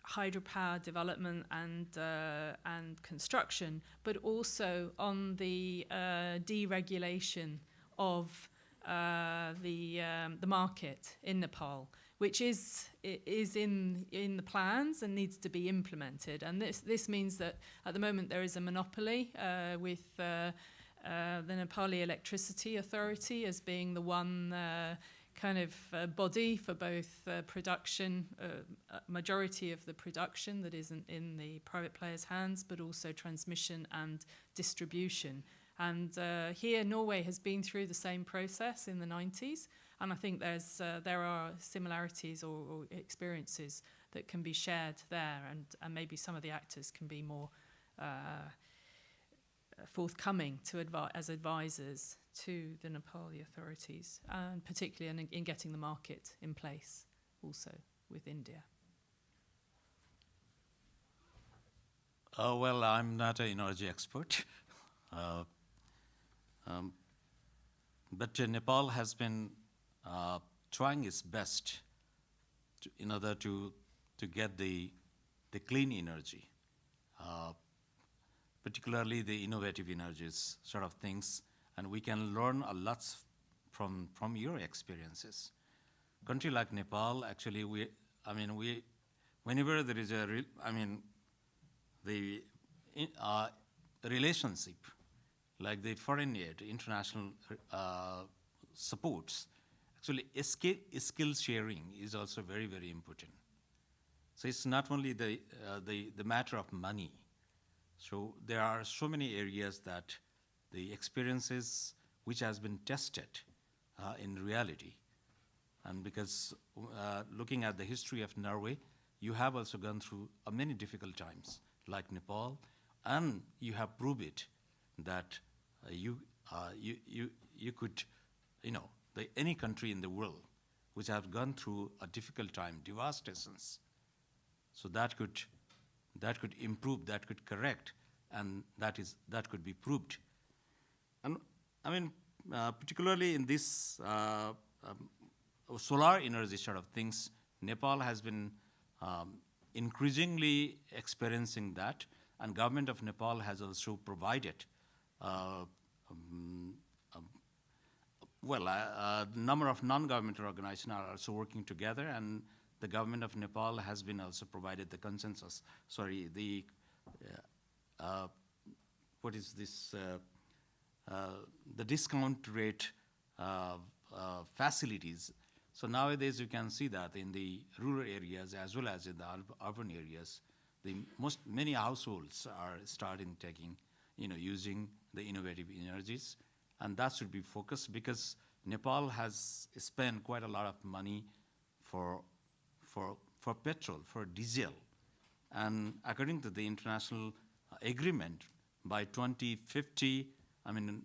hydropower development and construction, but also on the deregulation of the market in Nepal, which is in the plans and needs to be implemented. And this means that at the moment there is a monopoly with the Nepali Electricity Authority as being the one kind of body for both production, majority of the production that isn't in the private players' hands, but also transmission and distribution. And here Norway has been through the same process in the 90s, and I think there are similarities or experiences that can be shared there, and maybe some of the actors can be more forthcoming as advisors to the Nepali authorities, and particularly in getting the market in place also with India. Well, I'm not an energy expert. But Nepal has been trying its best in order to get the clean energy, particularly the innovative energies sort of things, and we can learn a lot from your experiences. Country like Nepal, actually, whenever there is the relationship, like the foreign aid, international supports, actually skill sharing is also very, very important. So it's not only the matter of money. So there are so many areas that the experiences which has been tested in reality And because looking at the history of Norway, you have also gone through many difficult times, like Nepal, and you have proved it that you could, any country in the world which have gone through a difficult time, devastations, so that could improve, that could correct, and that could be proved. And I mean, particularly in this solar energy sort of things, Nepal has been increasingly experiencing that, and government of Nepal has also provided a number of non-governmental organizations are also working together, and the government of Nepal has been also provided the consensus. Sorry, the what is this? The discount rate facilities. So nowadays you can see that in the rural areas as well as in the urban areas, many households are starting taking, using the innovative energies, and that should be focused because Nepal has spent quite a lot of money for petrol, for diesel, and according to the international agreement, by 2050, I mean,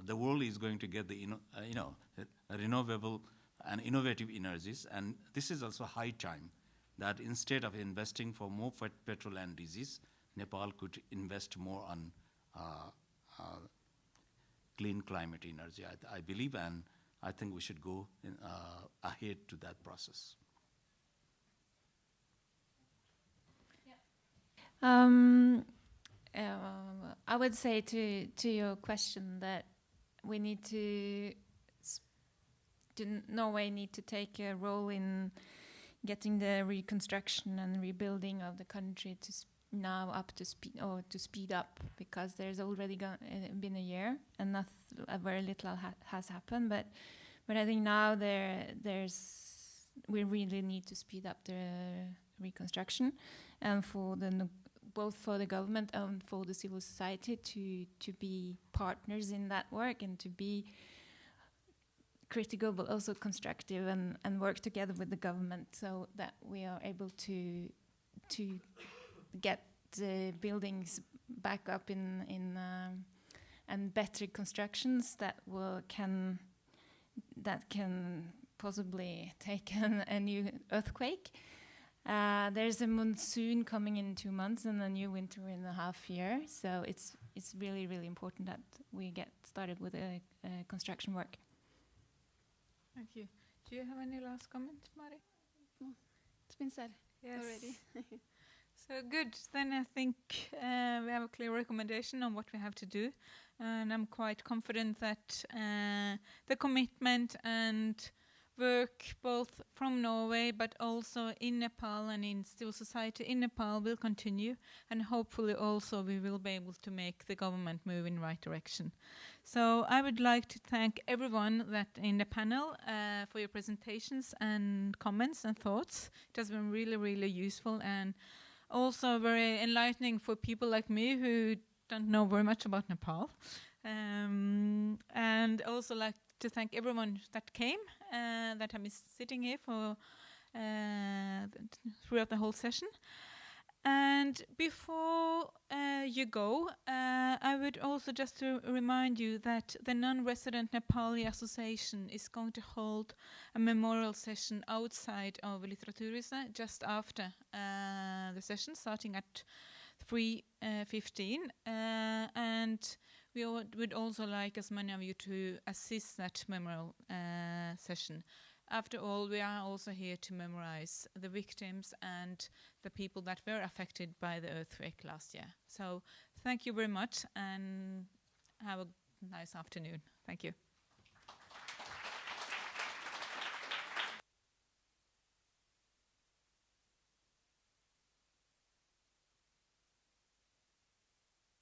the world is going to get the renewable and innovative energies, and this is also high time that instead of investing for more petrol and disease, Nepal could invest more on clean climate energy, I believe, and I think we should go ahead to that process. I would say to your question that we need Norway need to take a role in getting the reconstruction and rebuilding of the country to now up to speed, or to speed up, because there's already been a year and very little has happened. But I think now we really need to speed up the reconstruction, and both for the government and for the civil society to be partners in that work and to be critical but also constructive and work together with the government so that we are able to get the buildings back up in and better constructions that can possibly take a new earthquake. There's a monsoon coming in 2 months and a new winter in a half year, so it's really, really important that we get started with construction work. Thank you. Do you have any last comment, Mari? No, it's been said already. So good. Then I think we have a clear recommendation on what we have to do, and I'm quite confident that the commitment and work both from Norway but also in Nepal and in civil society in Nepal will continue, and hopefully also we will be able to make the government move in the right direction. So I would like to thank everyone that in the panel for your presentations and comments and thoughts. It has been really, really useful and also very enlightening for people like me who don't know very much about Nepal. And also like to thank everyone that came, that have been sitting here for throughout the whole session. And before you go, I would also just to remind you that the Non-Resident Nepali Association is going to hold a memorial session outside of Litteraturhuset just after the session, starting at 3:15. And we would also like as many of you to assist that memorial session. After all, we are also here to memorize the victims and the people that were affected by the earthquake last year. So thank you very much and have a nice afternoon. Thank you.